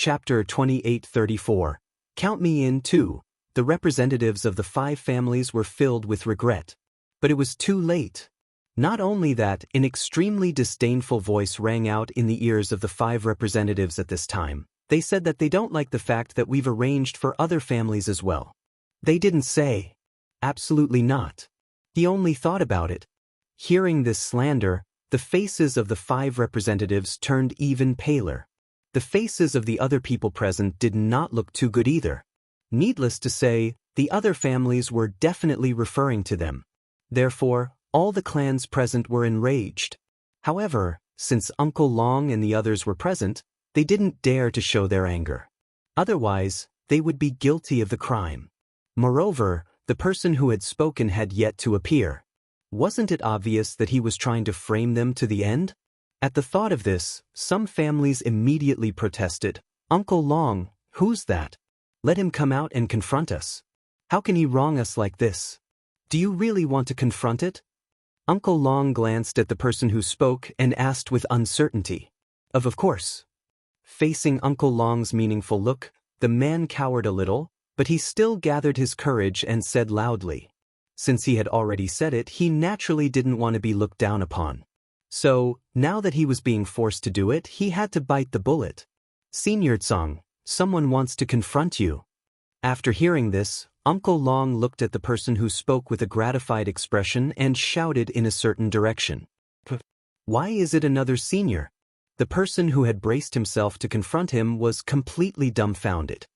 Chapter 28:34. Count me in too. The representatives of the 5 families were filled with regret. But it was too late. Not only that, an extremely disdainful voice rang out in the ears of the 5 representatives at this time. They said that they don't like the fact that we've arranged for other families as well. They didn't say. Absolutely not. He only thought about it. Hearing this slander, the faces of the 5 representatives turned even paler. The faces of the other people present did not look too good either. Needless to say, the other families were definitely referring to them. Therefore, all the clans present were enraged. However, since Uncle Long and the others were present, they didn't dare to show their anger. Otherwise, they would be guilty of the crime. Moreover, the person who had spoken had yet to appear. Wasn't it obvious that he was trying to frame them to the end? At the thought of this, some families immediately protested. Uncle Long, who's that? Let him come out and confront us. How can he wrong us like this? Do you really want to confront it? Uncle Long glanced at the person who spoke and asked with uncertainty. Of course. Facing Uncle Long's meaningful look, the man cowered a little, but he still gathered his courage and said loudly. Since he had already said it, he naturally didn't want to be looked down upon. So, now that he was being forced to do it, he had to bite the bullet. Senior Tsang, someone wants to confront you. After hearing this, Uncle Long looked at the person who spoke with a gratified expression and shouted in a certain direction. Why is it another senior? The person who had braced himself to confront him was completely dumbfounded.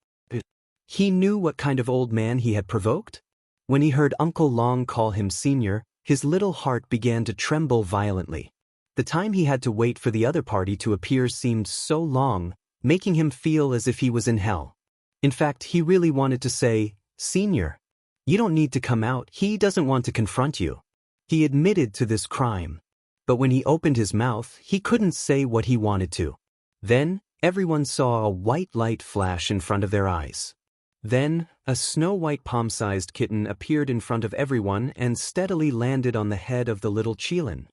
He knew what kind of old man he had provoked? When he heard Uncle Long call him senior, his little heart began to tremble violently. The time he had to wait for the other party to appear seemed so long, making him feel as if he was in hell. In fact, he really wanted to say, Senior, you don't need to come out, he doesn't want to confront you. He admitted to this crime. But when he opened his mouth, he couldn't say what he wanted to. Then, everyone saw a white light flash in front of their eyes. Then, a snow-white palm-sized kitten appeared in front of everyone and steadily landed on the head of the little Qilin.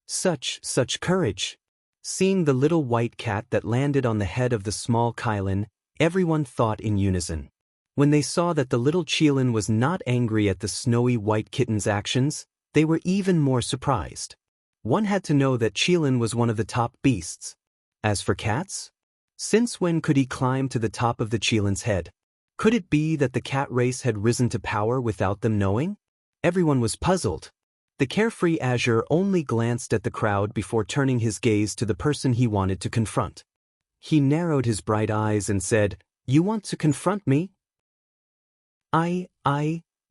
Such courage! Seeing the little white cat that landed on the head of the small Qilin, everyone thought in unison. When they saw that the little Qilin was not angry at the snowy white kitten's actions, they were even more surprised. One had to know that Qilin was one of the top beasts. As for cats? Since when could he climb to the top of the Qilin's head? Could it be that the cat race had risen to power without them knowing? Everyone was puzzled. The carefree Azure only glanced at the crowd before turning his gaze to the person he wanted to confront. He narrowed his bright eyes and said, You want to confront me? The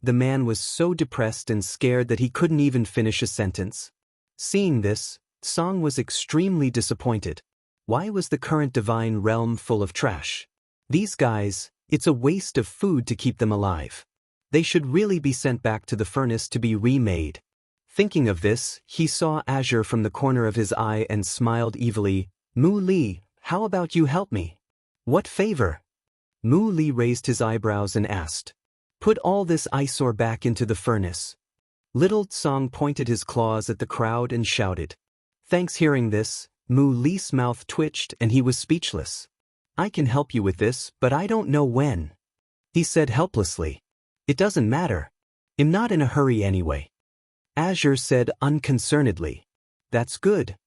man was so depressed and scared that he couldn't even finish a sentence. Seeing this, Song was extremely disappointed. Why was the current divine realm full of trash? These guys, it's a waste of food to keep them alive. They should really be sent back to the furnace to be remade. Thinking of this, he saw Azure from the corner of his eye and smiled evilly. Mu Li, how about you help me? What favor? Mu Li raised his eyebrows and asked. Put all this eyesore back into the furnace. Little Tsang pointed his claws at the crowd and shouted. Thanks. Hearing this, Mu Li's mouth twitched and he was speechless. I can help you with this, but I don't know when. He said helplessly. It doesn't matter. I'm not in a hurry anyway. Azure said unconcernedly. That's good.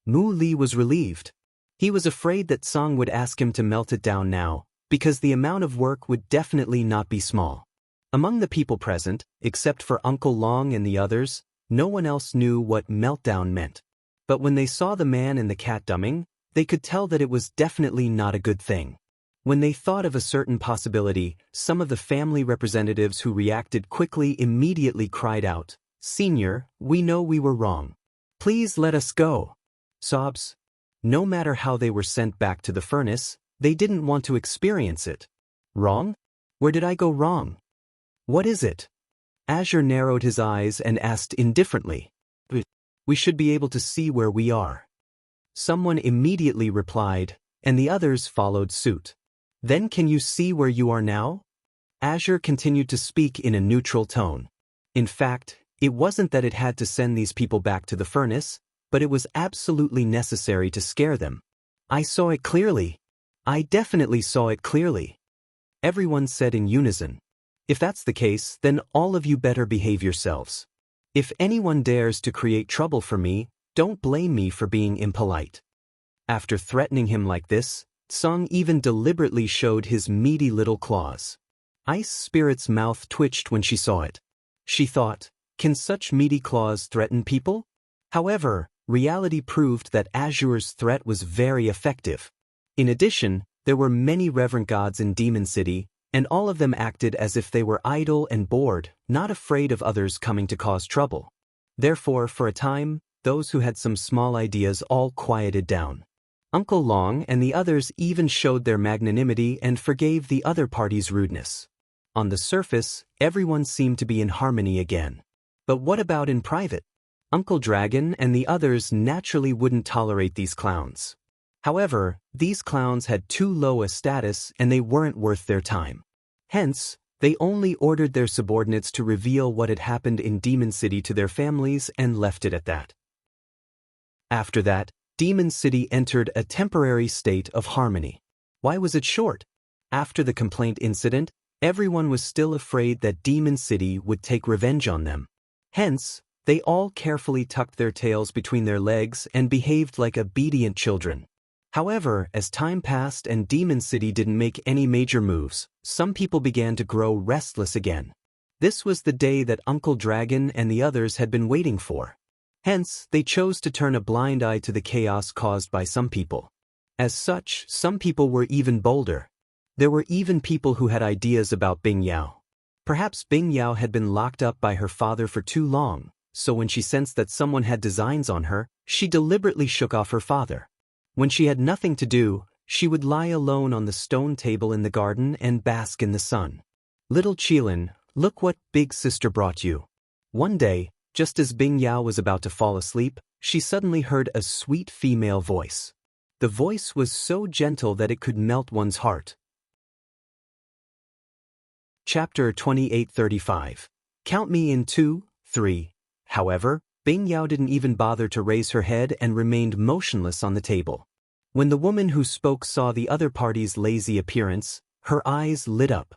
Mu Li was relieved. He was afraid that Song would ask him to melt it down now, because the amount of work would definitely not be small. Among the people present, except for Uncle Long and the others, no one else knew what meltdown meant. But when they saw the man and the cat dumbing, they could tell that it was definitely not a good thing. When they thought of a certain possibility, some of the family representatives who reacted quickly immediately cried out, Senior, we know we were wrong. Please let us go. Sobs. No matter how they were sent back to the furnace, they didn't want to experience it. Wrong? Where did I go wrong? What is it? Azure narrowed his eyes and asked indifferently. We should be able to see where we are. Someone immediately replied, and the others followed suit. Then can you see where you are now? Azure continued to speak in a neutral tone. In fact, it wasn't that it had to send these people back to the furnace, but it was absolutely necessary to scare them. I saw it clearly. I definitely saw it clearly. Everyone said in unison. If that's the case, then all of you better behave yourselves. If anyone dares to create trouble for me, don't blame me for being impolite. After threatening him like this, Sung even deliberately showed his meaty little claws. Ice Spirit's mouth twitched when she saw it. She thought, can such meaty claws threaten people? However, reality proved that Azure's threat was very effective. In addition, there were many reverent gods in Demon City, and all of them acted as if they were idle and bored, not afraid of others coming to cause trouble. Therefore, for a time, those who had some small ideas all quieted down. Uncle Long and the others even showed their magnanimity and forgave the other party's rudeness. On the surface, everyone seemed to be in harmony again. But what about in private? Uncle Dragon and the others naturally wouldn't tolerate these clowns. However, these clowns had too low a status and they weren't worth their time. Hence, they only ordered their subordinates to reveal what had happened in Demon City to their families and left it at that. After that, Demon City entered a temporary state of harmony. Why was it short? After the complaint incident, everyone was still afraid that Demon City would take revenge on them. Hence, they all carefully tucked their tails between their legs and behaved like obedient children. However, as time passed and Demon City didn't make any major moves, some people began to grow restless again. This was the day that Uncle Dragon and the others had been waiting for. Hence, they chose to turn a blind eye to the chaos caused by some people. As such, some people were even bolder. There were even people who had ideas about Bing Yao. Perhaps Bing Yao had been locked up by her father for too long, so when she sensed that someone had designs on her, she deliberately shook off her father. When she had nothing to do, she would lie alone on the stone table in the garden and bask in the sun. Little Qilin, look what Big Sister brought you. One day, just as Bing Yao was about to fall asleep, she suddenly heard a sweet female voice. The voice was so gentle that it could melt one's heart. Chapter 2835. Count me in 2, 3. However, Bing Yao didn't even bother to raise her head and remained motionless on the table. When the woman who spoke saw the other party's lazy appearance, her eyes lit up.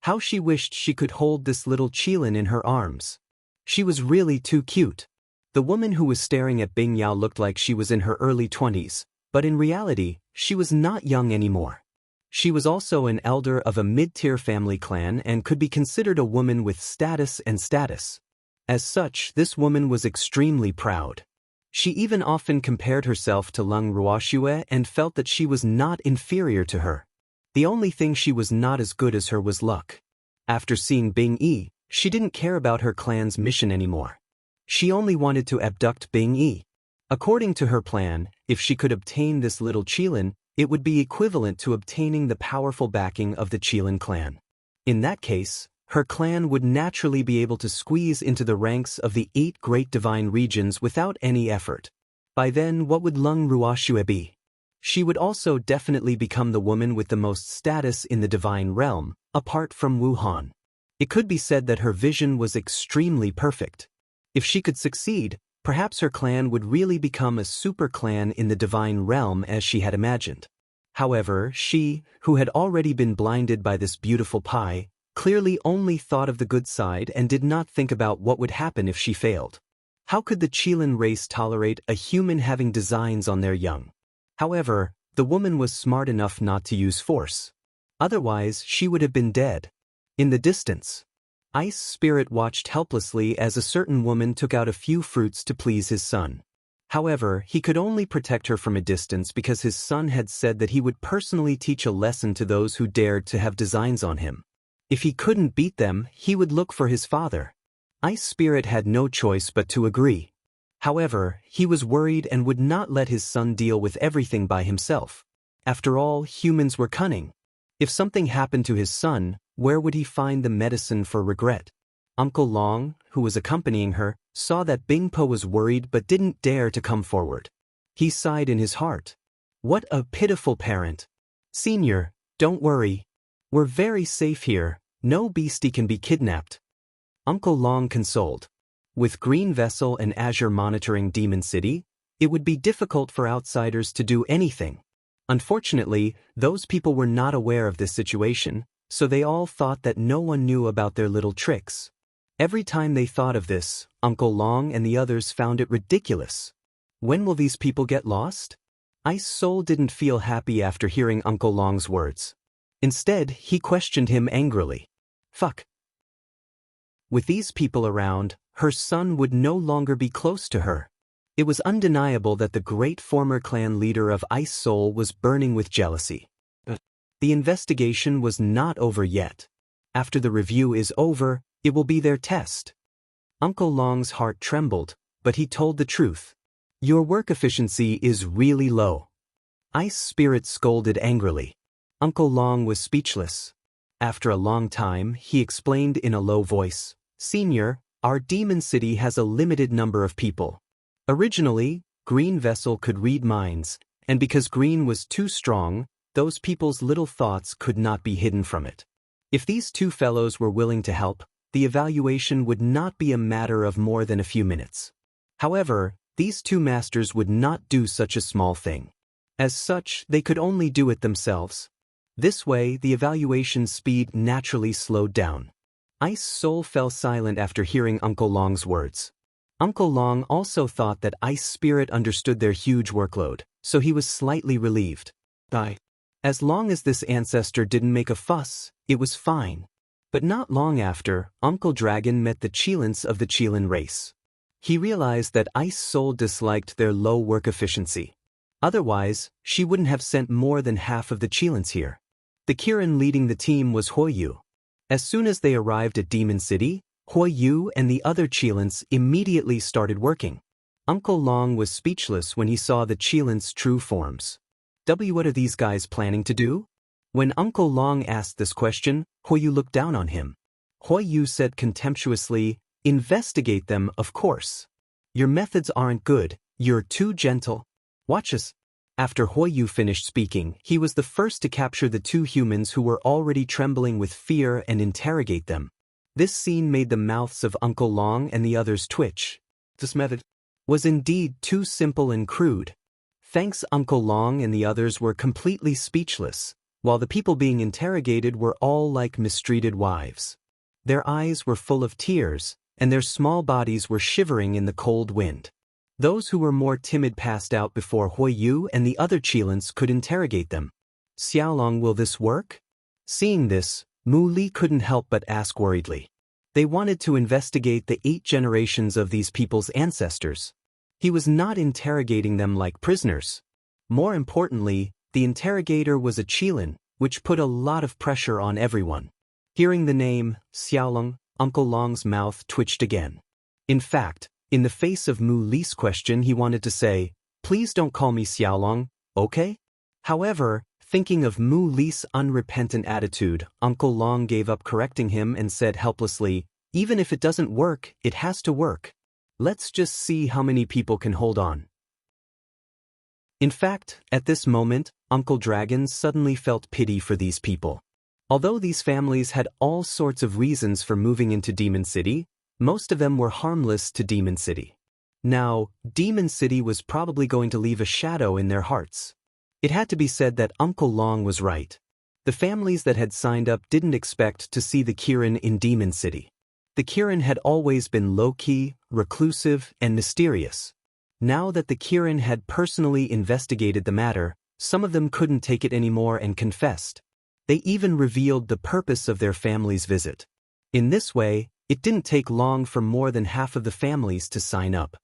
How she wished she could hold this little Qilin in her arms. She was really too cute. The woman who was staring at Bing Yao looked like she was in her early 20s, but in reality, she was not young anymore. She was also an elder of a mid-tier family clan and could be considered a woman with status and status. As such, this woman was extremely proud. She even often compared herself to Lung Ruoxue and felt that she was not inferior to her. The only thing she was not as good as her was luck. After seeing Bing Yi, she didn't care about her clan's mission anymore. She only wanted to abduct Bing Yi. According to her plan, if she could obtain this little Qilin, it would be equivalent to obtaining the powerful backing of the Qilin clan. In that case, her clan would naturally be able to squeeze into the ranks of the 8 great divine regions without any effort. By then, what would Lung Ruoxue be? She would also definitely become the woman with the most status in the divine realm, apart from Wuhan. It could be said that her vision was extremely perfect. If she could succeed, perhaps her clan would really become a super clan in the divine realm as she had imagined. However, she, who had already been blinded by this beautiful pie, clearly only thought of the good side and did not think about what would happen if she failed. How could the Qilin race tolerate a human having designs on their young? However, the woman was smart enough not to use force. Otherwise, she would have been dead. In the distance, Ice Spirit watched helplessly as a certain woman took out a few fruits to please his son. However, he could only protect her from a distance because his son had said that he would personally teach a lesson to those who dared to have designs on him. If he couldn't beat them, he would look for his father. Ice Spirit had no choice but to agree. However, he was worried and would not let his son deal with everything by himself. After all, humans were cunning. If something happened to his son, where would he find the medicine for regret? Uncle Long, who was accompanying her, saw that Bing Po was worried but didn't dare to come forward. He sighed in his heart. What a pitiful parent. Senior, don't worry. We're very safe here, no beastie can be kidnapped. Uncle Long consoled. With Green Vessel and Azure monitoring Demon City, it would be difficult for outsiders to do anything. Unfortunately, those people were not aware of this situation, so they all thought that no one knew about their little tricks. Every time they thought of this, Uncle Long and the others found it ridiculous. When will these people get lost? Ice Soul didn't feel happy after hearing Uncle Long's words. Instead, he questioned him angrily. Fuck. With these people around, her son would no longer be close to her. It was undeniable that the great former clan leader of Ice Soul was burning with jealousy. The investigation was not over yet. After the review is over, it will be their test. Uncle Long's heart trembled, but he told the truth. Your work efficiency is really low. Ice Spirit scolded angrily. Uncle Long was speechless. After a long time, he explained in a low voice, Senior, our demon city has a limited number of people. Originally, Green Vessel could read minds, and because Green was too strong, those people's little thoughts could not be hidden from it. If these two fellows were willing to help, the evaluation would not be a matter of more than a few minutes. However, these two masters would not do such a small thing. As such, they could only do it themselves. This way, the evaluation speed naturally slowed down. Ice Soul fell silent after hearing Uncle Long's words. Uncle Long also thought that Ice Spirit understood their huge workload, so he was slightly relieved. As long as this ancestor didn't make a fuss, it was fine. But not long after, Uncle Dragon met the Cheelants of the Cheelan race. He realized that Ice Soul disliked their low work efficiency. Otherwise, she wouldn't have sent more than half of the Cheelants here. The Kirin leading the team was Huoyu. As soon as they arrived at Demon City, Huoyu and the other Cheelants immediately started working. Uncle Long was speechless when he saw the Cheelants' true forms. What are these guys planning to do? When Uncle Long asked this question, Huoyu looked down on him. Huoyu said contemptuously, Investigate them, of course. Your methods aren't good, you're too gentle. Watch us. After Huoyu finished speaking, he was the first to capture the two humans who were already trembling with fear and interrogate them. This scene made the mouths of Uncle Long and the others twitch. This method was indeed too simple and crude. Thanks, Uncle Long and the others were completely speechless, while the people being interrogated were all like mistreated wives. Their eyes were full of tears, and their small bodies were shivering in the cold wind. Those who were more timid passed out before Huoyu and the other Cheelants could interrogate them. Xiaolong, will this work? Seeing this, Mu Li couldn't help but ask worriedly. They wanted to investigate the 8 generations of these people's ancestors. He was not interrogating them like prisoners. More importantly, the interrogator was a Cheelan, which put a lot of pressure on everyone. Hearing the name, Xiaolong, Uncle Long's mouth twitched again. In fact, in the face of Mu Li's question, he wanted to say, Please don't call me Xiaolong, okay? However, thinking of Mu Li's unrepentant attitude, Uncle Long gave up correcting him and said helplessly, Even if it doesn't work, it has to work. Let's just see how many people can hold on. In fact, at this moment, Uncle Dragon suddenly felt pity for these people. Although these families had all sorts of reasons for moving into Demon City, most of them were harmless to Demon City. Now, Demon City was probably going to leave a shadow in their hearts. It had to be said that Uncle Long was right. The families that had signed up didn't expect to see the Kirin in Demon City. The Kirin had always been low-key, reclusive, and mysterious. Now that the Kirin had personally investigated the matter, some of them couldn't take it anymore and confessed. They even revealed the purpose of their family's visit. In this way, it didn't take long for more than half of the families to sign up.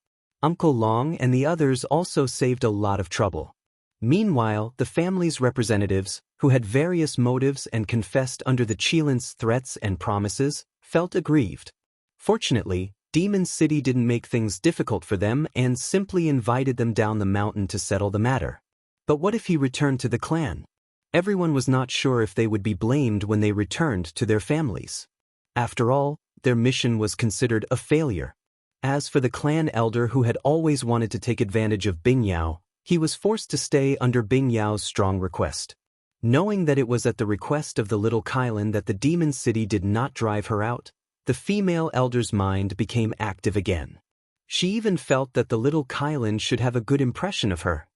Uncle Long and the others also saved a lot of trouble. Meanwhile, the family's representatives, who had various motives and confessed under the Cheelant's threats and promises, felt aggrieved. Fortunately, Demon City didn't make things difficult for them and simply invited them down the mountain to settle the matter. But what if he returned to the clan? Everyone was not sure if they would be blamed when they returned to their families. After all, their mission was considered a failure. As for the clan elder who had always wanted to take advantage of Bing Yao, he was forced to stay under Bing Yao's strong request. Knowing that it was at the request of the little Kylan that the Demon City did not drive her out, the female elder's mind became active again. She even felt that the little Kylan should have a good impression of her.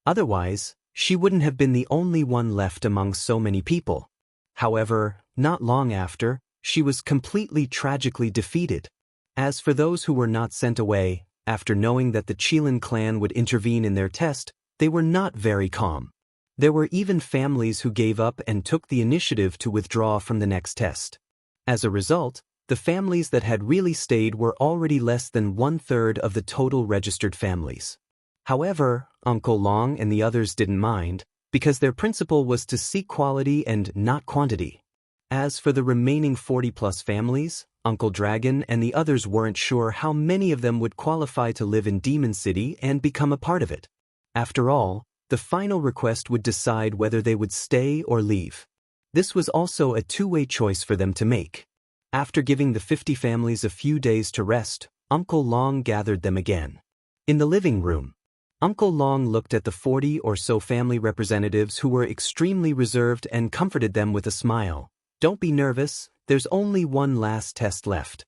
Otherwise, she wouldn't have been the only one left among so many people. However, not long after, she was completely tragically defeated. As for those who were not sent away, after knowing that the Qilin clan would intervene in their test, they were not very calm. There were even families who gave up and took the initiative to withdraw from the next test. As a result, the families that had really stayed were already less than 1/3 of the total registered families. However, Uncle Long and the others didn't mind, because their principle was to seek quality and not quantity. As for the remaining 40+ families, Uncle Dragon and the others weren't sure how many of them would qualify to live in Demon City and become a part of it. After all, the final request would decide whether they would stay or leave. This was also a two-way choice for them to make. After giving the 50 families a few days to rest, Uncle Long gathered them again. In the living room, Uncle Long looked at the 40 or so family representatives who were extremely reserved and comforted them with a smile. "Don't be nervous, there's only one last test left."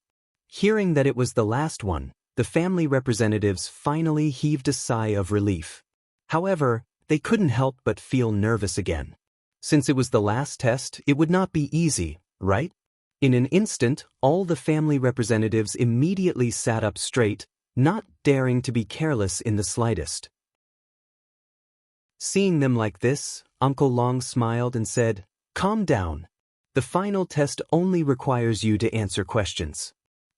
Hearing that it was the last one, the family representatives finally heaved a sigh of relief. However, they couldn't help but feel nervous again. Since it was the last test, it would not be easy, right? In an instant, all the family representatives immediately sat up straight, not daring to be careless in the slightest. Seeing them like this, Uncle Long smiled and said, "Calm down. The final test only requires you to answer questions."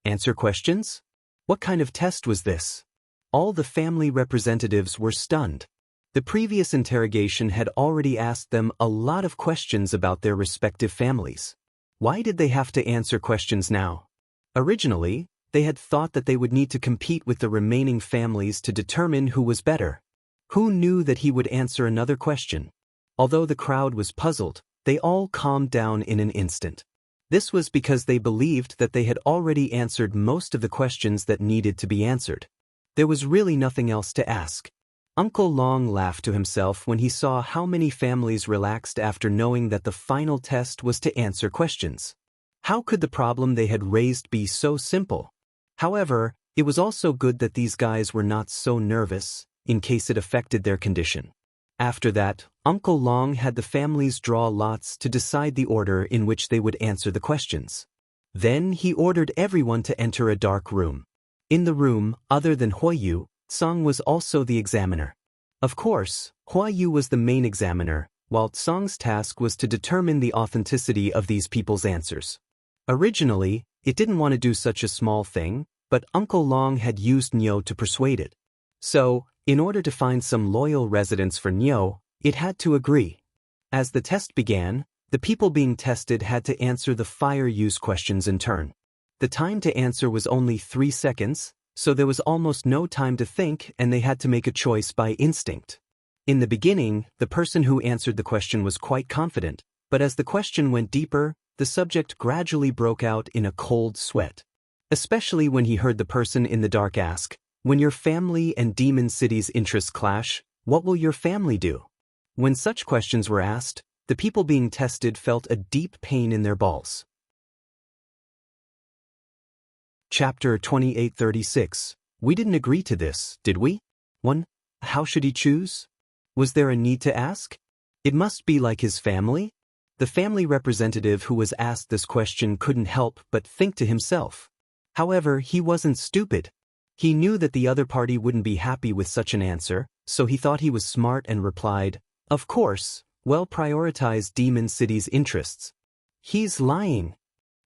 Answer questions? What kind of test was this? All the family representatives were stunned. The previous interrogation had already asked them a lot of questions about their respective families. Why did they have to answer questions now? Originally, they had thought that they would need to compete with the remaining families to determine who was better. Who knew that he would answer another question? Although the crowd was puzzled, they all calmed down in an instant. This was because they believed that they had already answered most of the questions that needed to be answered. There was really nothing else to ask. Uncle Long laughed to himself when he saw how many families relaxed after knowing that the final test was to answer questions. How could the problem they had raised be so simple? However, it was also good that these guys were not so nervous, in case it affected their condition. After that, Uncle Long had the families draw lots to decide the order in which they would answer the questions. Then he ordered everyone to enter a dark room. In the room, other than Huoyu, Song was also the examiner. Of course, Huoyu was the main examiner, while Song's task was to determine the authenticity of these people's answers. Originally, it didn't want to do such a small thing, but Uncle Long had used Nyo to persuade it. So, in order to find some loyal residents for Nyo, it had to agree. As the test began, the people being tested had to answer the fire use questions in turn. The time to answer was only 3 seconds, so there was almost no time to think and they had to make a choice by instinct. In the beginning, the person who answered the question was quite confident, but as the question went deeper, the subject gradually broke out in a cold sweat. Especially when he heard the person in the dark ask, "When your family and Demon City's interests clash, what will your family do?" When such questions were asked, the people being tested felt a deep pain in their balls. Chapter 2836. We didn't agree to this, did we? 1. How should he choose? Was there a need to ask? It must be like his family? The family representative who was asked this question couldn't help but think to himself. However, he wasn't stupid. He knew that the other party wouldn't be happy with such an answer, so he thought he was smart and replied, "Of course, well prioritize Demon City's interests." He's lying.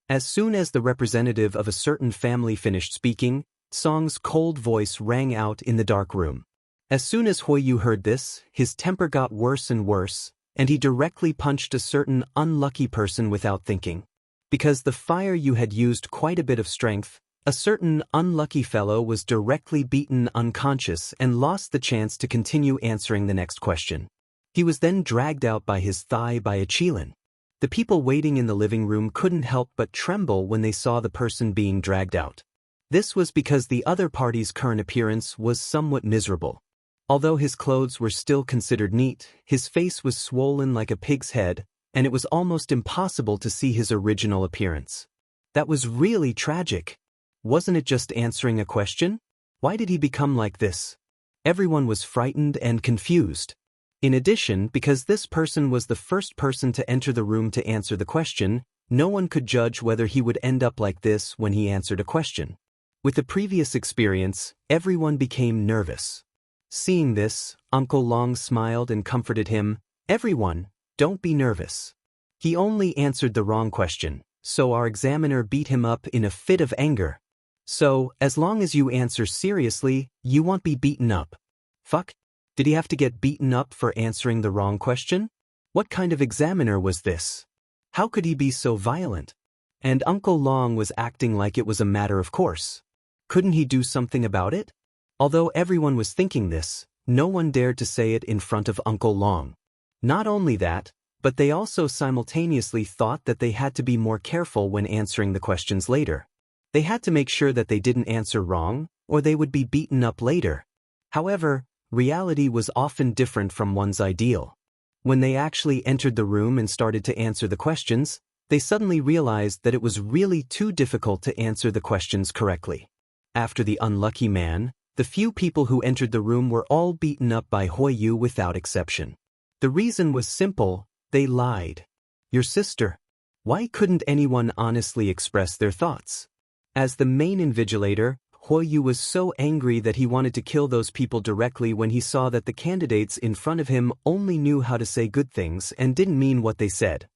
As soon as the representative of a certain family finished speaking, Song's cold voice rang out in the dark room. As soon as Huoyu heard this, his temper got worse and worse, and he directly punched a certain unlucky person without thinking. Because the fire you had used quite a bit of strength, a certain unlucky fellow was directly beaten unconscious and lost the chance to continue answering the next question. He was then dragged out by his thigh by a Qilin. The people waiting in the living room couldn't help but tremble when they saw the person being dragged out. This was because the other party's current appearance was somewhat miserable. Although his clothes were still considered neat, his face was swollen like a pig's head, and it was almost impossible to see his original appearance. That was really tragic. Wasn't it just answering a question? Why did he become like this? Everyone was frightened and confused. In addition, because this person was the first person to enter the room to answer the question, no one could judge whether he would end up like this when he answered a question. With the previous experience, everyone became nervous. Seeing this, Uncle Long smiled and comforted him. Everyone, don't be nervous. He only answered the wrong question, so our examiner beat him up in a fit of anger. So, as long as you answer seriously, you won't be beaten up. Fuck? Did he have to get beaten up for answering the wrong question? What kind of examiner was this? How could he be so violent? And Uncle Long was acting like it was a matter of course. Couldn't he do something about it? Although everyone was thinking this, no one dared to say it in front of Uncle Long. Not only that, but they also simultaneously thought that they had to be more careful when answering the questions later. They had to make sure that they didn't answer wrong, or they would be beaten up later. However, reality was often different from one's ideal. When they actually entered the room and started to answer the questions, they suddenly realized that it was really too difficult to answer the questions correctly. After the unlucky man, the few people who entered the room were all beaten up by Yu without exception. The reason was simple: they lied. Your sister. Why couldn't anyone honestly express their thoughts? As the main invigilator, Yu was so angry that he wanted to kill those people directly when he saw that the candidates in front of him only knew how to say good things and didn't mean what they said.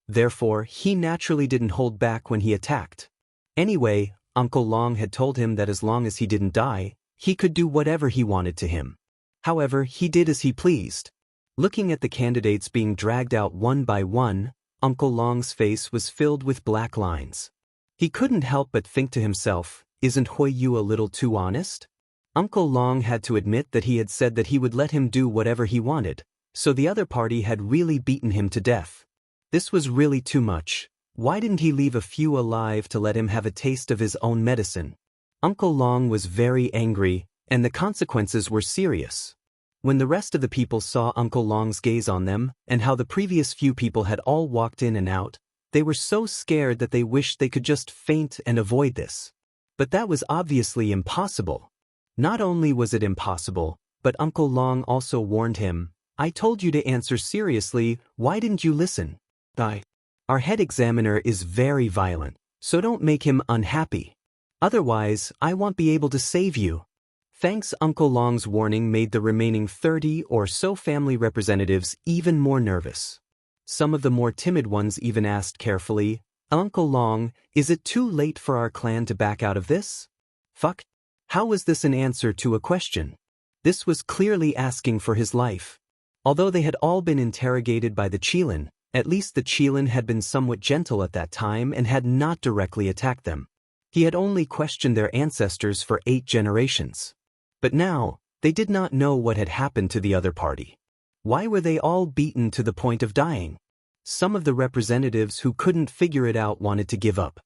Therefore, he naturally didn't hold back when he attacked. Anyway, Uncle Long had told him that as long as he didn't die, he could do whatever he wanted to him. However, he did as he pleased. Looking at the candidates being dragged out one by one, Uncle Long's face was filled with black lines. He couldn't help but think to himself, isn't Yu a little too honest? Uncle Long had to admit that he had said that he would let him do whatever he wanted, so the other party had really beaten him to death. This was really too much. Why didn't he leave a few alive to let him have a taste of his own medicine? Uncle Long was very angry, and the consequences were serious. When the rest of the people saw Uncle Long's gaze on them, and how the previous few people had all walked in and out, they were so scared that they wished they could just faint and avoid this. But that was obviously impossible. Not only was it impossible, but Uncle Long also warned him, I told you to answer seriously, why didn't you listen? Our head examiner is very violent, so don't make him unhappy. Otherwise, I won't be able to save you. Thanks, Uncle Long's warning made the remaining 30 or so family representatives even more nervous. Some of the more timid ones even asked carefully, Uncle Long, is it too late for our clan to back out of this? Fuck. How was this an answer to a question? This was clearly asking for his life. Although they had all been interrogated by the Qilin, at least the Qilin had been somewhat gentle at that time and had not directly attacked them. He had only questioned their ancestors for 8 generations. But now, they did not know what had happened to the other party. Why were they all beaten to the point of dying? Some of the representatives who couldn't figure it out wanted to give up.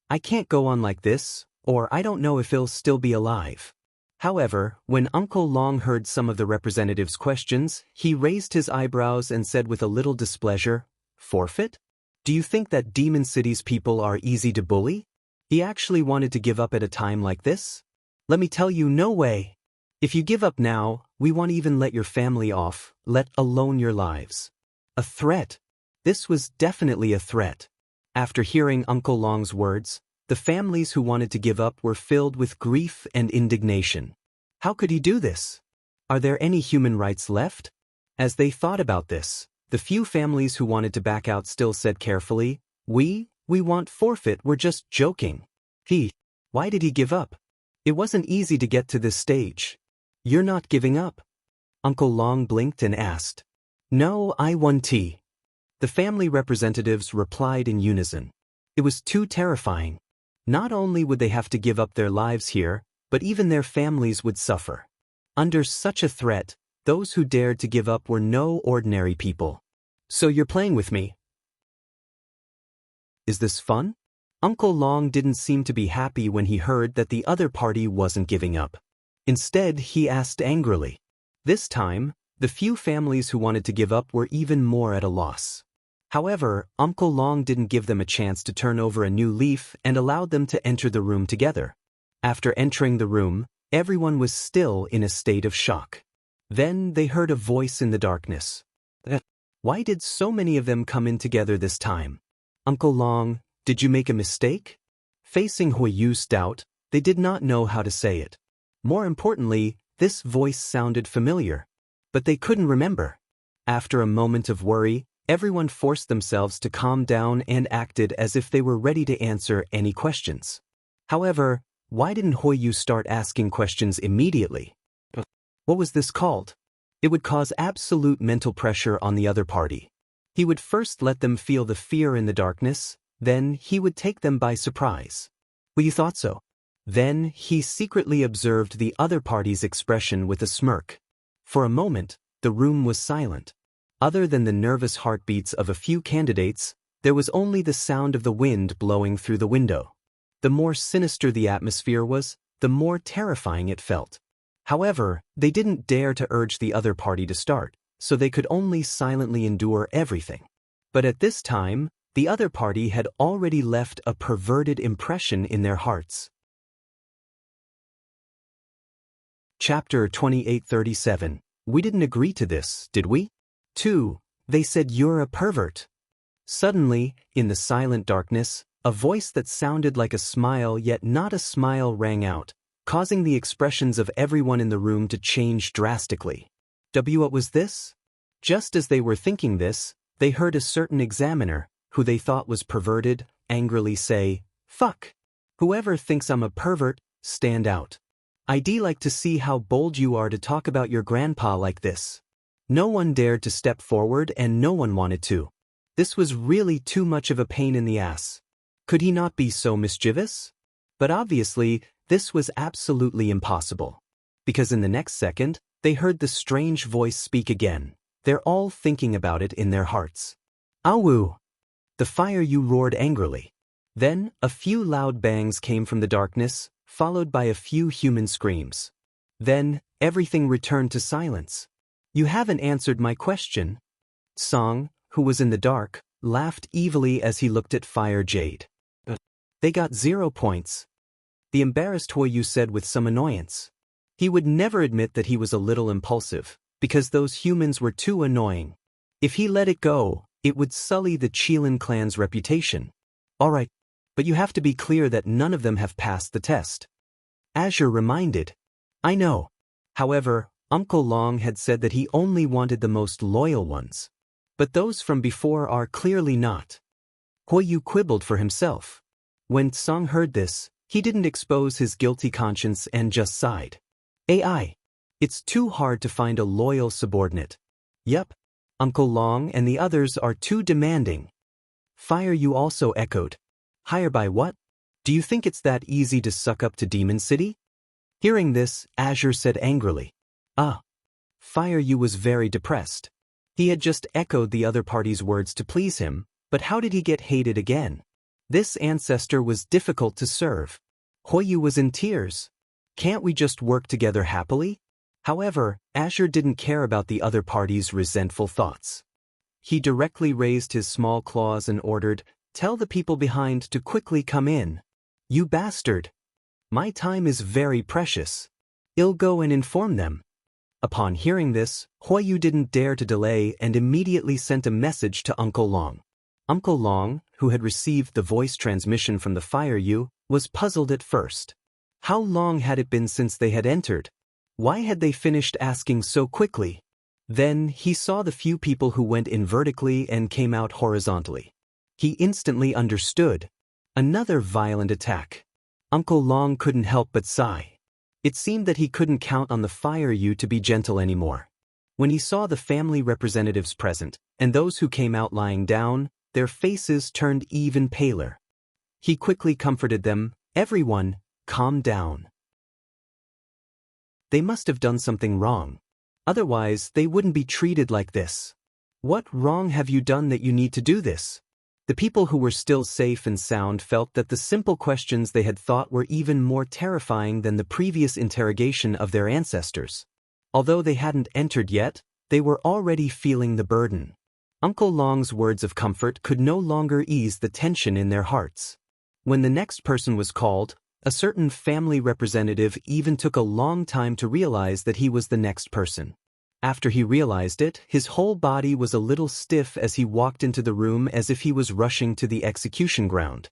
I can't go on like this, or I don't know if he'll still be alive. However, when Uncle Long heard some of the representatives' questions, he raised his eyebrows and said with a little displeasure, Forfeit? Do you think that Demon City's people are easy to bully? He actually wanted to give up at a time like this? Let me tell you, no way. If you give up now, we won't even let your family off, let alone your lives. A threat. This was definitely a threat. After hearing Uncle Long's words, the families who wanted to give up were filled with grief and indignation. How could he do this? Are there any human rights left? As they thought about this, the few families who wanted to back out still said carefully, We want forfeit, we're just joking. Why did he give up? It wasn't easy to get to this stage. You're not giving up? Uncle Long blinked and asked. No, I won't. The family representatives replied in unison. It was too terrifying. Not only would they have to give up their lives here, but even their families would suffer. Under such a threat, those who dared to give up were no ordinary people. So you're playing with me? Is this fun? Uncle Long didn't seem to be happy when he heard that the other party wasn't giving up. Instead, he asked angrily. This time, the few families who wanted to give up were even more at a loss. However, Uncle Long didn't give them a chance to turn over a new leaf and allowed them to enter the room together. After entering the room, everyone was still in a state of shock. Then they heard a voice in the darkness. Why did so many of them come in together this time? Uncle Long, did you make a mistake? Facing Huiyu's doubt, they did not know how to say it. More importantly, this voice sounded familiar, but they couldn't remember. After a moment of worry, everyone forced themselves to calm down and acted as if they were ready to answer any questions. However, why didn't Huiyu start asking questions immediately? What was this called? It would cause absolute mental pressure on the other party. He would first let them feel the fear in the darkness, then he would take them by surprise. Well, you thought so. Then he secretly observed the other party's expression with a smirk. For a moment, the room was silent. Other than the nervous heartbeats of a few candidates, there was only the sound of the wind blowing through the window. The more sinister the atmosphere was, the more terrifying it felt. However, they didn't dare to urge the other party to start, so they could only silently endure everything. But at this time, the other party had already left a perverted impression in their hearts. Chapter 2837. We didn't agree to this, did we? 2. They said you're a pervert. Suddenly, in the silent darkness, a voice that sounded like a smile yet not a smile rang out, causing the expressions of everyone in the room to change drastically. What was this? Just as they were thinking this, they heard a certain examiner, who they thought was perverted, angrily say, "Fuck! Whoever thinks I'm a pervert, stand out. I'd like to see how bold you are to talk about your grandpa like this." No one dared to step forward and no one wanted to. This was really too much of a pain in the ass. Could he not be so mischievous? But obviously, this was absolutely impossible. Because in the next second, they heard the strange voice speak again. They're all thinking about it in their hearts. "Awu!" The fire you roared angrily. Then, a few loud bangs came from the darkness, followed by a few human screams. Then, everything returned to silence. "You haven't answered my question." Song, who was in the dark, laughed evilly as he looked at Fire Jade. They got 0 points. The embarrassed Huiyu said with some annoyance. He would never admit that he was a little impulsive, because those humans were too annoying. If he let it go, it would sully the Qilin clan's reputation. Alright, but you have to be clear that none of them have passed the test. Azure reminded. I know. However, Uncle Long had said that he only wanted the most loyal ones. But those from before are clearly not. Huiyu quibbled for himself. When Song heard this, he didn't expose his guilty conscience and just sighed. AI. It's too hard to find a loyal subordinate. Yep. Uncle Long and the others are too demanding. Fire you also echoed. Higher by what? Do you think it's that easy to suck up to Demon City? Hearing this, Azure said angrily. Fire you was very depressed. He had just echoed the other party's words to please him, but how did he get hated again? This ancestor was difficult to serve. Huiyu was in tears. Can't we just work together happily? However, Azure didn't care about the other party's resentful thoughts. He directly raised his small claws and ordered, "Tell the people behind to quickly come in." You bastard! My time is very precious. I'll go and inform them. Upon hearing this, Huiyu didn't dare to delay and immediately sent a message to Uncle Long. Uncle Long, who had received the voice transmission from the Fire You, was puzzled at first. How long had it been since they had entered? Why had they finished asking so quickly? Then he saw the few people who went in vertically and came out horizontally. He instantly understood. Another violent attack. Uncle Long couldn't help but sigh. It seemed that he couldn't count on the Fire You to be gentle anymore. When he saw the family representatives present, and those who came out lying down, their faces turned even paler. He quickly comforted them. Everyone, calm down. They must have done something wrong. Otherwise, they wouldn't be treated like this. What wrong have you done that you need to do this? The people who were still safe and sound felt that the simple questions they had thought were even more terrifying than the previous interrogation of their ancestors. Although they hadn't entered yet, they were already feeling the burden. Uncle Long's words of comfort could no longer ease the tension in their hearts. When the next person was called, a certain family representative even took a long time to realize that he was the next person. After he realized it, his whole body was a little stiff as he walked into the room as if he was rushing to the execution ground.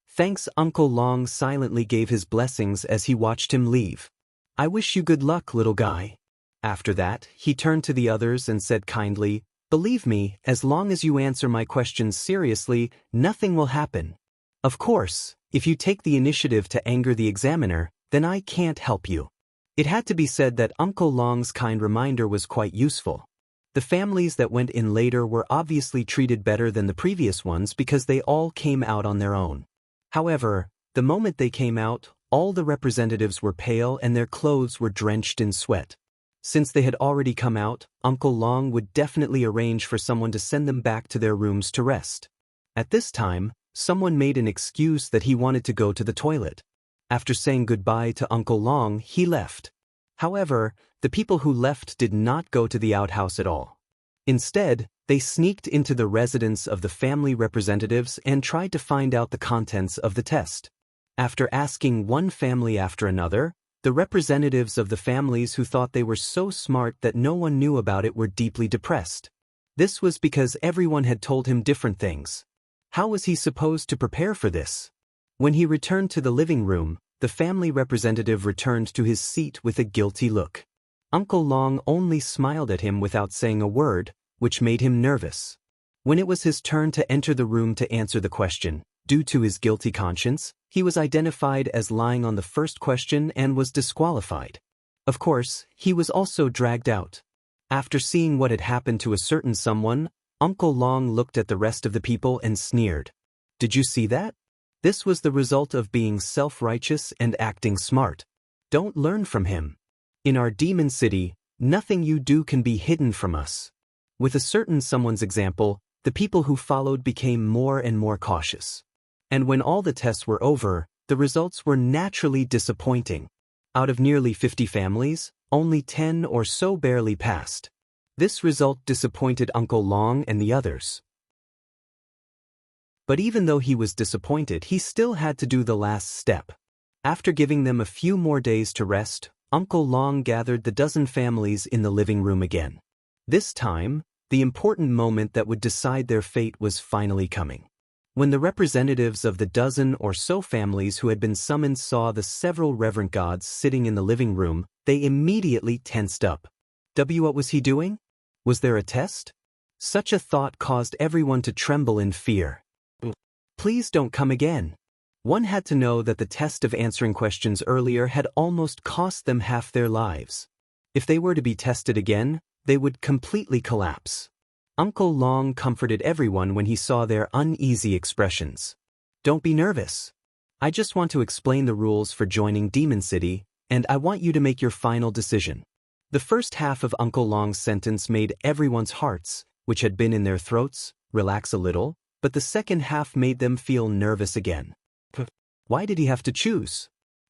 Thanks, Uncle Long silently gave his blessings as he watched him leave. "I wish you good luck, little guy." After that, he turned to the others and said kindly, "Believe me, as long as you answer my questions seriously, nothing will happen. Of course, if you take the initiative to anger the examiner, then I can't help you." It had to be said that Uncle Long's kind reminder was quite useful. The families that went in later were obviously treated better than the previous ones because they all came out on their own. However, the moment they came out, all the representatives were pale and their clothes were drenched in sweat. Since they had already come out, Uncle Long would definitely arrange for someone to send them back to their rooms to rest. At this time, someone made an excuse that he wanted to go to the toilet. After saying goodbye to Uncle Long, he left. However, the people who left did not go to the outhouse at all. Instead, they sneaked into the residence of the family representatives and tried to find out the contents of the test. After asking one family after another, the representatives of the families who thought they were so smart that no one knew about it were deeply depressed. This was because everyone had told him different things. How was he supposed to prepare for this? When he returned to the living room, the family representative returned to his seat with a guilty look. Uncle Long only smiled at him without saying a word, which made him nervous. When it was his turn to enter the room to answer the question, due to his guilty conscience, he was identified as lying on the first question and was disqualified. Of course, he was also dragged out. After seeing what had happened to a certain someone, Uncle Long looked at the rest of the people and sneered. "Did you see that? This was the result of being self-righteous and acting smart. Don't learn from him. In our demon city, nothing you do can be hidden from us." With a certain someone's example, the people who followed became more and more cautious. And when all the tests were over, the results were naturally disappointing. Out of nearly 50 families, only 10 or so barely passed. This result disappointed Uncle Long and the others. But even though he was disappointed, he still had to do the last step. After giving them a few more days to rest, Uncle Long gathered the dozen families in the living room again. This time, the important moment that would decide their fate was finally coming. When the representatives of the dozen or so families who had been summoned saw the several reverend gods sitting in the living room, they immediately tensed up. What was he doing? Was there a test? Such a thought caused everyone to tremble in fear. Please don't come again. One had to know that the test of answering questions earlier had almost cost them half their lives. If they were to be tested again, they would completely collapse. Uncle Long comforted everyone when he saw their uneasy expressions. "Don't be nervous. I just want to explain the rules for joining Demon City, and I want you to make your final decision." The first half of Uncle Long's sentence made everyone's hearts, which had been in their throats, relax a little, but the second half made them feel nervous again. Why did he have to choose?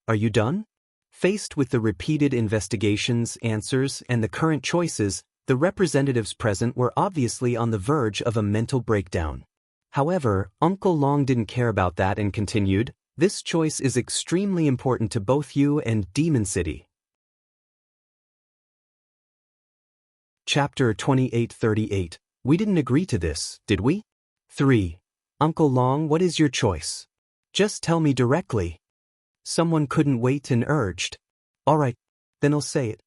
Are you done? Faced with the repeated investigations, answers, and the current choices, the representatives present were obviously on the verge of a mental breakdown. However, Uncle Long didn't care about that and continued, "This choice is extremely important to both you and Demon City." Chapter 2838. We didn't agree to this, did we? 3. Uncle Long, what is your choice? Just tell me directly. Someone couldn't wait and urged. All right, then I'll say it.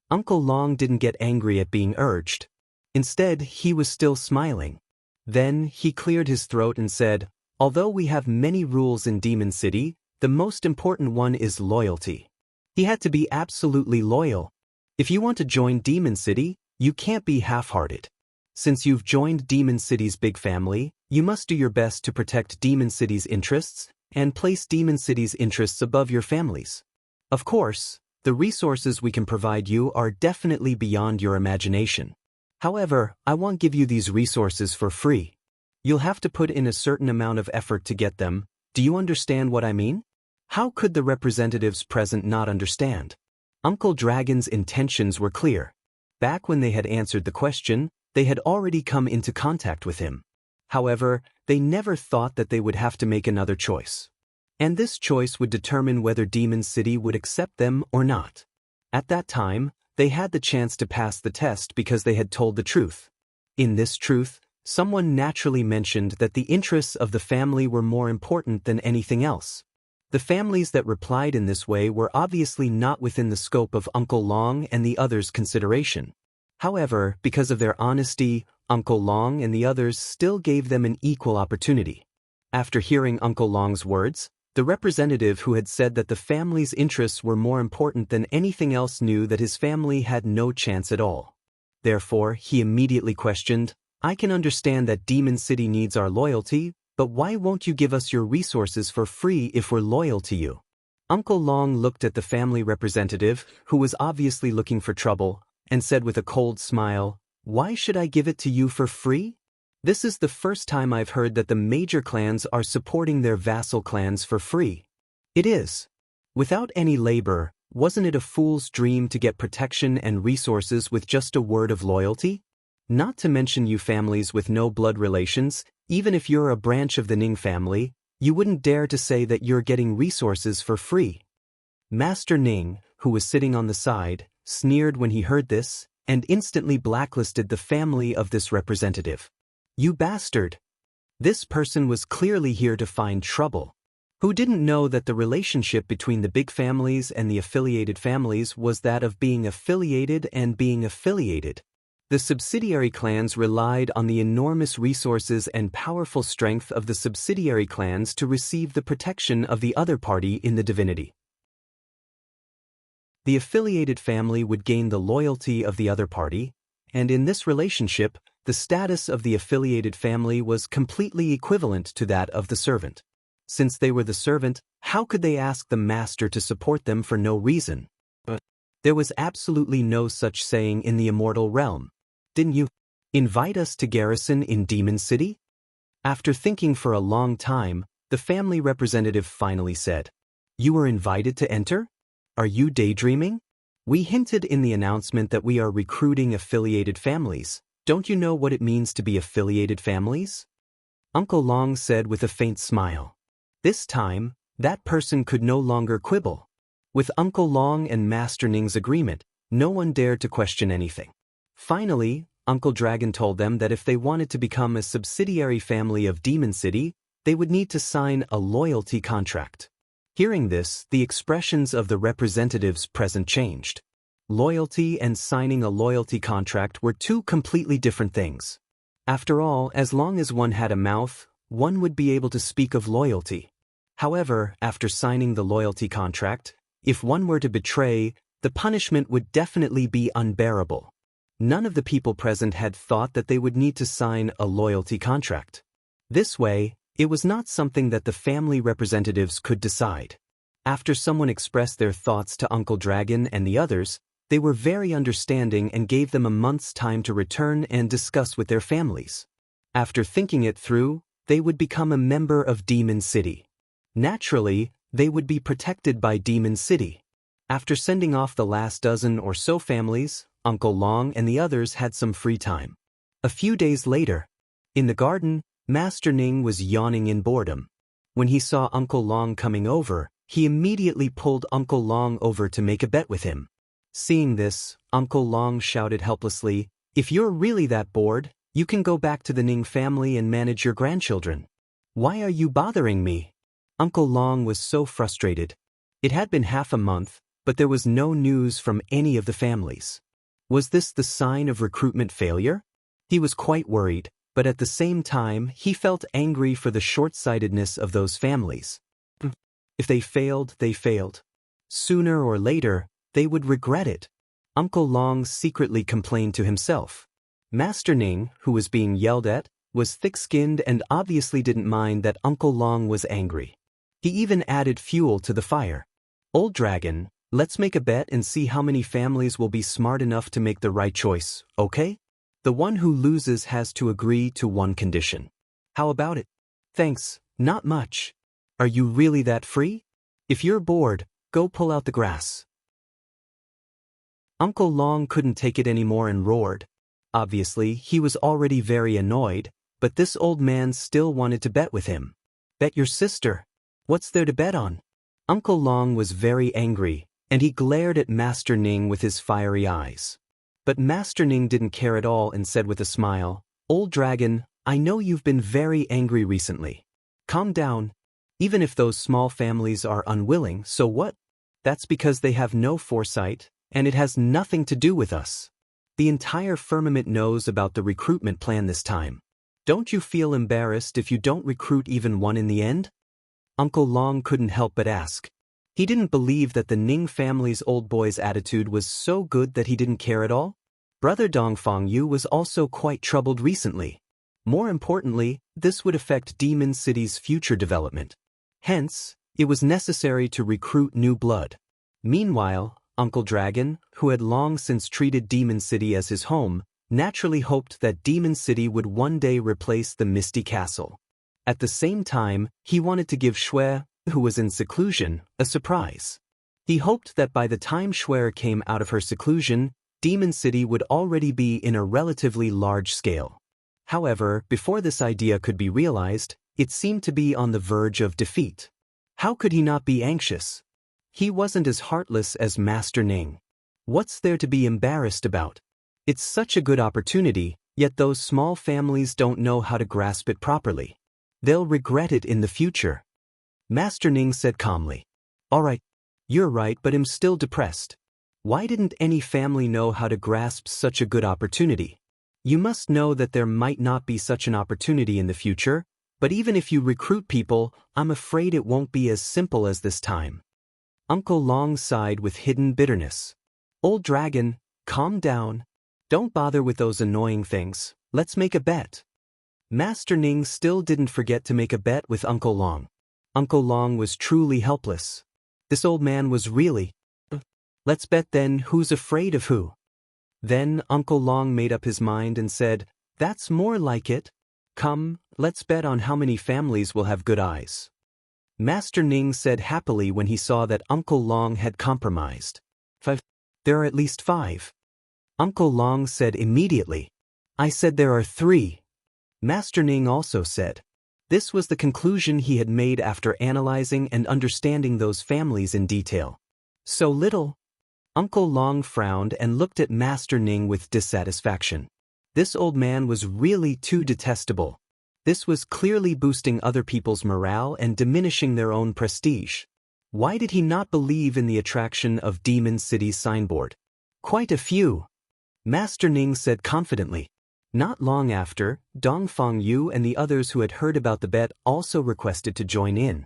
Uncle Long didn't get angry at being urged. Instead, he was still smiling. Then, he cleared his throat and said, "Although we have many rules in Demon City, the most important one is loyalty." He had to be absolutely loyal. If you want to join Demon City, you can't be half-hearted. Since you've joined Demon City's big family, you must do your best to protect Demon City's interests and place Demon City's interests above your family's. Of course, the resources we can provide you are definitely beyond your imagination. However, I won't give you these resources for free. You'll have to put in a certain amount of effort to get them. Do you understand what I mean? How could the representatives present not understand? Uncle Dragon's intentions were clear. Back when they had answered the question, they had already come into contact with him. However, they never thought that they would have to make another choice. And this choice would determine whether Demon City would accept them or not. At that time, they had the chance to pass the test because they had told the truth. In this truth, someone naturally mentioned that the interests of the family were more important than anything else. The families that replied in this way were obviously not within the scope of Uncle Long and the others' consideration. However, because of their honesty, Uncle Long and the others still gave them an equal opportunity. After hearing Uncle Long's words, the representative who had said that the family's interests were more important than anything else knew that his family had no chance at all. Therefore, he immediately questioned, "I can understand that Demon City needs our loyalty, but why won't you give us your resources for free if we're loyal to you?" Uncle Long looked at the family representative, who was obviously looking for trouble, and said with a cold smile, "Why should I give it to you for free? This is the first time I've heard that the major clans are supporting their vassal clans for free. It is. Without any labor, wasn't it a fool's dream to get protection and resources with just a word of loyalty? Not to mention you families with no blood relations, even if you're a branch of the Ning family, you wouldn't dare to say that you're getting resources for free." Master Ning, who was sitting on the side, sneered when he heard this, and instantly blacklisted the family of this representative. "You bastard!" This person was clearly here to find trouble. Who didn't know that the relationship between the big families and the affiliated families was that of being affiliated and being affiliated? The subsidiary clans relied on the enormous resources and powerful strength of the subsidiary clans to receive the protection of the other party in the divinity. The affiliated family would gain the loyalty of the other party, and in this relationship, the status of the affiliated family was completely equivalent to that of the servant. Since they were the servant, how could they ask the master to support them for no reason? But there was absolutely no such saying in the immortal realm. "Didn't you invite us to garrison in Demon City?" After thinking for a long time, the family representative finally said, "You were invited to enter? Are you daydreaming? We hinted in the announcement that we are recruiting affiliated families. Don't you know what it means to be affiliated families?" Uncle Long said with a faint smile. This time, that person could no longer quibble. With Uncle Long and Master Ning's agreement, no one dared to question anything. Finally, Uncle Dragon told them that if they wanted to become a subsidiary family of Demon City, they would need to sign a loyalty contract. Hearing this, the expressions of the representatives present changed. Loyalty and signing a loyalty contract were two completely different things. After all, as long as one had a mouth, one would be able to speak of loyalty. However, after signing the loyalty contract, if one were to betray, the punishment would definitely be unbearable. None of the people present had thought that they would need to sign a loyalty contract. This way, it was not something that the family representatives could decide. After someone expressed their thoughts to Uncle Dragon and the others, they were very understanding and gave them a month's time to return and discuss with their families. After thinking it through, they would become a member of Demon City. Naturally, they would be protected by Demon City. After sending off the last dozen or so families, Uncle Long and the others had some free time. A few days later, in the garden, Master Ning was yawning in boredom. When he saw Uncle Long coming over, he immediately pulled Uncle Long over to make a bet with him. Seeing this, Uncle Long shouted helplessly, "If you're really that bored, you can go back to the Ning family and manage your grandchildren. Why are you bothering me?" Uncle Long was so frustrated. It had been half a month, but there was no news from any of the families. Was this the sign of recruitment failure? He was quite worried, but at the same time he felt angry for the short-sightedness of those families. If they failed, they failed. Sooner or later, they would regret it. Uncle Long secretly complained to himself. Master Ning, who was being yelled at, was thick-skinned and obviously didn't mind that Uncle Long was angry. He even added fuel to the fire. "Old Dragon, let's make a bet and see how many families will be smart enough to make the right choice, okay? The one who loses has to agree to one condition. How about it?" "Thanks, not much. Are you really that free? If you're bored, go pull out the grass." Uncle Long couldn't take it anymore and roared. Obviously, he was already very annoyed, but this old man still wanted to bet with him. "Bet your sister. What's there to bet on?" Uncle Long was very angry, and he glared at Master Ning with his fiery eyes. But Master Ning didn't care at all and said with a smile, "Old dragon, I know you've been very angry recently. Calm down. Even if those small families are unwilling, so what? That's because they have no foresight, and it has nothing to do with us. The entire firmament knows about the recruitment plan this time. Don't you feel embarrassed if you don't recruit even one in the end?" Uncle Long couldn't help but ask. He didn't believe that the Ning family's old boy's attitude was so good that he didn't care at all. Brother Dongfang Yu was also quite troubled recently. More importantly, this would affect Demon City's future development. Hence, it was necessary to recruit new blood. Meanwhile, Uncle Dragon, who had long since treated Demon City as his home, naturally hoped that Demon City would one day replace the Misty Castle. At the same time, he wanted to give Shui, who was in seclusion, a surprise. He hoped that by the time Shui came out of her seclusion, Demon City would already be in a relatively large scale. However, before this idea could be realized, it seemed to be on the verge of defeat. How could he not be anxious? He wasn't as heartless as Master Ning. What's there to be embarrassed about? It's such a good opportunity, yet those small families don't know how to grasp it properly. They'll regret it in the future. Master Ning said calmly. "All right, you're right, but I'm still depressed. Why didn't any family know how to grasp such a good opportunity? You must know that there might not be such an opportunity in the future, but even if you recruit people, I'm afraid it won't be as simple as this time." Uncle Long sighed with hidden bitterness. "Old dragon, calm down. Don't bother with those annoying things. Let's make a bet." Master Ning still didn't forget to make a bet with Uncle Long. Uncle Long was truly helpless. This old man was really... Let's bet then who's afraid of who. Then Uncle Long made up his mind and said, "That's more like it. Come, let's bet on how many families will have good eyes." Master Ning said happily when he saw that Uncle Long had compromised. "5. There are at least 5. Uncle Long said immediately. "I said there are 3. Master Ning also said. This was the conclusion he had made after analyzing and understanding those families in detail. "So little." Uncle Long frowned and looked at Master Ning with dissatisfaction. This old man was really too detestable. This was clearly boosting other people's morale and diminishing their own prestige. Why did he not believe in the attraction of Demon City's signboard? "Quite a few," Master Ning said confidently. Not long after, Dongfang Yu and the others who had heard about the bet also requested to join in.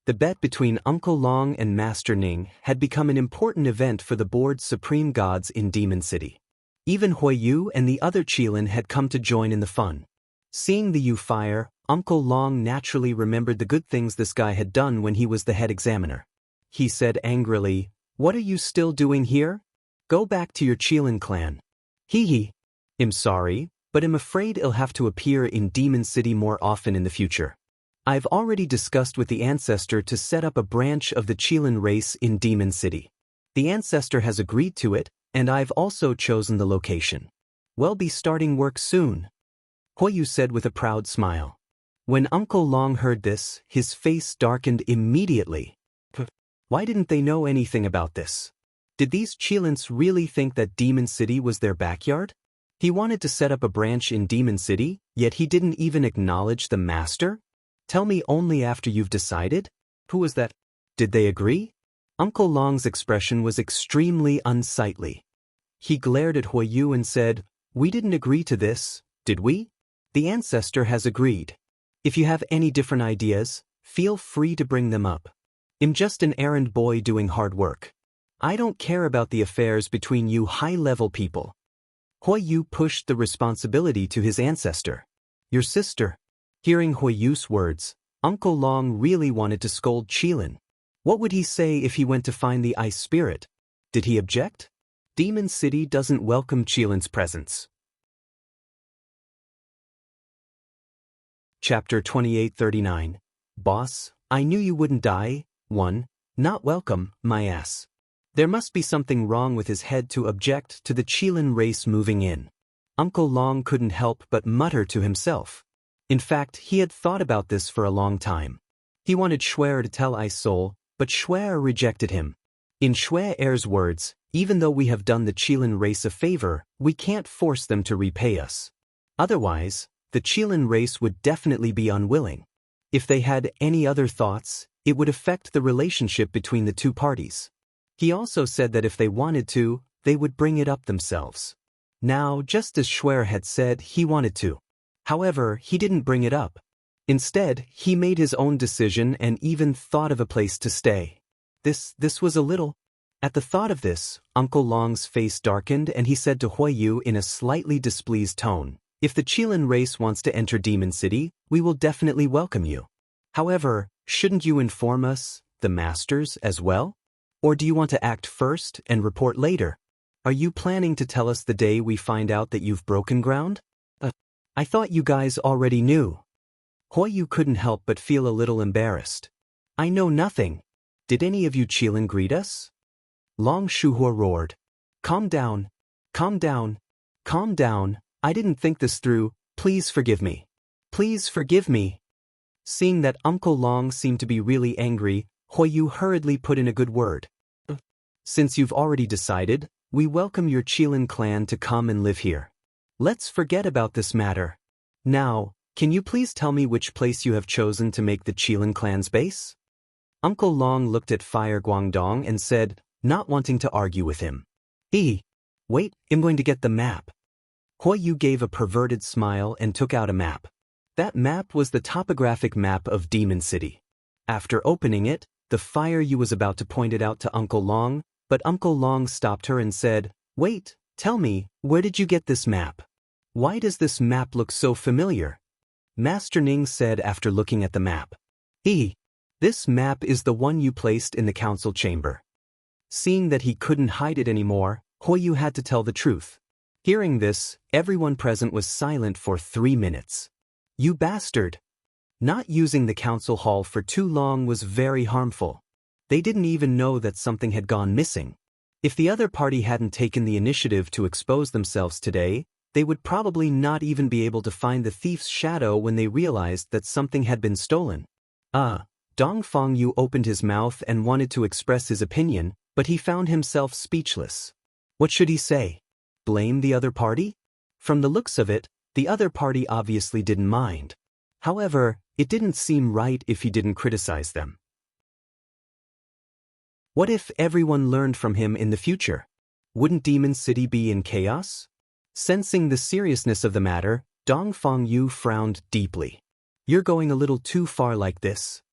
The bet between Uncle Long and Master Ning had become an important event for the board's supreme gods in Demon City. Even Hui Yu and the other Qilin had come to join in the fun. Seeing the Yu fire, Uncle Long naturally remembered the good things this guy had done when he was the head examiner. He said angrily, "What are you still doing here? Go back to your Qilin clan." "Hee. I'm sorry, but I'm afraid I'll have to appear in Demon City more often in the future. I've already discussed with the ancestor to set up a branch of the Qilin race in Demon City. The ancestor has agreed to it, and I've also chosen the location. We'll be starting work soon," Huiyu said with a proud smile. When Uncle Long heard this, his face darkened immediately. Why didn't they know anything about this? Did these Qilins really think that Demon City was their backyard? He wanted to set up a branch in Demon City, yet he didn't even acknowledge the master? Tell me only after you've decided? Who was that? Did they agree? Uncle Long's expression was extremely unsightly. He glared at Huiyu and said, "We didn't agree to this, did we? The ancestor has agreed. If you have any different ideas, feel free to bring them up. I'm just an errand boy doing hard work. I don't care about the affairs between you high-level people." Huiyu pushed the responsibility to his ancestor. "Your sister." Hearing Huiyu's words, Uncle Long really wanted to scold Qilin. What would he say if he went to find the ice spirit? Did he object? Demon City doesn't welcome Qilin's presence. Chapter 2839. Boss, I knew you wouldn't die. 1. Not welcome, my ass. There must be something wrong with his head to object to the Qilin race moving in. Uncle Long couldn't help but mutter to himself. In fact, he had thought about this for a long time. He wanted Schwer to tell Ice Soul, but Shuai rejected him. In Shuai's words, even though we have done the Qilin race a favor, we can't force them to repay us. Otherwise, the Qilin race would definitely be unwilling. If they had any other thoughts, it would affect the relationship between the two parties. He also said that if they wanted to, they would bring it up themselves. Now, just as Shuai had said he wanted to. However, he didn't bring it up. Instead, he made his own decision and even thought of a place to stay. This was a little. At the thought of this, Uncle Long's face darkened and he said to Huiyu in a slightly displeased tone, "If the Qilin race wants to enter Demon City, we will definitely welcome you. However, shouldn't you inform us, the masters, as well? Or do you want to act first and report later? Are you planning to tell us the day we find out that you've broken ground? I thought you guys already knew." Huiyu couldn't help but feel a little embarrassed. "I know nothing. Did any of you Qilin greet us?" Long Shuhua roared. Calm down. Calm down. Calm down. I didn't think this through. Please forgive me. Please forgive me." Seeing that Uncle Long seemed to be really angry, Huiyu hurriedly put in a good word. "Since you've already decided, we welcome your Qilin clan to come and live here. Let's forget about this matter. Now, can you please tell me which place you have chosen to make the Qilin clan's base?" Uncle Long looked at Fire Guangdong and said, not wanting to argue with him. Wait, I'm going to get the map." Huiyu gave a perverted smile and took out a map. That map was the topographic map of Demon City. After opening it, the Fire Yu was about to point it out to Uncle Long, but Uncle Long stopped her and said, "Wait, tell me, where did you get this map? Why does this map look so familiar?" Master Ning said after looking at the map. This map is the one you placed in the council chamber." Seeing that he couldn't hide it anymore, Huiyu had to tell the truth. Hearing this, everyone present was silent for 3 minutes. "You bastard!" Not using the council hall for too long was very harmful. They didn't even know that something had gone missing. If the other party hadn't taken the initiative to expose themselves today, they would probably not even be able to find the thief's shadow when they realized that something had been stolen. Dong Fengyu opened his mouth and wanted to express his opinion, but he found himself speechless. What should he say? Blame the other party? From the looks of it, the other party obviously didn't mind. However, it didn't seem right if he didn't criticize them. What if everyone learned from him in the future? Wouldn't Demon City be in chaos? Sensing the seriousness of the matter, Dong Fengyu frowned deeply. "You're going a little too far like this."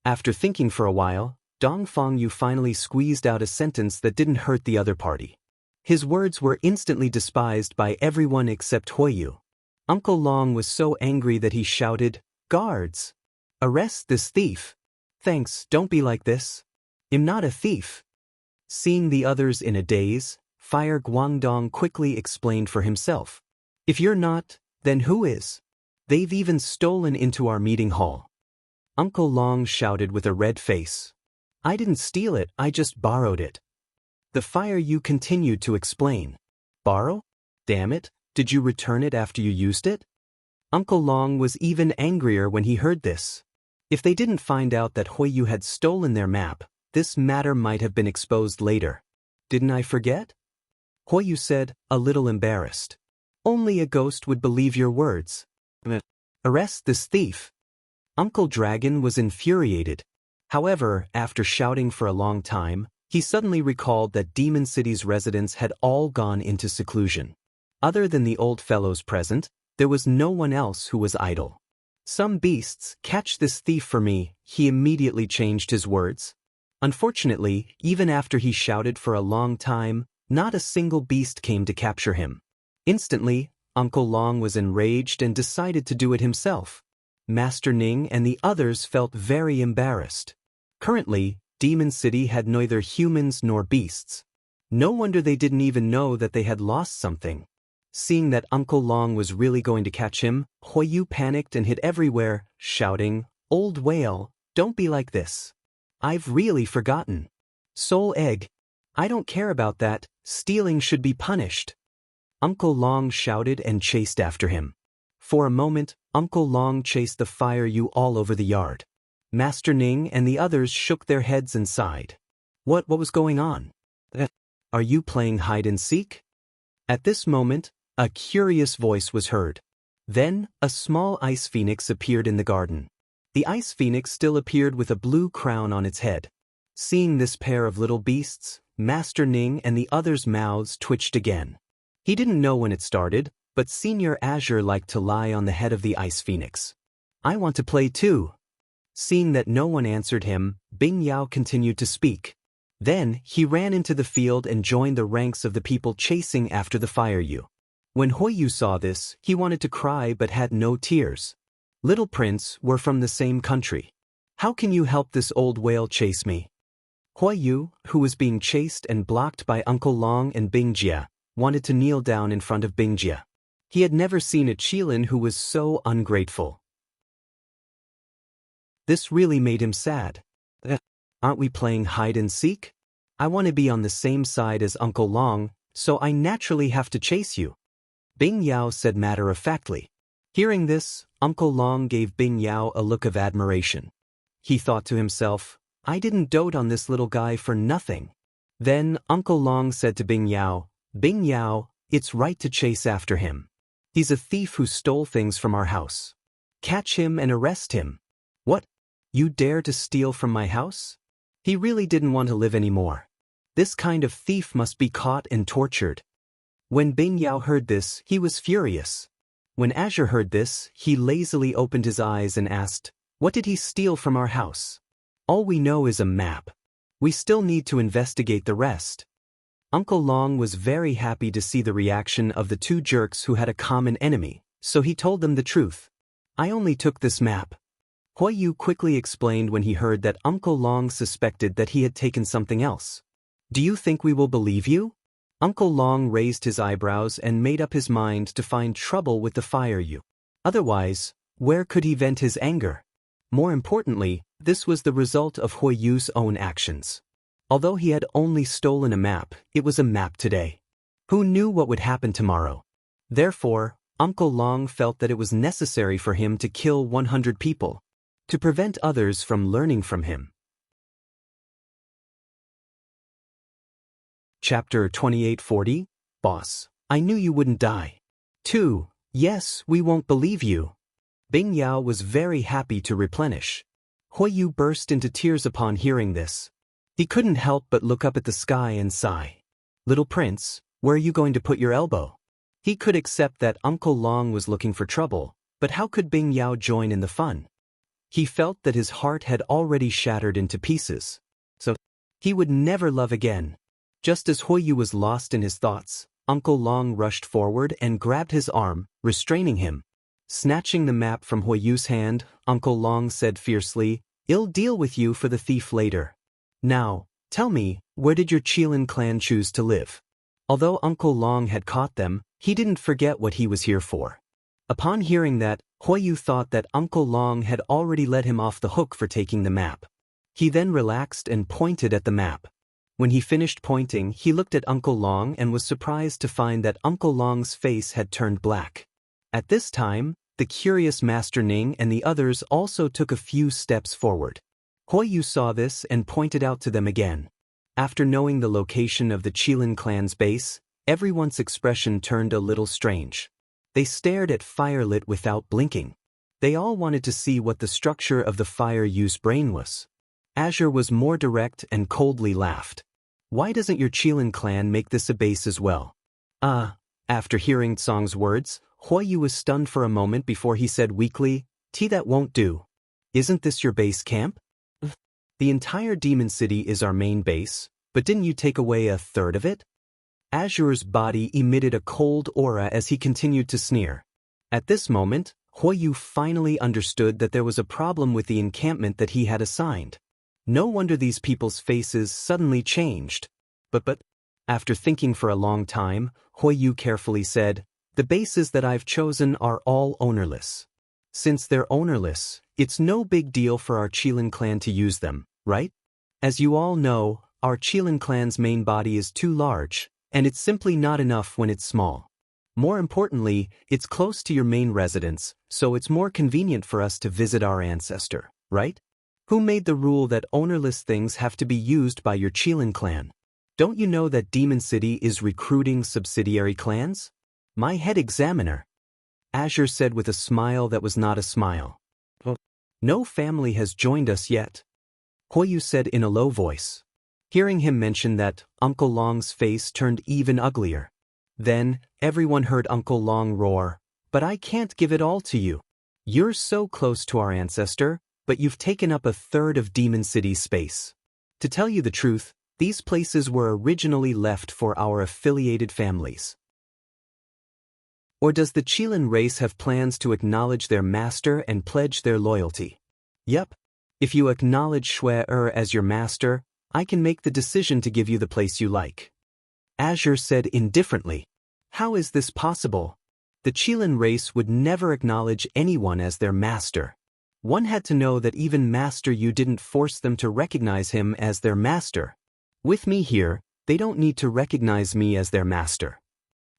After thinking for a while, Dong Fengyu finally squeezed out a sentence that didn't hurt the other party. His words were instantly despised by everyone except Huiyu. Uncle Long was so angry that he shouted, "Guards! Arrest this thief!" "Thanks, don't be like this. I'm not a thief." Seeing the others in a daze, Fire Guangdong quickly explained for himself. "If you're not, then who is? They've even stolen into our meeting hall." Uncle Long shouted with a red face. "I didn't steal it, I just borrowed it." The Fire Yu continued to explain. "Borrow? Damn it, did you return it after you used it?" Uncle Long was even angrier when he heard this. If they didn't find out that Huiyu had stolen their map, this matter might have been exposed later. "Didn't I forget?" Huiyu said, a little embarrassed. "Only a ghost would believe your words. Arrest this thief." Uncle Dragon was infuriated. However, after shouting for a long time, he suddenly recalled that Demon City's residents had all gone into seclusion. Other than the old fellows present, there was no one else who was idle. "Some beasts, catch this thief for me," he immediately changed his words. Unfortunately, even after he shouted for a long time, not a single beast came to capture him. Instantly, Uncle Long was enraged and decided to do it himself. Master Ning and the others felt very embarrassed. Currently, Demon City had neither humans nor beasts. No wonder they didn't even know that they had lost something. Seeing that Uncle Long was really going to catch him, Huiyu panicked and hid everywhere, shouting, "Old whale, don't be like this. I've really forgotten. Soul egg. I don't care about that, stealing should be punished." Uncle Long shouted and chased after him. For a moment, Uncle Long chased the Fire Yu all over the yard. Master Ning and the others shook their heads and sighed. What was going on? Are you playing hide and seek? At this moment, a curious voice was heard. Then, a small ice phoenix appeared in the garden. The ice phoenix still appeared with a blue crown on its head. Seeing this pair of little beasts, Master Ning and the others' mouths twitched again. He didn't know when it started, but Senior Azure liked to lie on the head of the ice phoenix. I want to play too. Seeing that no one answered him, Bing Yao continued to speak. Then, he ran into the field and joined the ranks of the people chasing after the fire Yu. When Huiyu saw this, he wanted to cry but had no tears. Little Prince, we're from the same country. How can you help this old whale chase me? Huiyu, who was being chased and blocked by Uncle Long and Bing Jia, wanted to kneel down in front of Bing Jia. He had never seen a Qilin who was so ungrateful. This really made him sad. Aren't we playing hide and seek? I want to be on the same side as Uncle Long, so I naturally have to chase you. Bing Yao said matter-of-factly. Hearing this, Uncle Long gave Bing Yao a look of admiration. He thought to himself, I didn't dote on this little guy for nothing. Then Uncle Long said to Bing Yao, it's right to chase after him. He's a thief who stole things from our house. Catch him and arrest him. What? You dare to steal from my house? He really didn't want to live anymore. This kind of thief must be caught and tortured. When Bing Yao heard this, he was furious. When Azure heard this, he lazily opened his eyes and asked, what did he steal from our house? All we know is a map. We still need to investigate the rest. Uncle Long was very happy to see the reaction of the two jerks who had a common enemy, so he told them the truth. I only took this map. Huiyu quickly explained when he heard that Uncle Long suspected that he had taken something else. Do you think we will believe you? Uncle Long raised his eyebrows and made up his mind to find trouble with the fire Yu. Otherwise, where could he vent his anger? More importantly, this was the result of Huiyu's own actions. Although he had only stolen a map, it was a map today. Who knew what would happen tomorrow? Therefore, Uncle Long felt that it was necessary for him to kill 100 people, to prevent others from learning from him. Chapter 2840, Boss, I knew you wouldn't die. 2. Yes, we won't believe you. Bing Yao was very happy to replenish. Huiyu burst into tears upon hearing this. He couldn't help but look up at the sky and sigh. Little Prince, where are you going to put your elbow? He could accept that Uncle Long was looking for trouble, but how could Bing Yao join in the fun? He felt that his heart had already shattered into pieces. So, he would never love again. Just as Huiyu was lost in his thoughts, Uncle Long rushed forward and grabbed his arm, restraining him. Snatching the map from Huiyu's hand, Uncle Long said fiercely, I'll deal with you for the thief later. Now, tell me, where did your Qilin clan choose to live? Although Uncle Long had caught them, he didn't forget what he was here for. Upon hearing that, Huiyu thought that Uncle Long had already let him off the hook for taking the map. He then relaxed and pointed at the map. When he finished pointing, he looked at Uncle Long and was surprised to find that Uncle Long's face had turned black. At this time, the curious Master Ning and the others also took a few steps forward. Huiyu saw this and pointed out to them again. After knowing the location of the Qilin clan's base, everyone's expression turned a little strange. They stared at Firelit without blinking. They all wanted to see what the structure of the Fire Yu's brain was. Azure was more direct and coldly laughed. Why doesn't your Qilin clan make this a base as well? After hearing Tsong's words, Huiyu was stunned for a moment before he said weakly, that won't do. Isn't this your base camp? The entire Demon City is our main base, but didn't you take away a third of it? Azure's body emitted a cold aura as he continued to sneer. At this moment, Huiyu finally understood that there was a problem with the encampment that he had assigned. No wonder these people's faces suddenly changed. But, after thinking for a long time, Huiyu carefully said, the bases that I've chosen are all ownerless. Since they're ownerless, it's no big deal for our Qilin clan to use them, right? As you all know, our Qilin clan's main body is too large, and it's simply not enough when it's small. More importantly, it's close to your main residence, so it's more convenient for us to visit our ancestor, right? Who made the rule that ownerless things have to be used by your Qilin clan? Don't you know that Demon City is recruiting subsidiary clans? My head examiner. Azure said with a smile that was not a smile. No family has joined us yet. Huoyu said in a low voice. Hearing him mention that, Uncle Long's face turned even uglier. Then, everyone heard Uncle Long roar, "But I can't give it all to you. You're so close to our ancestor, but you've taken up a third of Demon City's space. To tell you the truth, these places were originally left for our affiliated families." Or does the Qilin race have plans to acknowledge their master and pledge their loyalty? Yep. If you acknowledge Shui-Er as your master, I can make the decision to give you the place you like. Azure said indifferently. How is this possible? The Qilin race would never acknowledge anyone as their master. One had to know that even Master Yu didn't force them to recognize him as their master. With me here, they don't need to recognize me as their master.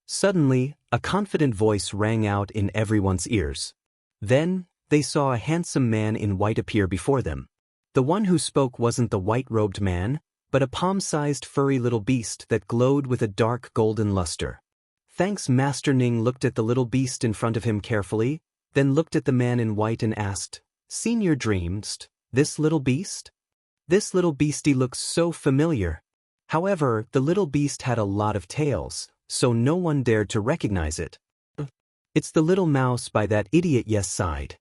Suddenly, a confident voice rang out in everyone's ears. Then, they saw a handsome man in white appear before them. The one who spoke wasn't the white-robed man, but a palm-sized furry little beast that glowed with a dark golden luster. Thanks. Master Ning looked at the little beast in front of him carefully, then looked at the man in white and asked, "Seen your dreams, this little beast?" This little beastie looks so familiar. However, the little beast had a lot of tails, so no one dared to recognize it. It's the little mouse by that idiot. Yes sighed.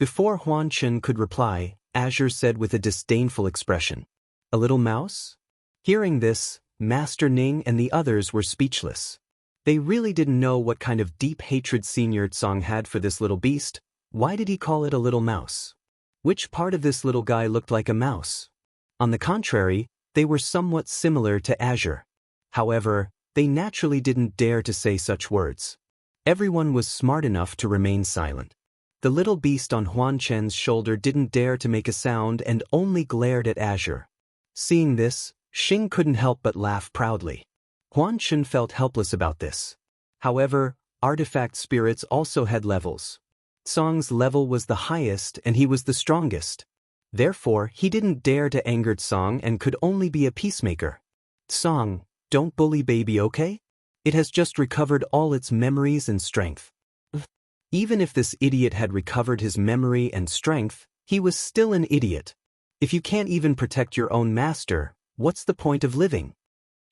Before Huan Chen could reply, Azure said with a disdainful expression, "A little mouse?" Hearing this, Master Ning and the others were speechless. They really didn't know what kind of deep hatred Senior Tsong had for this little beast. Why did he call it a little mouse? Which part of this little guy looked like a mouse? On the contrary, they were somewhat similar to Azure. However, they naturally didn't dare to say such words. Everyone was smart enough to remain silent. The little beast on Huan Chen's shoulder didn't dare to make a sound and only glared at Azure. Seeing this, Xing couldn't help but laugh proudly. Huan Chen felt helpless about this. However, artifact spirits also had levels. Tsong's level was the highest and he was the strongest. Therefore, he didn't dare to anger Tsong and could only be a peacemaker. "Tsong, don't bully baby, okay? It has just recovered all its memories and strength." Even if this idiot had recovered his memory and strength, he was still an idiot. If you can't even protect your own master, what's the point of living?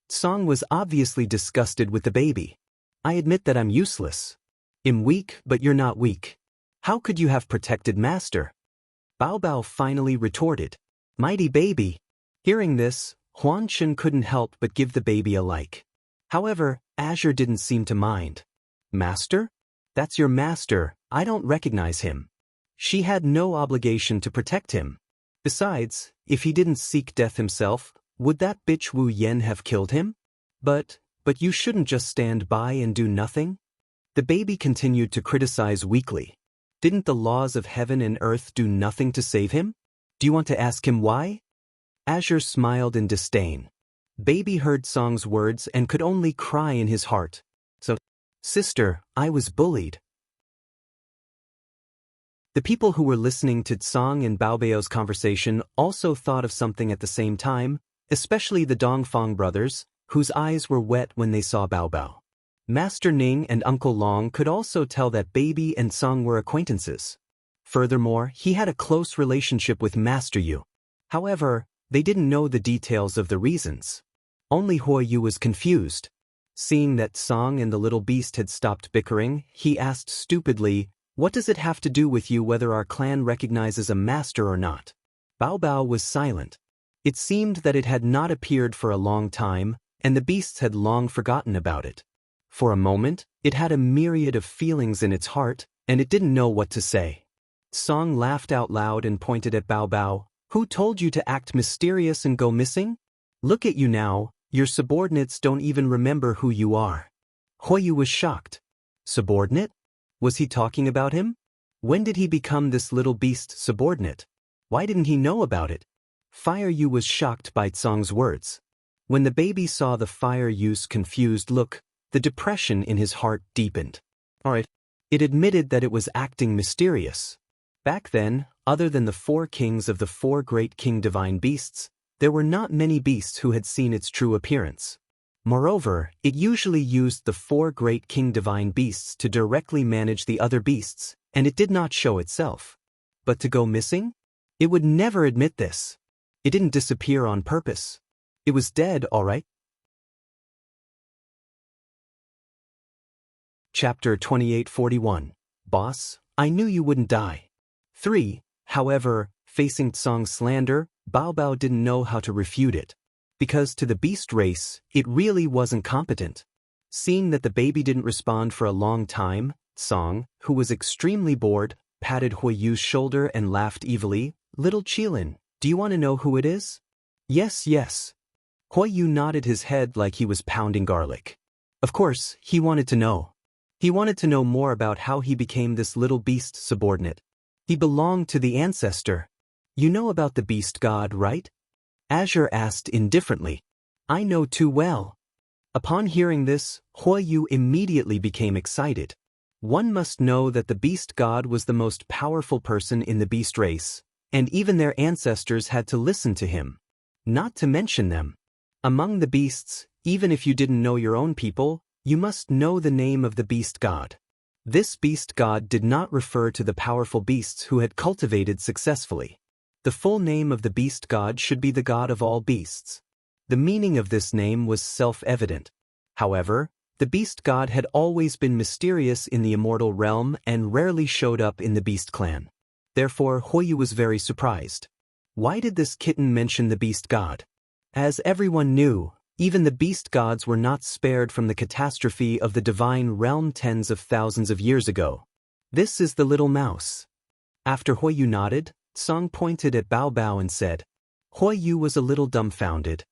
Tsong was obviously disgusted with the baby. "I admit that I'm useless. I'm weak, but you're not weak. How could you have protected master?" Bao Bao finally retorted. "Mighty baby." Hearing this, Huan Chen couldn't help but give the baby a like. However, Azure didn't seem to mind. "Master? That's your master, I don't recognize him." She had no obligation to protect him. Besides, if he didn't seek death himself, would that bitch Wu Yen have killed him? But you shouldn't just stand by and do nothing? The baby continued to criticize weakly. Didn't the laws of heaven and earth do nothing to save him? Do you want to ask him why? Azure smiled in disdain. Baby heard Tsong's words and could only cry in his heart. "So, sister, I was bullied." The people who were listening to Tsong and Baobao's conversation also thought of something at the same time, especially the Dongfang brothers, whose eyes were wet when they saw Baobao. Master Ning and Uncle Long could also tell that Baby and Tsong were acquaintances. Furthermore, he had a close relationship with Master Yu. However, they didn't know the details of the reasons. Only Huoyu was confused. Seeing that Tsong and the little beast had stopped bickering, he asked stupidly, "What does it have to do with you whether our clan recognizes a master or not?" Bao Bao was silent. It seemed that it had not appeared for a long time, and the beasts had long forgotten about it. For a moment, it had a myriad of feelings in its heart, and it didn't know what to say. Tsong laughed out loud and pointed at Bao Bao. "Who told you to act mysterious and go missing? Look at you now, your subordinates don't even remember who you are." Huoyu was shocked. Subordinate? Was he talking about him? When did he become this little beast subordinate? Why didn't he know about it? Fire Yu was shocked by Tsong's words. When the baby saw the Fire Yu's confused look, the depression in his heart deepened. Alright. It admitted that it was acting mysterious. Back then, other than the 4 kings of the 4 great king divine beasts, there were not many beasts who had seen its true appearance. Moreover, it usually used the 4 great king divine beasts to directly manage the other beasts, and it did not show itself. But to go missing? It would never admit this. It didn't disappear on purpose. It was dead, all right. Chapter 2841. Boss, I knew you wouldn't die. 3. However, facing Tsong's slander, Bao Bao didn't know how to refute it. Because to the beast race, it really wasn't competent. Seeing that the baby didn't respond for a long time, Tsong, who was extremely bored, patted Huiyu's shoulder and laughed evilly. Little Qilin, do you want to know who it is? Yes, yes. Huiyu nodded his head like he was pounding garlic. Of course, he wanted to know. He wanted to know more about how he became this little beast subordinate. He belonged to the ancestor. You know about the beast god, right? Azure asked indifferently. I know too well. Upon hearing this, Huiyu immediately became excited. One must know that the beast god was the most powerful person in the beast race, and even their ancestors had to listen to him. Not to mention them. Among the beasts, even if you didn't know your own people, you must know the name of the beast god. This beast god did not refer to the powerful beasts who had cultivated successfully. The full name of the beast god should be the god of all beasts. The meaning of this name was self-evident. However, the beast god had always been mysterious in the immortal realm and rarely showed up in the beast clan. Therefore, Huiyu was very surprised. Why did this kitten mention the beast god? As everyone knew, even the beast gods were not spared from the catastrophe of the divine realm tens of thousands of years ago. This is the little mouse. After Huiyu nodded, Tsong pointed at Bao Bao and said. Huiyu was a little dumbfounded.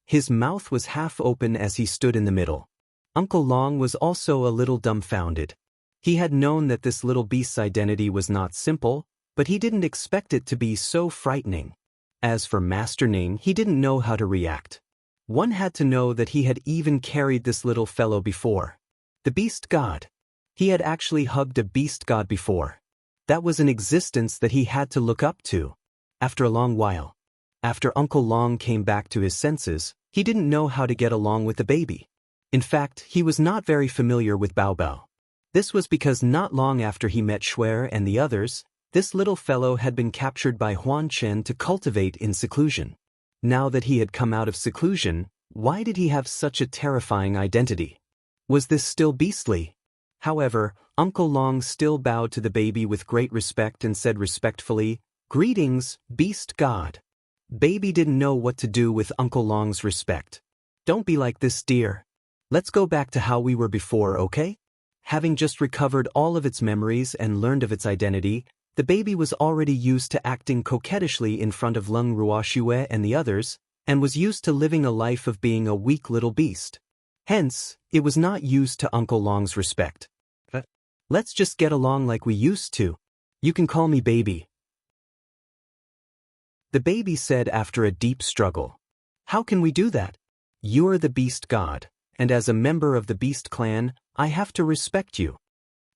His mouth was half open as he stood in the middle. Uncle Long was also a little dumbfounded. He had known that this little beast's identity was not simple, but he didn't expect it to be so frightening. As for Master Ning, he didn't know how to react. One had to know that he had even carried this little fellow before. The beast god. He had actually hugged a beast god before. That was an existence that he had to look up to. After a long while. After Uncle Long came back to his senses, he didn't know how to get along with the baby. In fact, he was not very familiar with Bao Bao. This was because not long after he met Shuer and the others, this little fellow had been captured by Huan Chen to cultivate in seclusion. Now that he had come out of seclusion, why did he have such a terrifying identity? Was this still beastly? However, Uncle Long still bowed to the baby with great respect and said respectfully, Greetings, beast god. Baby didn't know what to do with Uncle Long's respect. Don't be like this, dear. Let's go back to how we were before, okay? Having just recovered all of its memories and learned of its identity, the baby was already used to acting coquettishly in front of Leng Ruoxue and the others, and was used to living a life of being a weak little beast. Hence, it was not used to Uncle Long's respect. Let's just get along like we used to. You can call me baby. The baby said after a deep struggle. How can we do that? You're the beast god, and as a member of the beast clan, I have to respect you.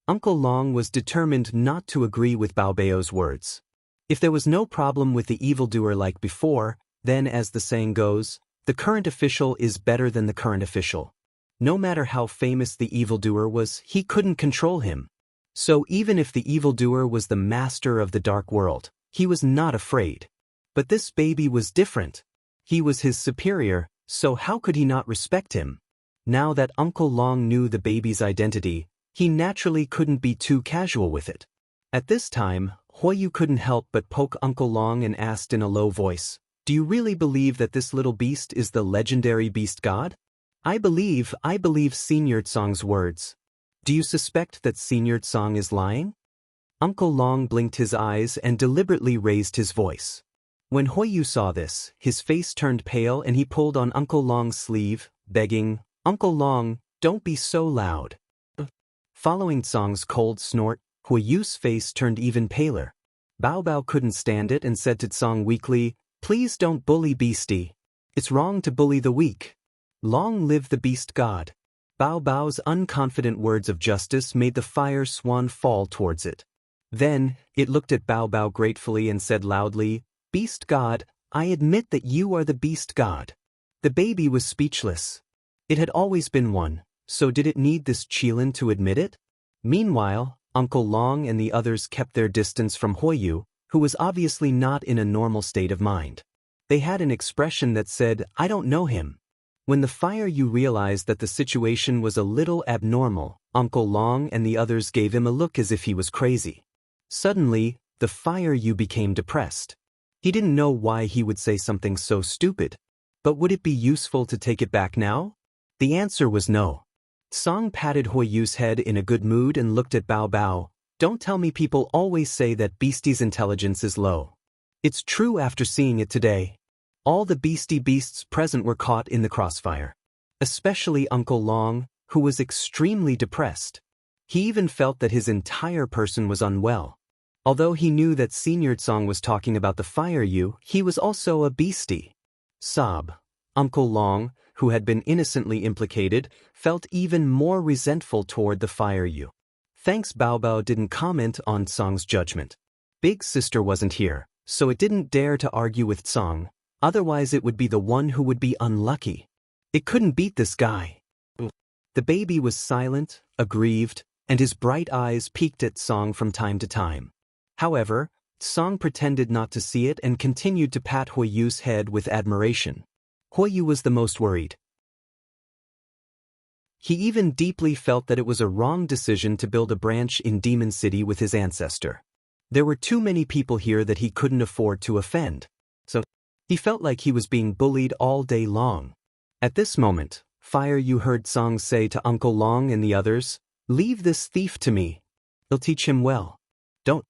Uncle Long was determined not to agree with Bao Bao's words. If there was no problem with the evildoer like before, then as the saying goes, the current official is better than the current official. No matter how famous the evildoer was, he couldn't control him. So even if the evildoer was the master of the dark world, he was not afraid. But this baby was different. He was his superior, so how could he not respect him? Now that Uncle Long knew the baby's identity, he naturally couldn't be too casual with it. At this time, Huiyu couldn't help but poke Uncle Long and asked in a low voice, Do you really believe that this little beast is the legendary beast god? I believe Senior Tsong's words. Do you suspect that Senior Tsong is lying? Uncle Long blinked his eyes and deliberately raised his voice. When Huiyu saw this, his face turned pale and he pulled on Uncle Long's sleeve, begging, Uncle Long, don't be so loud. Following Tsong's cold snort, Huiyu's face turned even paler. Bao Bao couldn't stand it and said to Tsong weakly, Please don't bully Beastie. It's wrong to bully the weak. Long live the beast god. Bao Bao's unconfident words of justice made the fire swan fall towards it. Then, it looked at Bao Bao gratefully and said loudly, "Beast God, I admit that you are the beast god." The baby was speechless. It had always been one, so did it need this Qilin to admit it? Meanwhile, Uncle Long and the others kept their distance from Huoyu, who was obviously not in a normal state of mind. They had an expression that said, "I don't know him." When the Fire Yu realized that the situation was a little abnormal, Uncle Long and the others gave him a look as if he was crazy. Suddenly, the Fire Yu became depressed. He didn't know why he would say something so stupid. But would it be useful to take it back now? The answer was no. Song patted Huoyu's head in a good mood and looked at Bao Bao. "Don't tell me people always say that Beastie's intelligence is low. It's true after seeing it today. All the Beastie beasts present were caught in the crossfire. Especially Uncle Long, who was extremely depressed. He even felt that his entire person was unwell. Although he knew that Senior Tsong was talking about the Fire Yu, he was also a beastie." Sob. Uncle Long, who had been innocently implicated, felt even more resentful toward the Fire Yu. Thanks Bao Bao didn't comment on Tsong's judgment. Big Sister wasn't here, so it didn't dare to argue with Tsong, otherwise it would be the one who would be unlucky. It couldn't beat this guy. The baby was silent, aggrieved, and his bright eyes peeked at Tsong from time to time. However, Tsong pretended not to see it and continued to pat Huoyu's head with admiration. Huoyu was the most worried. He even deeply felt that it was a wrong decision to build a branch in Demon City with his ancestor. There were too many people here that he couldn't afford to offend. So, he felt like he was being bullied all day long. At this moment, Fire Yu heard Tsong say to Uncle Long and the others, "Leave this thief to me. I'll teach him well." "Don't."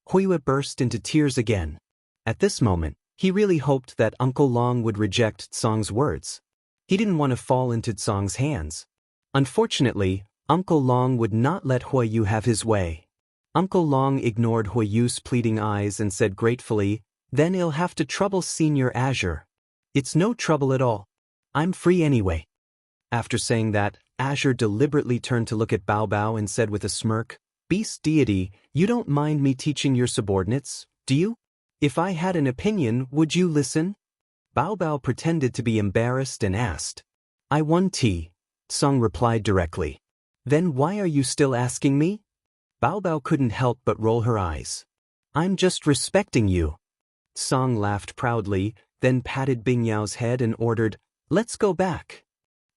Huoyu burst into tears again. At this moment, he really hoped that Uncle Long would reject Tsong's words. He didn't want to fall into Tsong's hands. Unfortunately, Uncle Long would not let Huoyu have his way. Uncle Long ignored Huoyu's pleading eyes and said gratefully, "Then he'll have to trouble Senior Azure." "It's no trouble at all. I'm free anyway." After saying that, Azure deliberately turned to look at Bao Bao and said with a smirk, "Beast deity, you don't mind me teaching your subordinates, do you? If I had an opinion, would you listen?" Bao Bao pretended to be embarrassed and asked. "I won tea," Tsong replied directly. "Then why are you still asking me?" Bao Bao couldn't help but roll her eyes. "I'm just respecting you." Tsong laughed proudly, then patted Bing Yao's head and ordered, "Let's go back."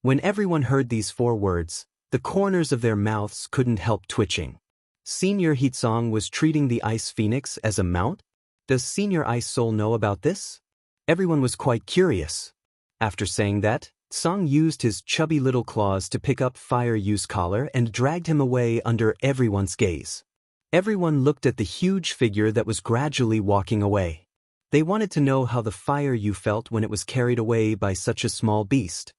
When everyone heard these 4 words, the corners of their mouths couldn't help twitching. Senior Heatsong was treating the Ice Phoenix as a mount? Does Senior Ice Soul know about this? Everyone was quite curious. After saying that, Tsong used his chubby little claws to pick up Fire Yu's collar and dragged him away under everyone's gaze. Everyone looked at the huge figure that was gradually walking away. They wanted to know how the Fire Yu felt when it was carried away by such a small beast.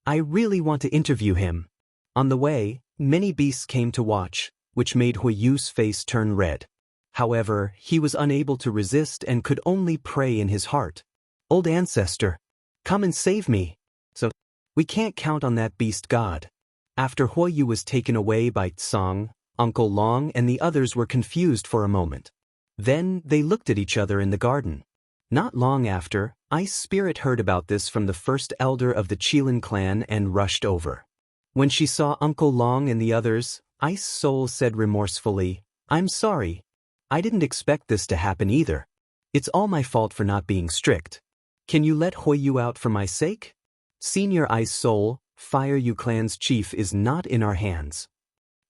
"I really want to interview him." On the way, many beasts came to watch, which made Huoyu's face turn red. However, he was unable to resist and could only pray in his heart. "Old ancestor, come and save me." So, we can't count on that beast god. After Huoyu was taken away by Tsong, Uncle Long and the others were confused for a moment. Then, they looked at each other in the garden. Not long after, Ice Spirit heard about this from the first elder of the Qilin clan and rushed over. When she saw Uncle Long and the others, Ice Soul said remorsefully, "I'm sorry. I didn't expect this to happen either. It's all my fault for not being strict. Can you let Huoyu out for my sake? Senior Ice Soul, Fire Yu clan's chief is not in our hands."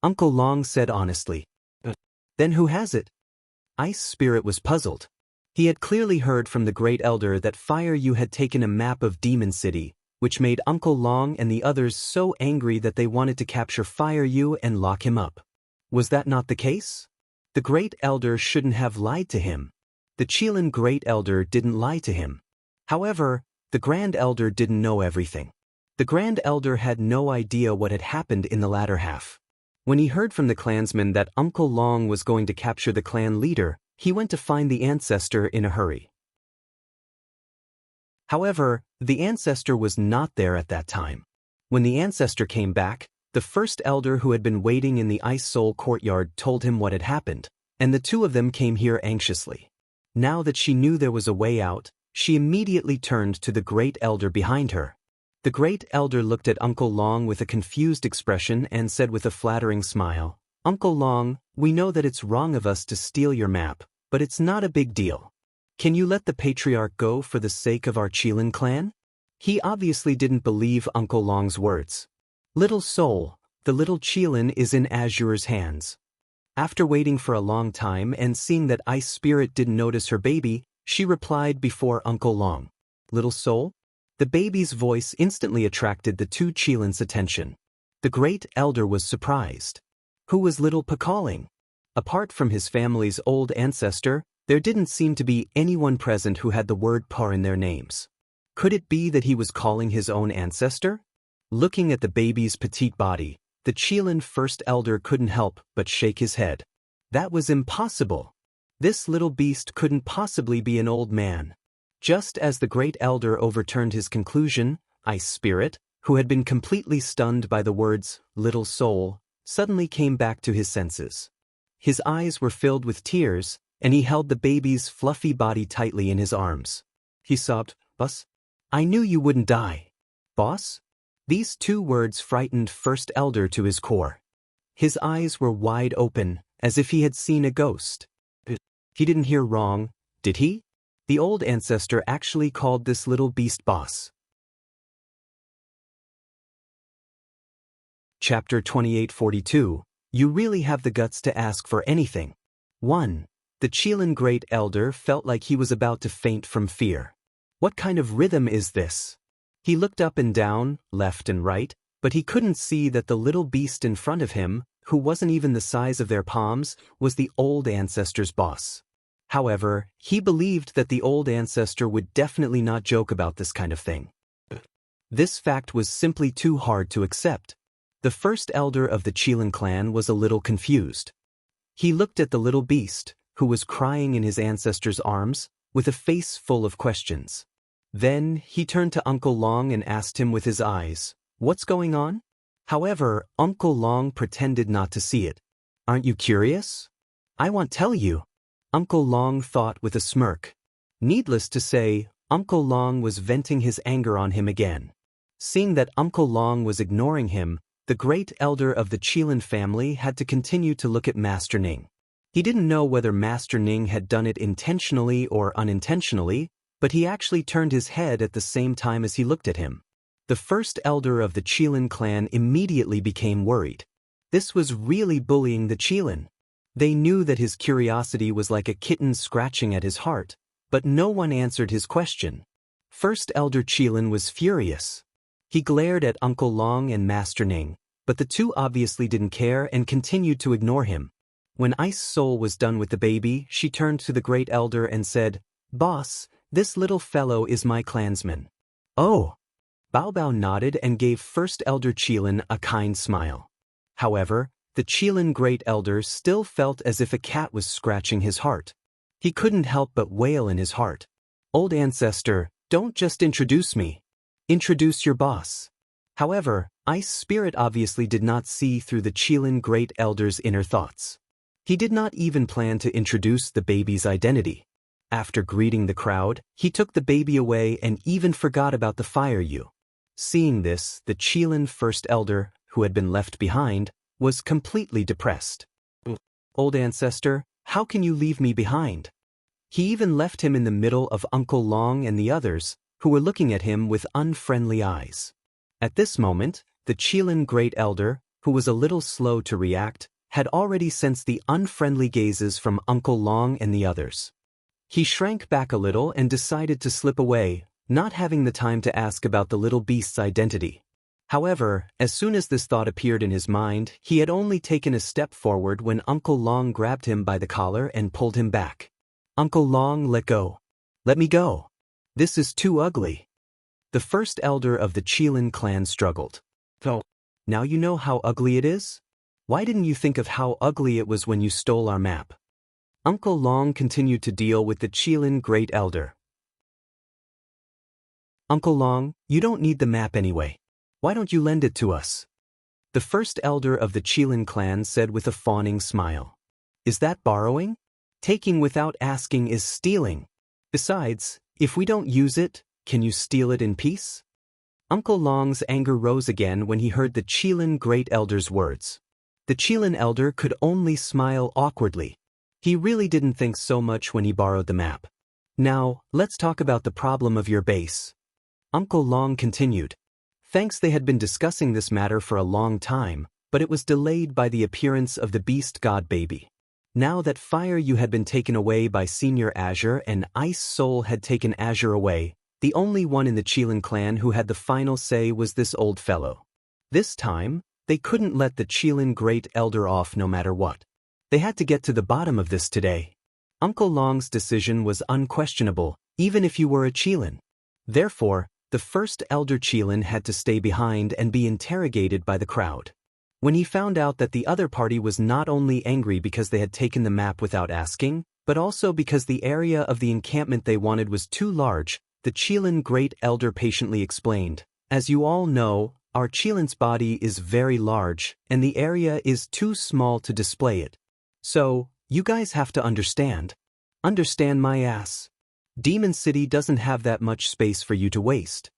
Uncle Long said honestly. "Then who has it?" Ice Spirit was puzzled. He had clearly heard from the Great Elder that Fire Yu had taken a map of Demon City, which made Uncle Long and the others so angry that they wanted to capture Fire Yu and lock him up. Was that not the case? The Great Elder shouldn't have lied to him. The Qilin Great Elder didn't lie to him. However, the Grand Elder didn't know everything. The Grand Elder had no idea what had happened in the latter half. When he heard from the clansmen that Uncle Long was going to capture the clan leader, he went to find the ancestor in a hurry. However, the ancestor was not there at that time. When the ancestor came back, the first elder who had been waiting in the Ice Soul courtyard told him what had happened. and the two of them came here anxiously. Now that she knew there was a way out, she immediately turned to the great elder behind her. The great elder looked at Uncle Long with a confused expression and said with a flattering smile, "Uncle Long, we know that it's wrong of us to steal your map, but it's not a big deal. Can you let the patriarch go for the sake of our Qilin clan?" He obviously didn't believe Uncle Long's words. "Little soul, the little Qilin is in Azure's hands." After waiting for a long time and seeing that Ice Spirit didn't notice her baby, she replied before Uncle Long, "Little soul?" The baby's voice instantly attracted the two Qilin's attention. The great elder was surprised. Who was little Pa calling? Apart from his family's old ancestor, there didn't seem to be anyone present who had the word Pa in their names. Could it be that he was calling his own ancestor? Looking at the baby's petite body, the Qilin first elder couldn't help but shake his head. That was impossible. This little beast couldn't possibly be an old man. Just as the great elder overturned his conclusion, Ice Spirit, who had been completely stunned by the words, "little soul," suddenly came back to his senses. His eyes were filled with tears, and he held the baby's fluffy body tightly in his arms. He sobbed, "Boss? I knew you wouldn't die." "Boss?" These two words frightened First Elder to his core. His eyes were wide open, as if he had seen a ghost. He didn't hear wrong, did he? The old ancestor actually called this little beast boss. Chapter 2842. You really have the guts to ask for anything. 1. The Qilin Great Elder felt like he was about to faint from fear. What kind of rhythm is this? He looked up and down, left and right, but he couldn't see that the little beast in front of him, who wasn't even the size of their palms, was the old ancestor's boss. However, he believed that the old ancestor would definitely not joke about this kind of thing. This fact was simply too hard to accept. The first elder of the Qilin clan was a little confused. He looked at the little beast, who was crying in his ancestor's arms, with a face full of questions. Then he turned to Uncle Long and asked him with his eyes, "What's going on?" However, Uncle Long pretended not to see it. "Aren't you curious?" "I won't tell you," Uncle Long thought with a smirk. Needless to say, Uncle Long was venting his anger on him again. Seeing that Uncle Long was ignoring him, the great elder of the Qilin family had to continue to look at Master Ning. He didn't know whether Master Ning had done it intentionally or unintentionally, but he actually turned his head at the same time as he looked at him. The first elder of the Qilin clan immediately became worried. This was really bullying the Qilin. They knew that his curiosity was like a kitten scratching at his heart, but no one answered his question. First Elder Qilin was furious. He glared at Uncle Long and Master Ning, but the two obviously didn't care and continued to ignore him. When Ice Soul was done with the baby, she turned to the great elder and said, "Boss, this little fellow is my clansman." "Oh." Bao Bao nodded and gave First Elder Qilin a kind smile. However, the Qilin Great Elder still felt as if a cat was scratching his heart. He couldn't help but wail in his heart. "Old ancestor, don't just introduce me. Introduce your boss." However, Ice Spirit obviously did not see through the Qilin Great Elder's inner thoughts. He did not even plan to introduce the baby's identity. After greeting the crowd, he took the baby away and even forgot about the fire you. Seeing this, the Qilin First Elder, who had been left behind, was completely depressed. "Old ancestor, how can you leave me behind?" He even left him in the middle of Uncle Long and the others, who were looking at him with unfriendly eyes. At this moment, the Qilin Great Elder, who was a little slow to react, had already sensed the unfriendly gazes from Uncle Long and the others. He shrank back a little and decided to slip away, not having the time to ask about the little beast's identity. However, as soon as this thought appeared in his mind, he had only taken a step forward when Uncle Long grabbed him by the collar and pulled him back. "Uncle Long, let go. Let me go. This is too ugly." The first elder of the Qilin clan struggled. "Oh, now you know how ugly it is? Why didn't you think of how ugly it was when you stole our map?" Uncle Long continued to deal with the Qilin Great Elder. "Uncle Long, you don't need the map anyway. Why don't you lend it to us?" The first elder of the Qilin clan said with a fawning smile. Is that borrowing? Taking without asking is stealing. Besides, if we don't use it, can you steal it in peace? Uncle Long's anger rose again when he heard the Qilin Great Elder's words. The Qilin Elder could only smile awkwardly. He really didn't think so much when he borrowed the map. Now, let's talk about the problem of your base. Uncle Long continued. Thanks, they had been discussing this matter for a long time, but it was delayed by the appearance of the beast god baby. Now that Fire You had been taken away by Senior Azure and Ice Soul had taken Azure away, the only one in the Qilin clan who had the final say was this old fellow. This time, they couldn't let the Qilin Great Elder off no matter what. They had to get to the bottom of this today. Uncle Long's decision was unquestionable, even if you were a Qilin. Therefore, the first Elder Qilin had to stay behind and be interrogated by the crowd. When he found out that the other party was not only angry because they had taken the map without asking, but also because the area of the encampment they wanted was too large, the Qilin Great Elder patiently explained, "As you all know, our Qilin's body is very large, and the area is too small to display it. So, you guys have to understand. Understand my ass. Demon City doesn't have that much space for you to waste."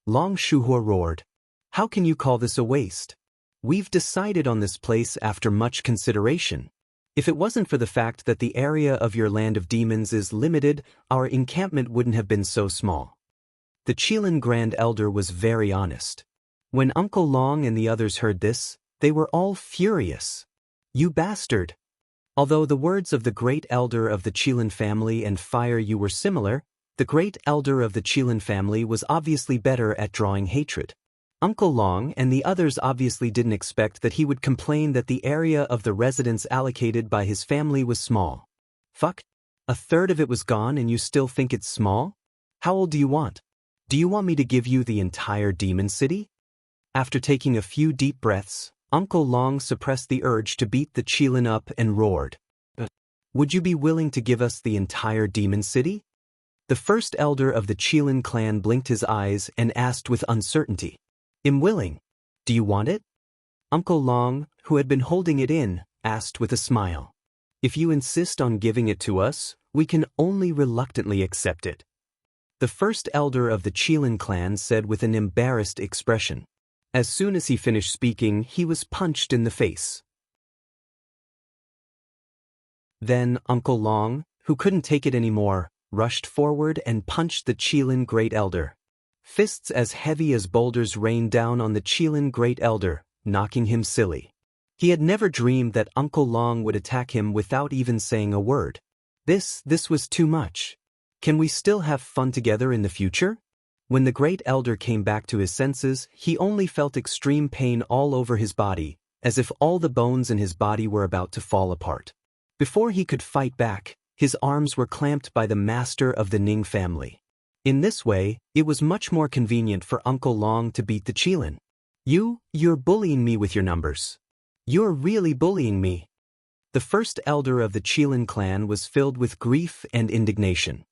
Long Shuhua roared. "How can you call this a waste? We've decided on this place after much consideration. If it wasn't for the fact that the area of your land of demons is limited, our encampment wouldn't have been so small." The Qilin Grand Elder was very honest. When Uncle Long and the others heard this, they were all furious. "You bastard!" Although the words of the Great Elder of the Qilin family and Fire You were similar, the Great Elder of the Qilin family was obviously better at drawing hatred. Uncle Long and the others obviously didn't expect that he would complain that the area of the residence allocated by his family was small. Fuck. A third of it was gone and you still think it's small? How old do you want? Do you want me to give you the entire Demon City? After taking a few deep breaths, Uncle Long suppressed the urge to beat the Qilin up and roared. Would you be willing to give us the entire Demon City? The first elder of the Qilin clan blinked his eyes and asked with uncertainty. "I'm willing. Do you want it?" Uncle Long, who had been holding it in, asked with a smile. "If you insist on giving it to us, we can only reluctantly accept it." The first elder of the Qilin clan said with an embarrassed expression. As soon as he finished speaking, he was punched in the face. Then Uncle Long, who couldn't take it anymore, rushed forward and punched the Qilin Great Elder. Fists as heavy as boulders rained down on the Qilin Great Elder, knocking him silly. He had never dreamed that Uncle Long would attack him without even saying a word. This was too much. Can we still have fun together in the future? When the Great Elder came back to his senses, he only felt extreme pain all over his body, as if all the bones in his body were about to fall apart. Before he could fight back, his arms were clamped by the master of the Ning family. In this way, it was much more convenient for Uncle Long to beat the Qilin. You're bullying me with your numbers. You're really bullying me." The first elder of the Qilin clan was filled with grief and indignation.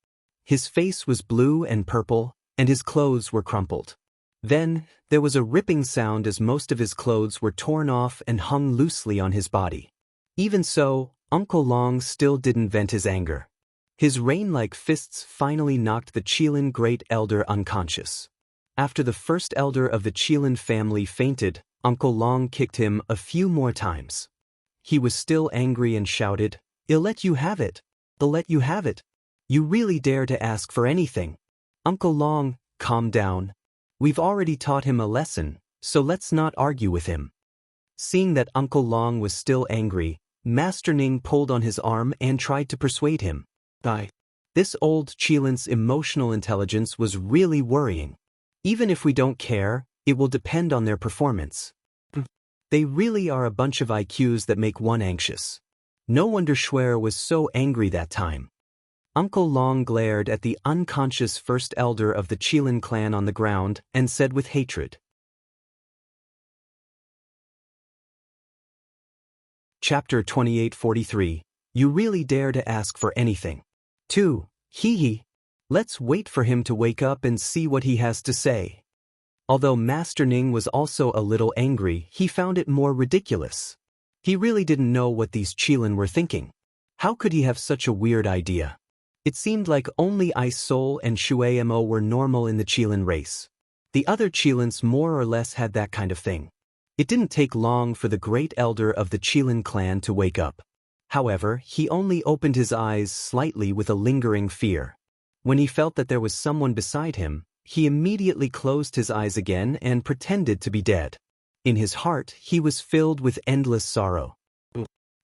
His face was blue and purple, and his clothes were crumpled. Then, there was a ripping sound as most of his clothes were torn off and hung loosely on his body. Even so, Uncle Long still didn't vent his anger. His rain-like fists finally knocked the Qilin Great Elder unconscious. After the first elder of the Qilin family fainted, Uncle Long kicked him a few more times. He was still angry and shouted, "I'll let you have it. I'll let you have it. You really dare to ask for anything." Uncle Long, calm down. We've already taught him a lesson, so let's not argue with him. Seeing that Uncle Long was still angry, Master Ning pulled on his arm and tried to persuade him. This old Qilin's emotional intelligence was really worrying. Even if we don't care, it will depend on their performance. They really are a bunch of IQs that make one anxious. No wonder Schwer was so angry that time. Uncle Long glared at the unconscious first elder of the Qilin clan on the ground and said with hatred. Chapter 2843. You really dare to ask for anything. 2. Hee. Let's wait for him to wake up and see what he has to say. Although Master Ning was also a little angry, he found it more ridiculous. He really didn't know what these Qilin were thinking. How could he have such a weird idea? It seemed like only Ice Soul and Shui Mo were normal in the Qilin race. The other Qilins more or less had that kind of thing. It didn't take long for the great elder of the Qilin clan to wake up. However, he only opened his eyes slightly with a lingering fear. When he felt that there was someone beside him, he immediately closed his eyes again and pretended to be dead. In his heart, he was filled with endless sorrow.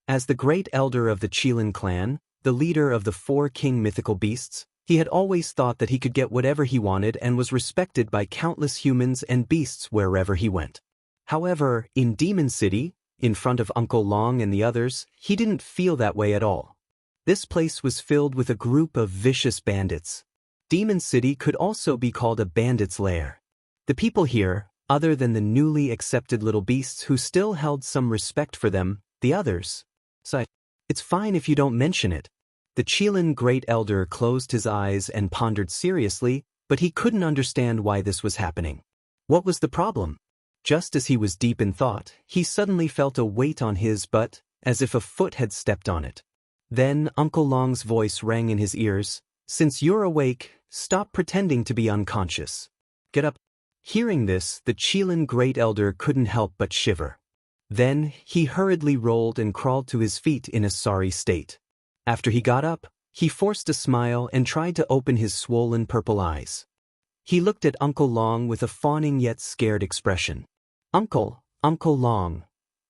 As the great elder of the Qilin clan, the leader of the 4 king mythical beasts, he had always thought that he could get whatever he wanted and was respected by countless humans and beasts wherever he went. However, in Demon City, in front of Uncle Long and the others, he didn't feel that way at all. This place was filled with a group of vicious bandits. Demon City could also be called a bandit's lair. The people here, other than the newly accepted little beasts who still held some respect for them, the others sighed. It's fine if you don't mention it. The Qilin Great Elder closed his eyes and pondered seriously, but he couldn't understand why this was happening. What was the problem? Just as he was deep in thought, he suddenly felt a weight on his butt, as if a foot had stepped on it. Then Uncle Long's voice rang in his ears, "Since you're awake, stop pretending to be unconscious. Get up." Hearing this, the Qilin Great Elder couldn't help but shiver. Then, he hurriedly rolled and crawled to his feet in a sorry state. After he got up, he forced a smile and tried to open his swollen purple eyes. He looked at Uncle Long with a fawning yet scared expression. Uncle Long."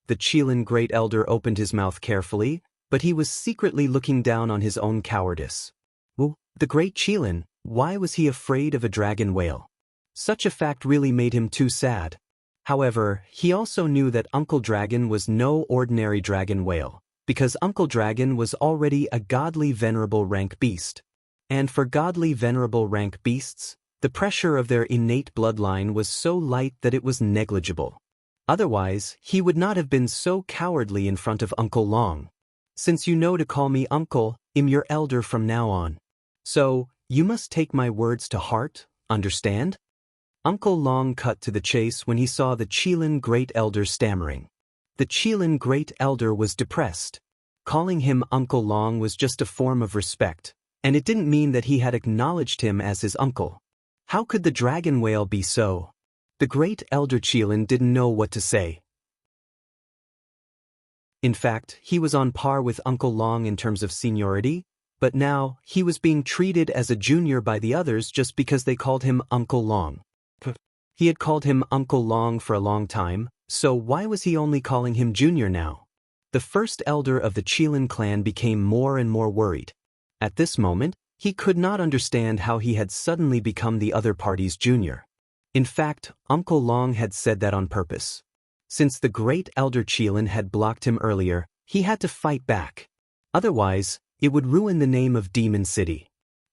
The Qilin Great Elder opened his mouth carefully, but he was secretly looking down on his own cowardice. Well, the Great Qilin, why was he afraid of a dragon whale? Such a fact really made him too sad. However, he also knew that Uncle Dragon was no ordinary dragon whale, because Uncle Dragon was already a godly venerable rank beast. And for godly venerable rank beasts, the pressure of their innate bloodline was so light that it was negligible. Otherwise, he would not have been so cowardly in front of Uncle Long. "Since you know to call me Uncle, I'm your elder from now on. So, you must take my words to heart, understand?" Uncle Long cut to the chase when he saw the Qilin Great Elder stammering. The Qilin Great Elder was depressed. Calling him Uncle Long was just a form of respect, and it didn't mean that he had acknowledged him as his uncle. How could the dragon whale be so? The Great Elder Qilin didn't know what to say. In fact, he was on par with Uncle Long in terms of seniority, but now, he was being treated as a junior by the others just because they called him Uncle Long. He had called him Uncle Long for a long time, so why was he only calling him junior now? The first elder of the Qilin clan became more and more worried. At this moment, he could not understand how he had suddenly become the other party's junior. In fact, Uncle Long had said that on purpose. Since the Great Elder Qilin had blocked him earlier, he had to fight back. Otherwise, it would ruin the name of Demon City.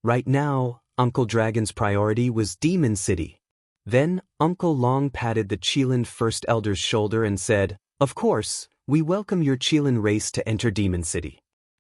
Right now, Uncle Dragon's priority was Demon City. Then, Uncle Long patted the Qilin First Elder's shoulder and said, "Of course, we welcome your Qilin race to enter Demon City.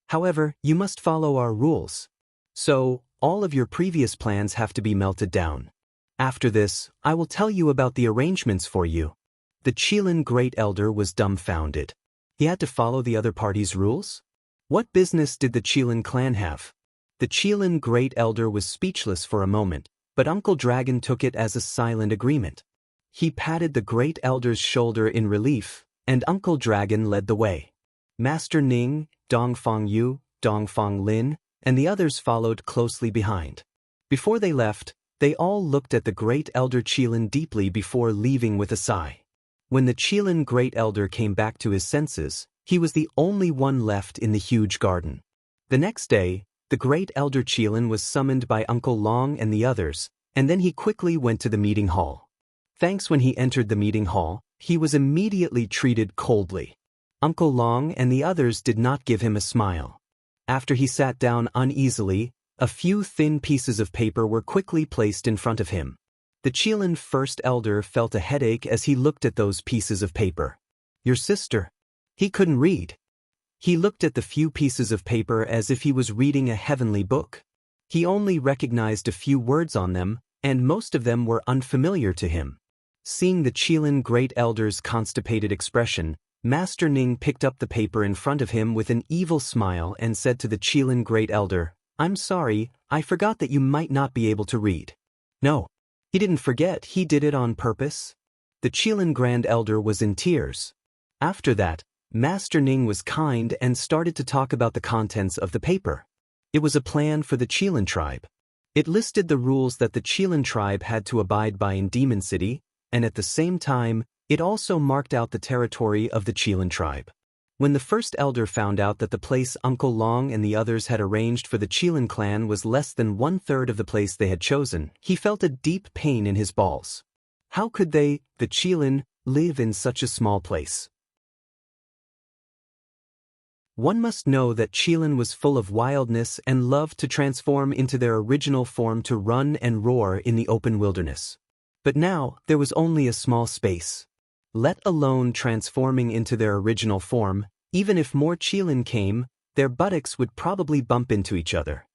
However, you must follow our rules. So, all of your previous plans have to be melted down. After this, I will tell you about the arrangements for you." The Qilin Great Elder was dumbfounded. He had to follow the other party's rules? What business did the Qilin clan have? The Qilin Great Elder was speechless for a moment, but Uncle Dragon took it as a silent agreement. He patted the Great Elder's shoulder in relief, and Uncle Dragon led the way. Master Ning, Dongfang Yu, Dongfang Lin, and the others followed closely behind. Before they left, they all looked at the Great Elder Qilin deeply before leaving with a sigh. When the Qilin Great Elder came back to his senses, he was the only one left in the huge garden. The next day, the Great Elder Qilin was summoned by Uncle Long and the others, and then he quickly went to the meeting hall. Thanks when he entered the meeting hall, he was immediately treated coldly. Uncle Long and the others did not give him a smile. After he sat down uneasily, a few thin pieces of paper were quickly placed in front of him. The Qilin First Elder felt a headache as he looked at those pieces of paper. "Your sister." He couldn't read. He looked at the few pieces of paper as if he was reading a heavenly book. He only recognized a few words on them, and most of them were unfamiliar to him. Seeing the Qilin Great Elder's constipated expression, Master Ning picked up the paper in front of him with an evil smile and said to the Qilin Great Elder, "I'm sorry, I forgot that you might not be able to read." No, he didn't forget, he did it on purpose. The Qilin Grand Elder was in tears. After that, Master Ning was kind and started to talk about the contents of the paper. It was a plan for the Qilin tribe. It listed the rules that the Qilin tribe had to abide by in Demon City, and at the same time, it also marked out the territory of the Qilin tribe. When the first elder found out that the place Uncle Long and the others had arranged for the Qilin clan was less than 1/3 of the place they had chosen, he felt a deep pain in his balls. How could they, the Qilin, live in such a small place? One must know that Qilin was full of wildness and loved to transform into their original form to run and roar in the open wilderness. But now, there was only a small space. Let alone transforming into their original form, even if more Qilin came, their buttocks would probably bump into each other.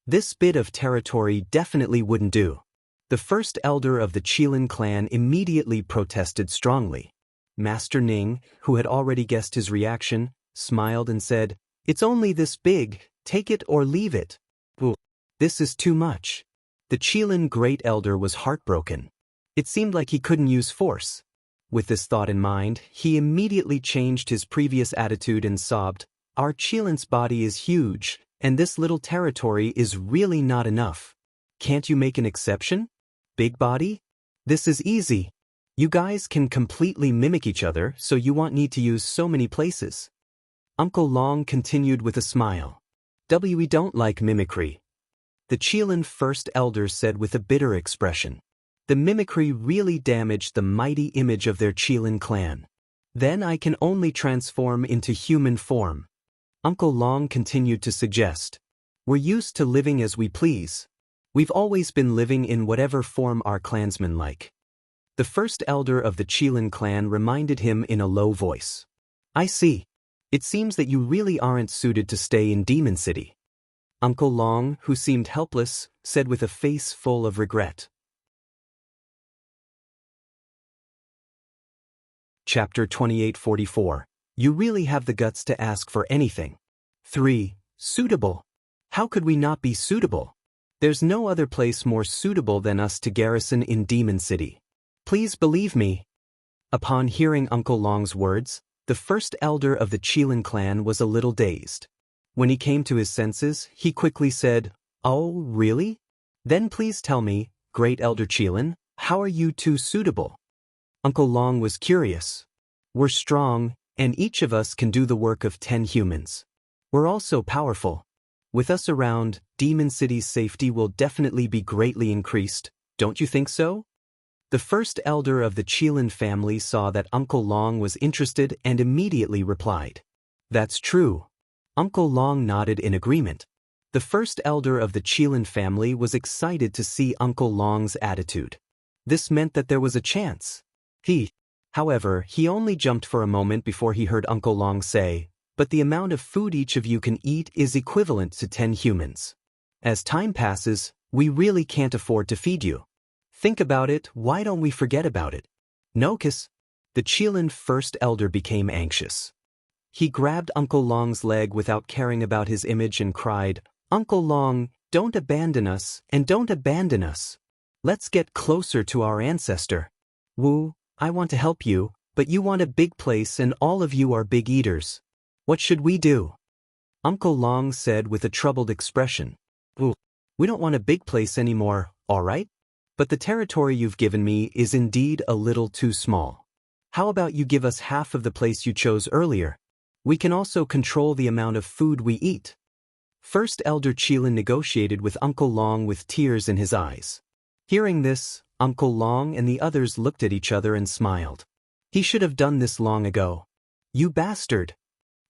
This bit of territory definitely wouldn't do. The first elder of the Qilin clan immediately protested strongly. Master Ning, who had already guessed his reaction, smiled and said, "It's only this big, take it or leave it." This is too much. The Qilin Great Elder was heartbroken. It seemed like he couldn't use force. With this thought in mind, he immediately changed his previous attitude and sobbed, "Our Qilin's body is huge, and this little territory is really not enough. Can't you make an exception? Big body? This is easy. You guys can completely mimic each other, so you won't need to use so many places." Uncle Long continued with a smile. "We don't like mimicry." The Qilin First Elder said with a bitter expression. The mimicry really damaged the mighty image of their Qilin clan. "Then I can only transform into human form." Uncle Long continued to suggest. "We're used to living as we please. We've always been living in whatever form our clansmen like." The first elder of the Qilin clan reminded him in a low voice. "I see. It seems that you really aren't suited to stay in Demon City." Uncle Long, who seemed helpless, said with a face full of regret. Chapter 2844. You really have the guts to ask for anything. 3. Suitable. How could we not be suitable? There's no other place more suitable than us to garrison in Demon City. Please believe me. Upon hearing Uncle Long's words, the first elder of the Qilin clan was a little dazed. When he came to his senses, he quickly said, "Oh, really? Then please tell me, Great Elder Qilin, how are you two suitable?" Uncle Long was curious. "We're strong, and each of us can do the work of 10 humans. We're also powerful. With us around, Demon City's safety will definitely be greatly increased, don't you think so?" The first elder of the Qilin family saw that Uncle Long was interested and immediately replied, "That's true." Uncle Long nodded in agreement. The first elder of the Qilin family was excited to see Uncle Long's attitude. This meant that there was a chance. However, he only jumped for a moment before he heard Uncle Long say, "But the amount of food each of you can eat is equivalent to 10 humans. As time passes, we really can't afford to feed you. Think about it, why don't we forget about it?" Nokus. The Qilin First Elder became anxious. He grabbed Uncle Long's leg without caring about his image and cried, "Uncle Long, don't abandon us, and don't abandon us. Let's get closer to our ancestor. Wu, I want to help you, but you want a big place and all of you are big eaters. What should we do?" Uncle Long said with a troubled expression. "Wu, we don't want a big place anymore, all right? But the territory you've given me is indeed a little too small. How about you give us half of the place you chose earlier? We can also control the amount of food we eat." First Elder Qilin negotiated with Uncle Long with tears in his eyes. Hearing this, Uncle Long and the others looked at each other and smiled. He should have done this long ago. You bastard!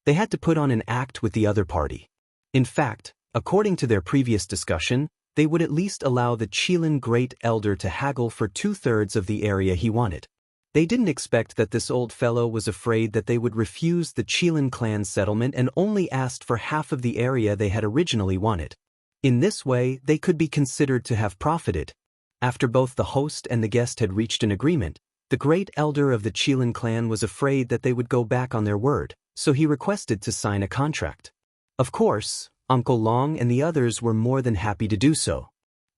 They had to put on an act with the other party. In fact, according to their previous discussion, they would at least allow the Qilin Great Elder to haggle for 2/3 of the area he wanted. They didn't expect that this old fellow was afraid that they would refuse the Qilin clan settlement and only asked for half of the area they had originally wanted. In this way, they could be considered to have profited. After both the host and the guest had reached an agreement, The great elder of the Qilin clan was afraid that they would go back on their word, so he requested to sign a contract. Of course, Uncle Long and the others were more than happy to do so.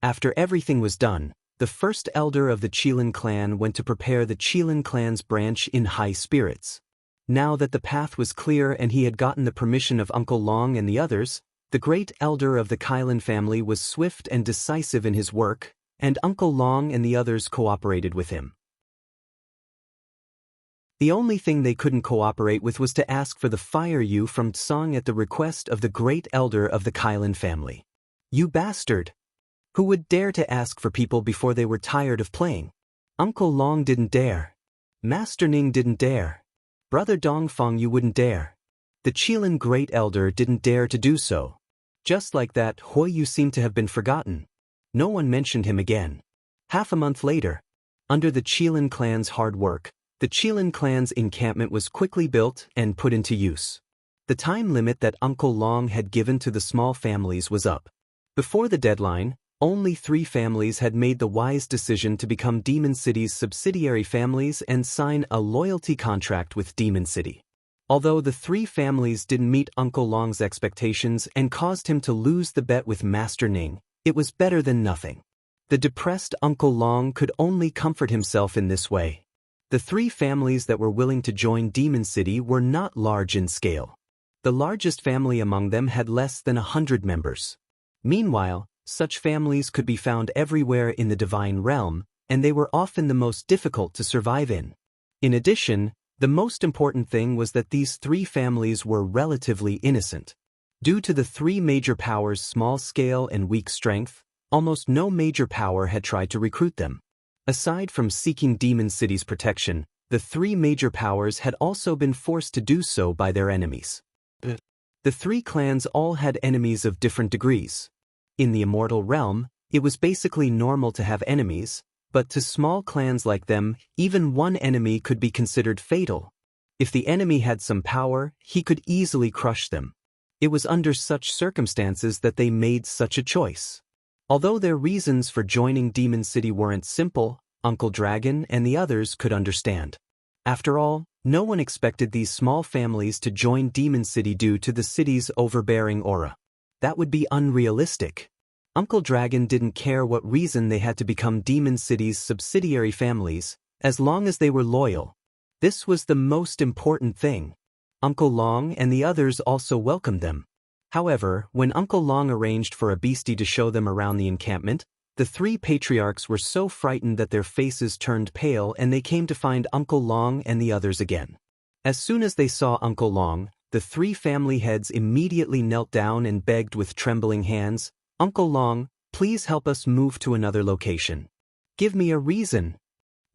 After everything was done, the first elder of the Qilin clan went to prepare the Qilin clan's branch in high spirits. Now that the path was clear and he had gotten the permission of Uncle Long and the others, the great elder of the Qilin family was swift and decisive in his work, and Uncle Long and the others cooperated with him. The only thing they couldn't cooperate with was to ask for the fire you from Tsang at the request of the great elder of the Qilin family. You bastard! Who would dare to ask for people before they were tired of playing? Uncle Long didn't dare. Master Ning didn't dare. Brother Dongfang, you wouldn't dare. The Qilin great elder didn't dare to do so. Just like that, Hui Yu seemed to have been forgotten. No one mentioned him again. Half a month later, under the Qilin clan's hard work, the Qilin clan's encampment was quickly built and put into use. The time limit that Uncle Long had given to the small families was up. Before the deadline, only 3 families had made the wise decision to become Demon City's subsidiary families and sign a loyalty contract with Demon City. Although the 3 families didn't meet Uncle Long's expectations and caused him to lose the bet with Master Ning, it was better than nothing. The depressed Uncle Long could only comfort himself in this way. The 3 families that were willing to join Demon City were not large in scale. The largest family among them had less than 100 members. Meanwhile, such families could be found everywhere in the Divine Realm, and they were often the most difficult to survive in. In addition, the most important thing was that these 3 families were relatively innocent. Due to the 3 major powers' small scale and weak strength, almost no major power had tried to recruit them. Aside from seeking Demon City's protection, the 3 major powers had also been forced to do so by their enemies. The 3 clans all had enemies of different degrees. In the immortal realm, it was basically normal to have enemies, but to small clans like them, even one enemy could be considered fatal. If the enemy had some power, he could easily crush them. It was under such circumstances that they made such a choice. Although their reasons for joining Demon City weren't simple, Uncle Dragon and the others could understand. After all, no one expected these small families to join Demon City due to the city's overbearing aura. That would be unrealistic. Uncle Dragon didn't care what reason they had to become Demon City's subsidiary families, as long as they were loyal. This was the most important thing. Uncle Long and the others also welcomed them. However, when Uncle Long arranged for a beastie to show them around the encampment, the 3 patriarchs were so frightened that their faces turned pale and they came to find Uncle Long and the others again. As soon as they saw Uncle Long, the 3 family heads immediately knelt down and begged with trembling hands, "Uncle Long, please help us move to another location. Give me a reason."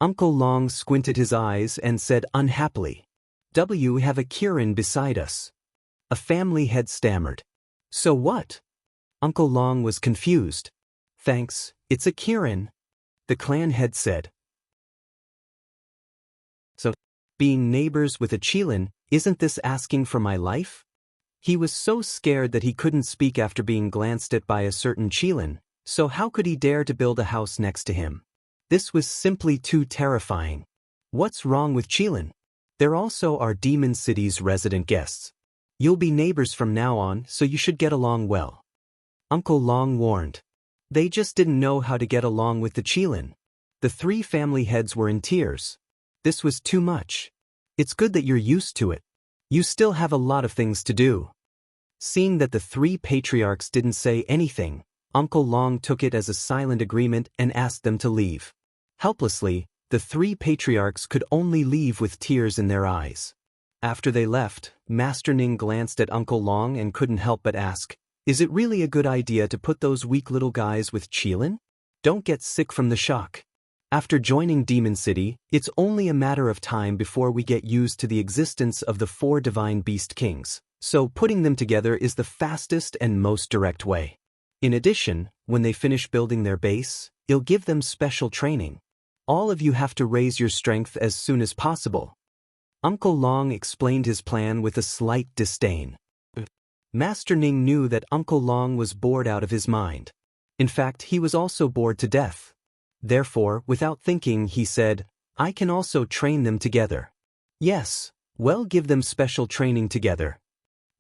Uncle Long squinted his eyes and said unhappily, "We have a Kirin beside us." A family head stammered. "So what?" Uncle Long was confused. "Thanks, it's a Kirin," the clan head said. "So, being neighbors with a Qilin, isn't this asking for my life?" He was so scared that he couldn't speak after being glanced at by a certain Qilin, so how could he dare to build a house next to him? This was simply too terrifying. What's wrong with Qilin? They're also our Demon City's resident guests. You'll be neighbors from now on, so you should get along well. Uncle Long warned. They just didn't know how to get along with the Qilin. The 3 family heads were in tears. This was too much. It's good that you're used to it. You still have a lot of things to do. Seeing that the 3 patriarchs didn't say anything, Uncle Long took it as a silent agreement and asked them to leave. Helplessly, the 3 patriarchs could only leave with tears in their eyes. After they left, Master Ning glanced at Uncle Long and couldn't help but ask, "Is it really a good idea to put those weak little guys with Qilin? Don't get sick from the shock. After joining Demon City, it's only a matter of time before we get used to the existence of the 4 Divine Beast Kings, so putting them together is the fastest and most direct way. In addition, when they finish building their base, it'll give them special training. All of you have to raise your strength as soon as possible." Uncle Long explained his plan with a slight disdain. Master Ning knew that Uncle Long was bored out of his mind. In fact, he was also bored to death. Therefore, without thinking, he said, I can also train them together. Yes, well, give them special training together,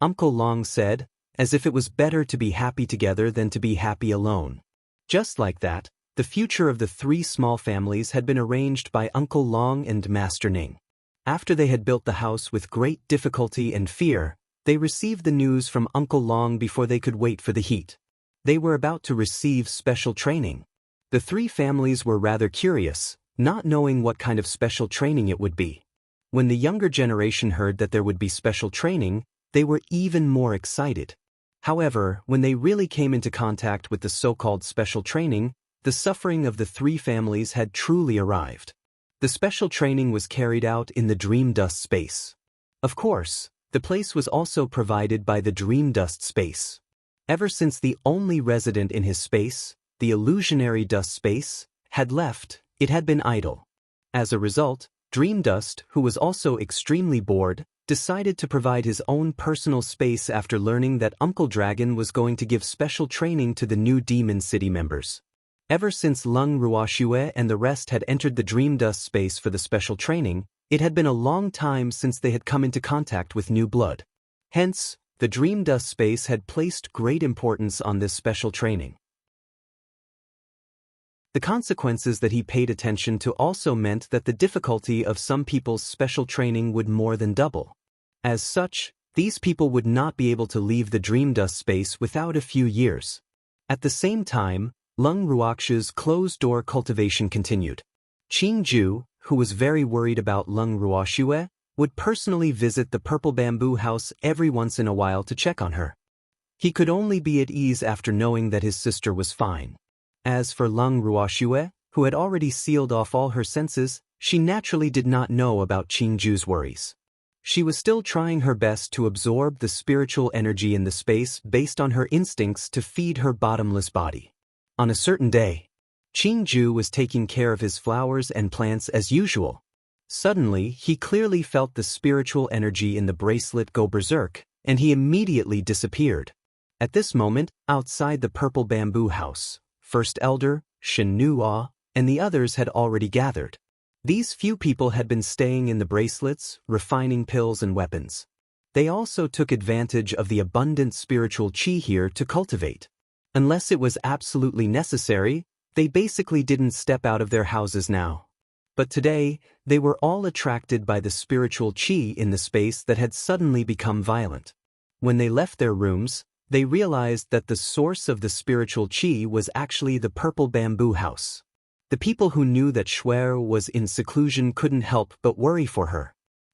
Uncle Long said, as if it was better to be happy together than to be happy alone. Just like that, the future of the three small families had been arranged by Uncle Long and Master Ning. After they had built the house with great difficulty and fear, they received the news from Uncle Long before they could wait for the heat. They were about to receive special training. The three families were rather curious, not knowing what kind of special training it would be. When the younger generation heard that there would be special training, they were even more excited. However, when they really came into contact with the so-called special training, the suffering of the three families had truly arrived. The special training was carried out in the Dream Dust space. Of course, the place was also provided by the Dream Dust space. Ever since the only resident in his space, the illusionary dust space, had left, it had been idle. As a result, Dream Dust, who was also extremely bored, decided to provide his own personal space after learning that Uncle Dragon was going to give special training to the new Demon City members. Ever since Lung Ruoxue and the rest had entered the Dream Dust space for the special training, it had been a long time since they had come into contact with new blood. Hence, the Dream Dust space had placed great importance on this special training. The consequences that he paid attention to also meant that the difficulty of some people's special training would more than double. As such, these people would not be able to leave the Dream Dust space without a few years. At the same time, Lung Ruoxue's closed-door cultivation continued. Qing Ju, who was very worried about Lung Ruoxue, would personally visit the Purple Bamboo House every once in a while to check on her. He could only be at ease after knowing that his sister was fine. As for Lung Ruoxue, who had already sealed off all her senses, she naturally did not know about Qing Ju's worries. She was still trying her best to absorb the spiritual energy in the space based on her instincts to feed her bottomless body. On a certain day, Qing Ju was taking care of his flowers and plants as usual. Suddenly, he clearly felt the spiritual energy in the bracelet go berserk, and he immediately disappeared. At this moment, outside the Purple Bamboo House, First Elder, Shen Nuo, and the others had already gathered. These few people had been staying in the bracelets, refining pills and weapons. They also took advantage of the abundant spiritual qi here to cultivate. Unless it was absolutely necessary, they basically didn't step out of their houses now. But today, they were all attracted by the spiritual qi in the space that had suddenly become violent. When they left their rooms, they realized that the source of the spiritual qi was actually the Purple Bamboo House. The people who knew that Shuer was in seclusion couldn't help but worry for her.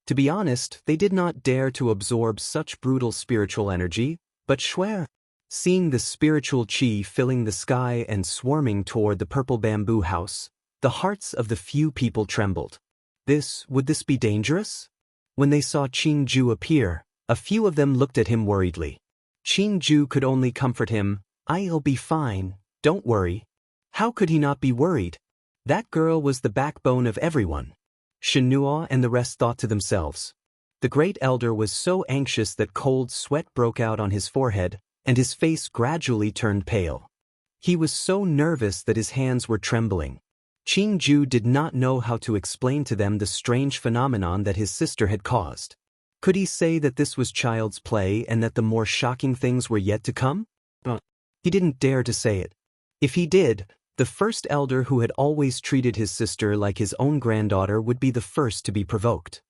To be honest, they did not dare to absorb such brutal spiritual energy, but Shuer, seeing the spiritual qi filling the sky and swarming toward the Purple Bamboo House, the hearts of the few people trembled. Would this be dangerous? When they saw Qing Ju appear, a few of them looked at him worriedly. Qing Ju could only comfort him, "I'll be fine, don't worry." How could he not be worried? That girl was the backbone of everyone. Shen Nuo and the rest thought to themselves. The Great Elder was so anxious that cold sweat broke out on his forehead, and his face gradually turned pale. He was so nervous that his hands were trembling. Qing Ju did not know how to explain to them the strange phenomenon that his sister had caused. Could he say that this was child's play and that the more shocking things were yet to come? He didn't dare to say it. If he did, the First Elder who had always treated his sister like his own granddaughter would be the first to be provoked.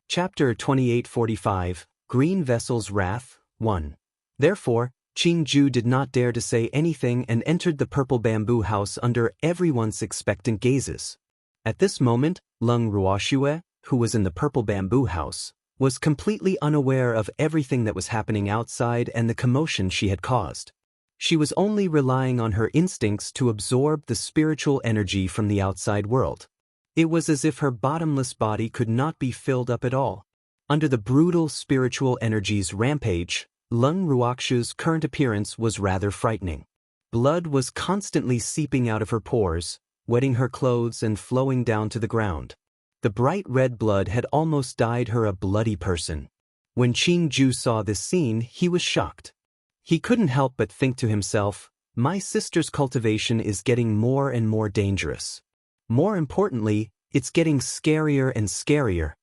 Chapter 2845, Green Vessel's Wrath, 1. Therefore, Qing Ju did not dare to say anything and entered the Purple Bamboo House under everyone's expectant gazes. At this moment, Lung Ruoxue, who was in the Purple Bamboo House, was completely unaware of everything that was happening outside and the commotion she had caused. She was only relying on her instincts to absorb the spiritual energy from the outside world. It was as if her bottomless body could not be filled up at all. Under the brutal spiritual energy's rampage, Lung Ruoxue's current appearance was rather frightening. Blood was constantly seeping out of her pores, wetting her clothes and flowing down to the ground. The bright red blood had almost dyed her a bloody person. When Qing Ju saw this scene, he was shocked. He couldn't help but think to himself, My sister's cultivation is getting more and more dangerous. More importantly, it's getting scarier and scarier.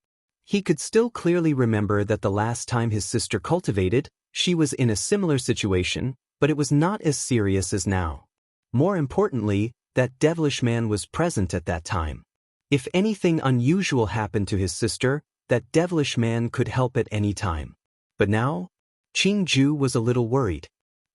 He could still clearly remember that the last time his sister cultivated, she was in a similar situation, but it was not as serious as now. More importantly, that devilish man was present at that time. If anything unusual happened to his sister, that devilish man could help at any time. But now, Qingju was a little worried.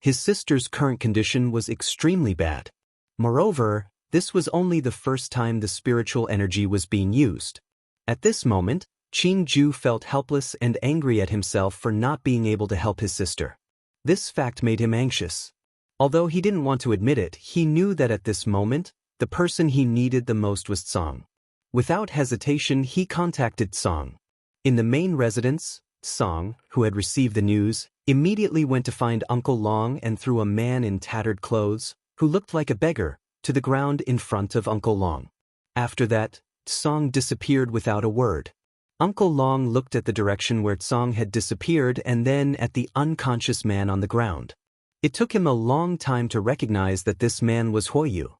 His sister's current condition was extremely bad. Moreover, this was only the first time the spiritual energy was being used. At this moment, Qingju felt helpless and angry at himself for not being able to help his sister. This fact made him anxious. Although he didn't want to admit it, he knew that at this moment, the person he needed the most was Song. Without hesitation, he contacted Song. In the main residence, Song, who had received the news, immediately went to find Uncle Long and threw a man in tattered clothes, who looked like a beggar, to the ground in front of Uncle Long. After that, Song disappeared without a word. Uncle Long looked at the direction where Song had disappeared and then at the unconscious man on the ground. It took him a long time to recognize that this man was Huoyu.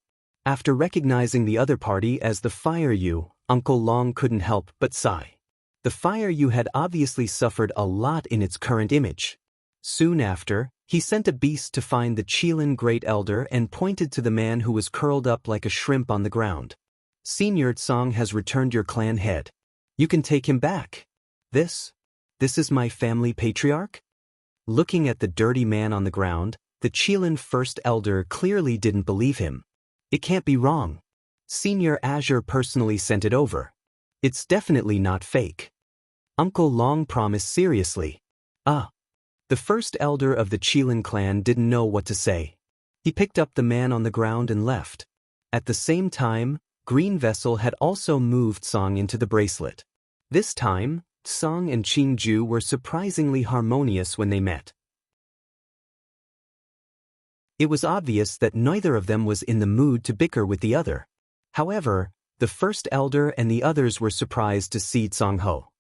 After recognizing the other party as the Fire Yu, Uncle Long couldn't help but sigh. The Fire Yu had obviously suffered a lot in its current image. Soon after, he sent a beast to find the Qilin Great Elder and pointed to the man who was curled up like a shrimp on the ground. Senior Song has returned your clan head. You can take him back. This is my family patriarch? Looking at the dirty man on the ground, the Qilin First Elder clearly didn't believe him. It can't be wrong. Senior Azure personally sent it over. It's definitely not fake. Uncle Long promised seriously. The first elder of the Qilin clan didn't know what to say. He picked up the man on the ground and left. At the same time, Green Vessel had also moved Song into the bracelet. This time, Song and Qingju were surprisingly harmonious when they met. It was obvious that neither of them was in the mood to bicker with the other. However, the first elder and the others were surprised to see Tsong Ho.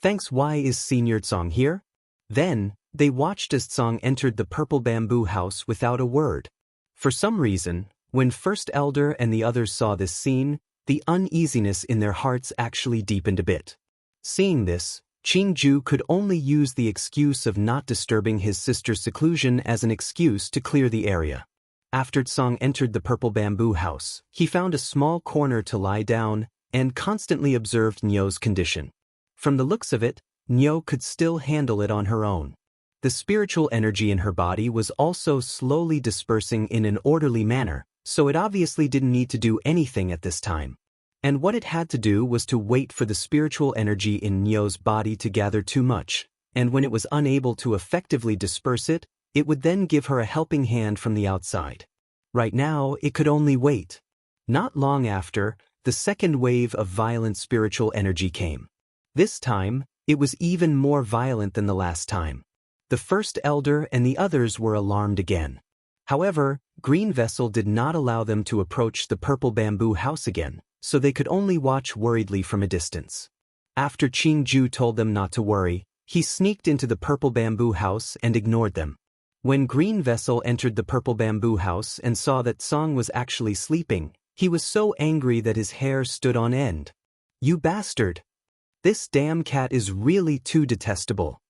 Thanks. Why is Senior Tsong here? Then, they watched as Tsong entered the purple bamboo house without a word. For some reason, when First Elder and the others saw this scene, the uneasiness in their hearts actually deepened a bit. Seeing this, Qingju could only use the excuse of not disturbing his sister's seclusion as an excuse to clear the area. After Tsong entered the purple bamboo house, he found a small corner to lie down and constantly observed Nyo's condition. From the looks of it, Nyo could still handle it on her own. The spiritual energy in her body was also slowly dispersing in an orderly manner, so it obviously didn't need to do anything at this time. And what it had to do was to wait for the spiritual energy in Nyo's body to gather too much, and when it was unable to effectively disperse it, it would then give her a helping hand from the outside. Right now, it could only wait. Not long after, the second wave of violent spiritual energy came. This time, it was even more violent than the last time. The first elder and the others were alarmed again. However, Green Vessel did not allow them to approach the purple bamboo house again, so they could only watch worriedly from a distance. After Qingju told them not to worry, he sneaked into the purple bamboo house and ignored them. When Green Vessel entered the purple bamboo house and saw that Song was actually sleeping, he was so angry that his hair stood on end. You bastard! This damn cat is really too detestable.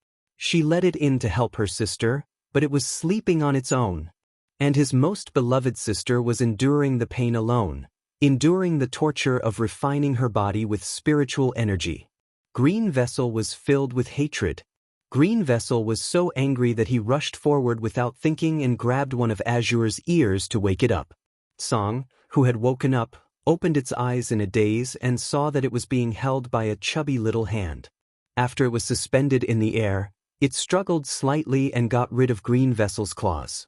She let it in to help her sister, but it was sleeping on its own. And his most beloved sister was enduring the pain alone, enduring the torture of refining her body with spiritual energy. Green Vessel was filled with hatred. Green Vessel was so angry that he rushed forward without thinking and grabbed one of Azure's ears to wake it up. Song, who had woken up, opened its eyes in a daze and saw that it was being held by a chubby little hand. After it was suspended in the air, it struggled slightly and got rid of Green Vessel's claws.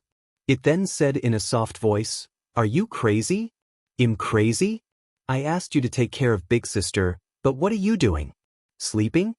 It then said in a soft voice, "Are you crazy? I'm crazy? I asked you to take care of Big Sister, but what are you doing? Sleeping?"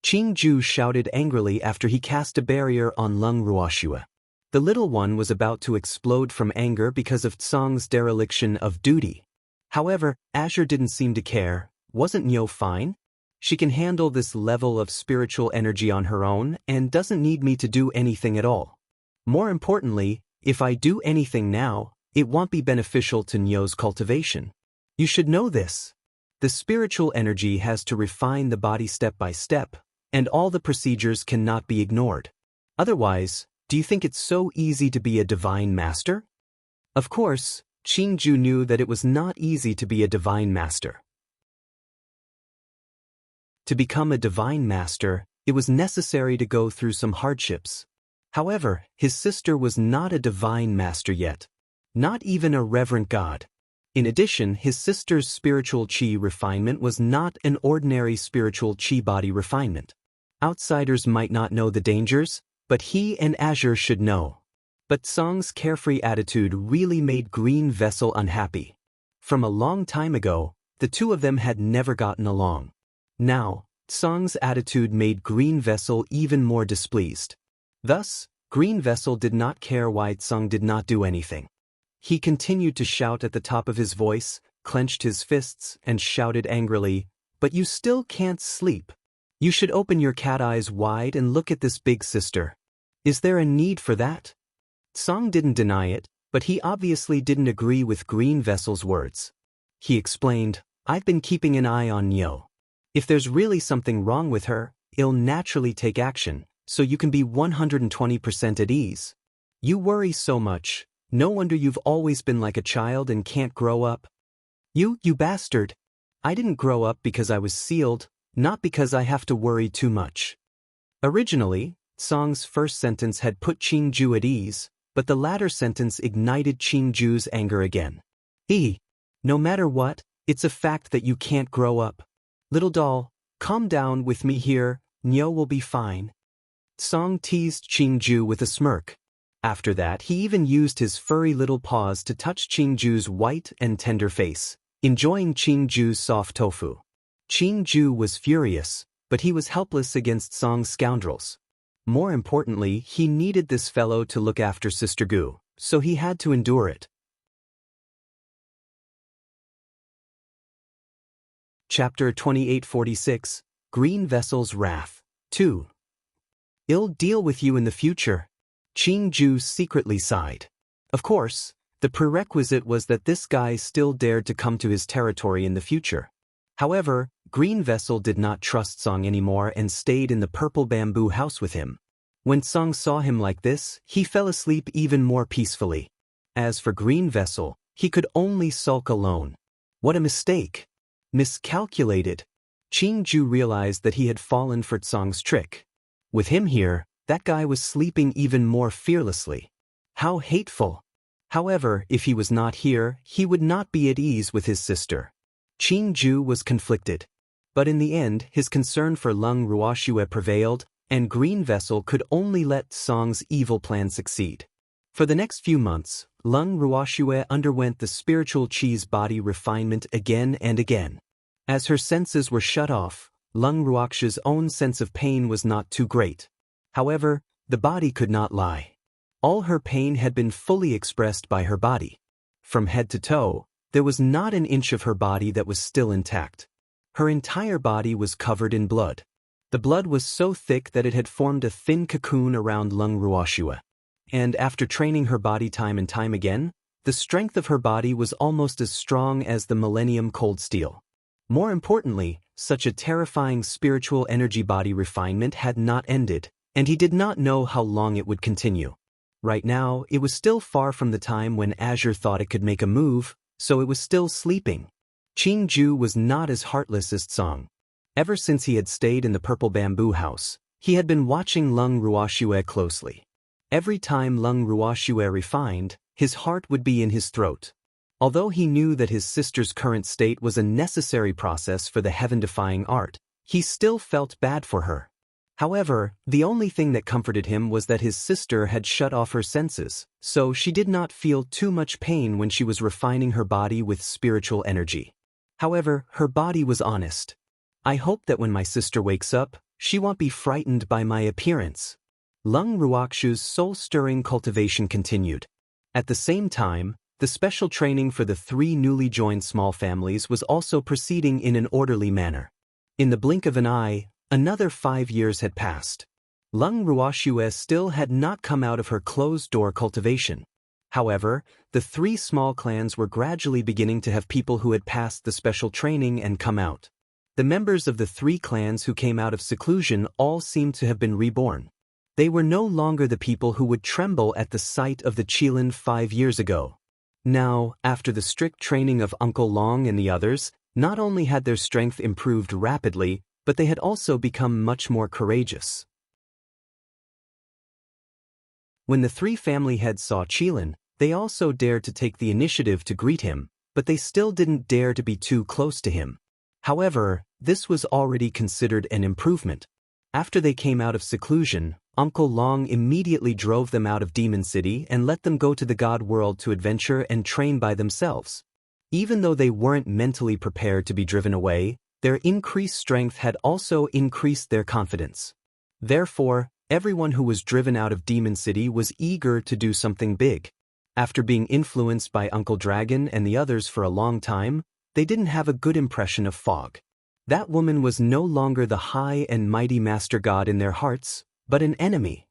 Qingju shouted angrily after he cast a barrier on Lung Ruoxue. The little one was about to explode from anger because of Tsong's dereliction of duty. However, Azure didn't seem to care. Wasn't Nyo fine? She can handle this level of spiritual energy on her own and doesn't need me to do anything at all. More importantly, if I do anything now, it won't be beneficial to Nyo's cultivation. You should know this. The spiritual energy has to refine the body step by step, and all the procedures cannot be ignored. Otherwise, do you think it's so easy to be a divine master? Of course, Qingju knew that it was not easy to be a divine master. To become a divine master, it was necessary to go through some hardships. However, his sister was not a divine master yet, not even a reverent god. In addition, his sister's spiritual qi refinement was not an ordinary spiritual qi body refinement. Outsiders might not know the dangers, but he and Azure should know. But Song's carefree attitude really made Green Vessel unhappy. From a long time ago, the two of them had never gotten along. Now, Song's attitude made Green Vessel even more displeased. Thus, Green Vessel did not care why Song did not do anything. He continued to shout at the top of his voice, clenched his fists, and shouted angrily, "But you still can't sleep. You should open your cat eyes wide and look at this big sister. Is there a need for that?" Song didn't deny it, but he obviously didn't agree with Green Vessel's words. He explained, "I've been keeping an eye on Nyo. If there's really something wrong with her, it'll naturally take action, so you can be 120% at ease. You worry so much. No wonder you've always been like a child and can't grow up. You bastard. I didn't grow up because I was sealed, not because I have to worry too much." Originally, Song's first sentence had put Qingju at ease, but the latter sentence ignited Qingju's anger again. No matter what, it's a fact that you can't grow up. Little doll, calm down with me here, Nyo will be fine. Song teased Qingju with a smirk. After that, he even used his furry little paws to touch Qingju's white and tender face, enjoying Qingju's soft tofu. Qingju was furious, but he was helpless against Song's scoundrels. More importantly, he needed this fellow to look after Sister Gu, so he had to endure it. Chapter 2846, Green Vessel's Wrath, 2. I'll deal with you in the future. Qingju secretly sighed. Of course, the prerequisite was that this guy still dared to come to his territory in the future. However, Green Vessel did not trust Song anymore and stayed in the purple bamboo house with him. When Song saw him like this, he fell asleep even more peacefully. As for Green Vessel, he could only sulk alone. What a mistake! Miscalculated. Qingju realized that he had fallen for Song's trick. With him here, that guy was sleeping even more fearlessly. How hateful! However, if he was not here, he would not be at ease with his sister. Qingju was conflicted. But in the end, his concern for Lung Ruoxue prevailed, and Green Vessel could only let Song's evil plan succeed. For the next few months, Lung Ruoxue underwent the spiritual Qi's body refinement again and again. As her senses were shut off, Lung Ruoxue's own sense of pain was not too great. However, the body could not lie. All her pain had been fully expressed by her body. From head to toe, there was not an inch of her body that was still intact. Her entire body was covered in blood. The blood was so thick that it had formed a thin cocoon around Lung Ruoxue. And after training her body time and time again, the strength of her body was almost as strong as the Millennium Cold Steel. More importantly, such a terrifying spiritual energy body refinement had not ended, and he did not know how long it would continue. Right now, it was still far from the time when Azure thought it could make a move, so it was still sleeping. Qingju was not as heartless as Song. Ever since he had stayed in the purple bamboo house, he had been watching Lung Ruoxue closely. Every time Lung Ruoxue refined, his heart would be in his throat. Although he knew that his sister's current state was a necessary process for the heaven-defying art, he still felt bad for her. However, the only thing that comforted him was that his sister had shut off her senses, so she did not feel too much pain when she was refining her body with spiritual energy. However, her body was honest. I hope that when my sister wakes up, she won't be frightened by my appearance. Lung Ruoxue's soul-stirring cultivation continued. At the same time, the special training for the 3 newly joined small families was also proceeding in an orderly manner. In the blink of an eye, another 5 years had passed. Lung Ruoxue still had not come out of her closed-door cultivation. However, the three small clans were gradually beginning to have people who had passed the special training and come out. The members of the three clans who came out of seclusion all seemed to have been reborn. They were no longer the people who would tremble at the sight of the Qilin 5 years ago. Now, after the strict training of Uncle Long and the others, not only had their strength improved rapidly, but they had also become much more courageous. When the three family heads saw Qilin, they also dared to take the initiative to greet him, but they still didn't dare to be too close to him. However, this was already considered an improvement. After they came out of seclusion, Uncle Long immediately drove them out of Demon City and let them go to the God world to adventure and train by themselves. Even though they weren't mentally prepared to be driven away, their increased strength had also increased their confidence. Therefore, everyone who was driven out of Demon City was eager to do something big. After being influenced by Uncle Dragon and the others for a long time, they didn't have a good impression of Fog. That woman was no longer the high and mighty Master God in their hearts, but an enemy.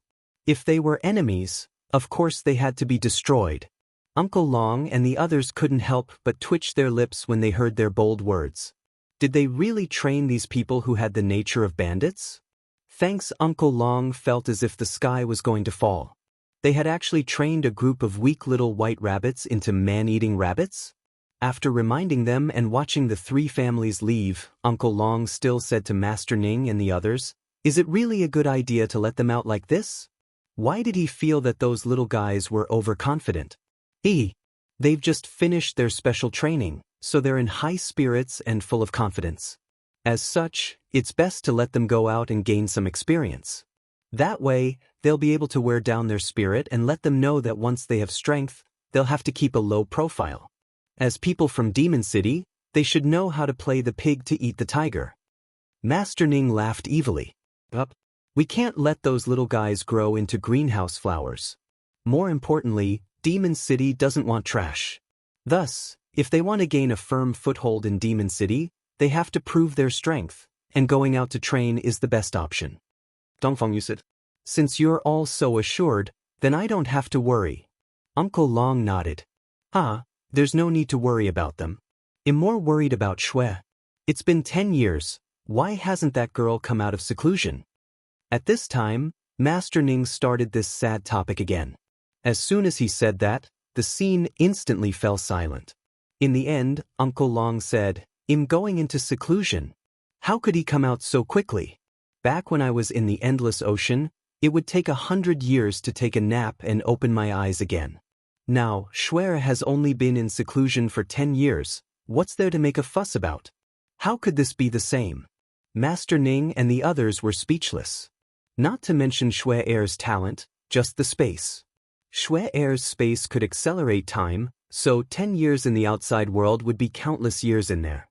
If they were enemies, of course they had to be destroyed. Uncle Long and the others couldn't help but twitch their lips when they heard their bold words. Did they really train these people who had the nature of bandits? Thanks, Uncle Long felt as if the sky was going to fall. They had actually trained a group of weak little white rabbits into man-eating rabbits? After reminding them and watching the three families leave, Uncle Long still said to Master Ning and the others, "Is it really a good idea to let them out like this?" Why did he feel that those little guys were overconfident? They've just finished their special training, so they're in high spirits and full of confidence. As such, it's best to let them go out and gain some experience. That way, they'll be able to wear down their spirit and let them know that once they have strength, they'll have to keep a low profile. As people from Demon City, they should know how to play the pig to eat the tiger. Master Ning laughed evilly. We can't let those little guys grow into greenhouse flowers. More importantly, Demon City doesn't want trash. Thus, if they want to gain a firm foothold in Demon City, they have to prove their strength, and going out to train is the best option. Dongfeng Yu said, "Since you're all so assured, then I don't have to worry." Uncle Long nodded. There's no need to worry about them. I'm more worried about Shui. It's been 10 years, why hasn't that girl come out of seclusion? At this time, Master Ning started this sad topic again. As soon as he said that, the scene instantly fell silent. In the end, Uncle Long said, "I'm going into seclusion. How could he come out so quickly? Back when I was in the endless ocean, it would take 100 years to take a nap and open my eyes again. Now, Shui has only been in seclusion for 10 years, what's there to make a fuss about? How could this be the same?" Master Ning and the others were speechless. Not to mention Shui Air's talent, just the space. Shui Air's space could accelerate time, so 10 years in the outside world would be countless years in there.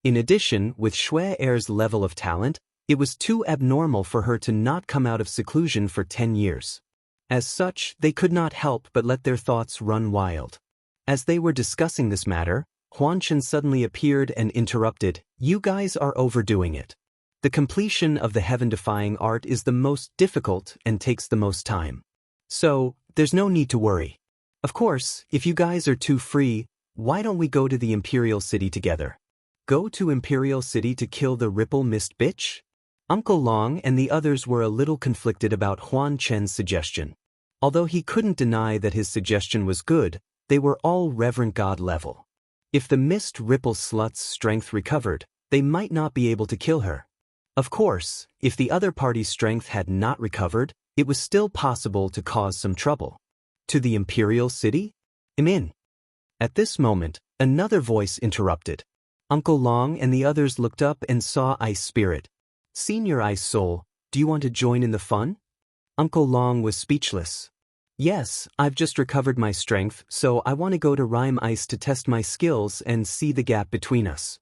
In addition, with Shui Air's level of talent, it was too abnormal for her to not come out of seclusion for 10 years. As such, they could not help but let their thoughts run wild. As they were discussing this matter, Huanchen suddenly appeared and interrupted, "You guys are overdoing it. The completion of the heaven-defying art is the most difficult and takes the most time. So, there's no need to worry. Of course, if you guys are too free, why don't we go to the Imperial City together? Go to Imperial City to kill the Ripple Mist bitch?" Uncle Long and the others were a little conflicted about Huan Chen's suggestion. Although he couldn't deny that his suggestion was good, they were all Reverend God level. If the Mist Ripple slut's strength recovered, they might not be able to kill her. Of course, if the other party's strength had not recovered, it was still possible to cause some trouble. To the Imperial City? I'm in. At this moment, another voice interrupted. Uncle Long and the others looked up and saw Ice Spirit. "Senior Ice Soul, do you want to join in the fun?" Uncle Long was speechless. "Yes, I've just recovered my strength, so I want to go to Rime Ice to test my skills and see the gap between us."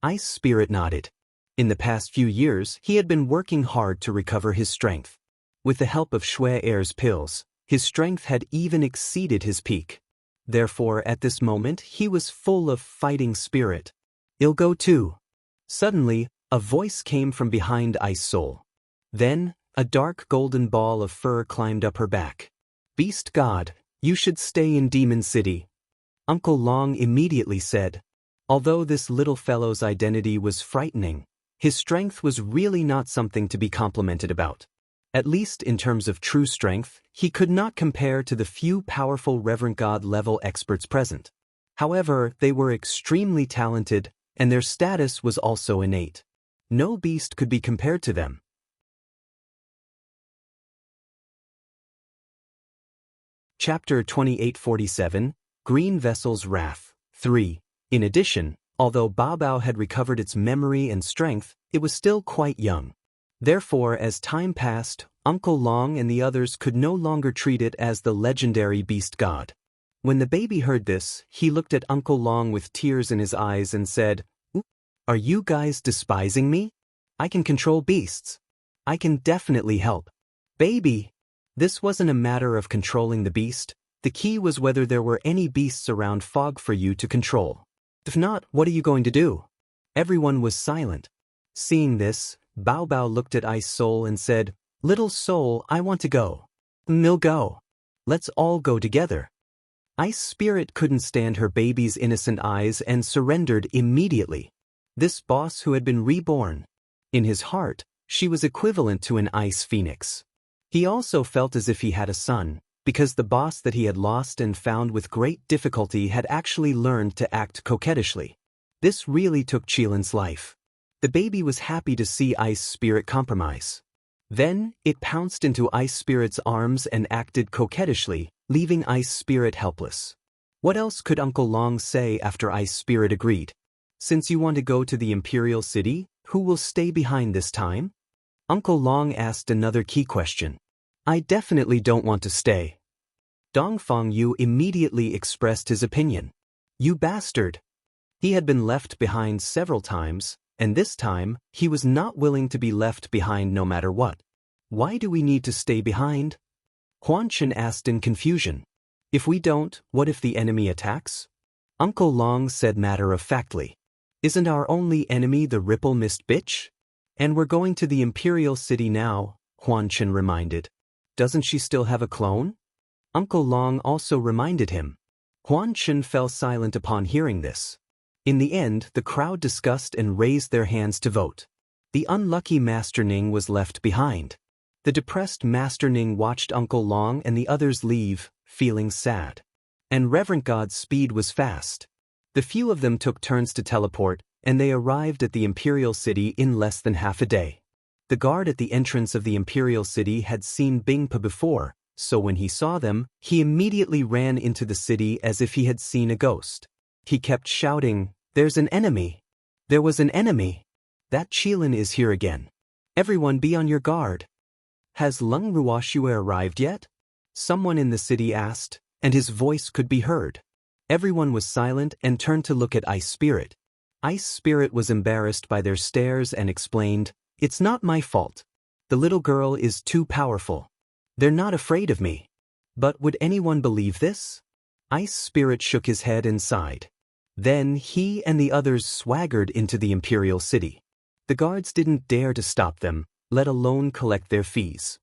Ice Spirit nodded. In the past few years, he had been working hard to recover his strength. With the help of Shui Air's pills, his strength had even exceeded his peak. Therefore, at this moment, he was full of fighting spirit. "I'll go too." Suddenly, a voice came from behind Ice Soul. Then, a dark golden ball of fur climbed up her back. Beast God, you should stay in Demon City. Uncle Long immediately said. Although this little fellow's identity was frightening, his strength was really not something to be complimented about. At least in terms of true strength, he could not compare to the few powerful Reverend God-level experts present. However, they were extremely talented, and their status was also innate. No beast could be compared to them. Chapter 2847, Green Vessel's Wrath, 3. In addition, although Bao Bao had recovered its memory and strength, it was still quite young. Therefore, as time passed, Uncle Long and the others could no longer treat it as the legendary beast god. When the baby heard this, he looked at Uncle Long with tears in his eyes and said, "Are you guys despising me? I can control beasts. I can definitely help." Baby! This wasn't a matter of controlling the beast. The key was whether there were any beasts around Fog for you to control. If not, what are you going to do? Everyone was silent. Seeing this, Bao Bao looked at Ice Soul and said, "Little Soul, I want to go." "We'll go. Let's all go together." Ice Spirit couldn't stand her baby's innocent eyes and surrendered immediately. This boss who had been reborn. In his heart, she was equivalent to an ice phoenix. He also felt as if he had a son, because the boss that he had lost and found with great difficulty had actually learned to act coquettishly. This really took Qilin's life. The baby was happy to see Ice Spirit compromise. Then, it pounced into Ice Spirit's arms and acted coquettishly, leaving Ice Spirit helpless. What else could Uncle Long say after Ice Spirit agreed? "Since you want to go to the Imperial City, who will stay behind this time?" Uncle Long asked another key question. "I definitely don't want to stay." Dongfang Yu immediately expressed his opinion. "You bastard!" He had been left behind several times, and this time, he was not willing to be left behind no matter what. "Why do we need to stay behind?" Huan Chen asked in confusion. "If we don't, what if the enemy attacks?" Uncle Long said matter-of-factly. "Isn't our only enemy the Ripple Mist bitch? And we're going to the Imperial City now," Huan Chen reminded. "Doesn't she still have a clone?" Uncle Long also reminded him. Huan Chen fell silent upon hearing this. In the end, the crowd discussed and raised their hands to vote. The unlucky Master Ning was left behind. The depressed Master Ning watched Uncle Long and the others leave, feeling sad. And Reverend God's speed was fast. The few of them took turns to teleport, and they arrived at the Imperial City in less than half a day. The guard at the entrance of the Imperial City had seen Bingpa before, so when he saw them, he immediately ran into the city as if he had seen a ghost. He kept shouting, "There's an enemy! There was an enemy! That Qilin is here again! Everyone be on your guard!" "Has Lung Ruoxue arrived yet?" someone in the city asked, and his voice could be heard. Everyone was silent and turned to look at Ice Spirit. Ice Spirit was embarrassed by their stares and explained, "It's not my fault. The little girl is too powerful. They're not afraid of me." But would anyone believe this? Ice Spirit shook his head and sighed. Then he and the others swaggered into the Imperial City. The guards didn't dare to stop them, let alone collect their fees.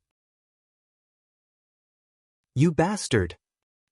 "You bastard!"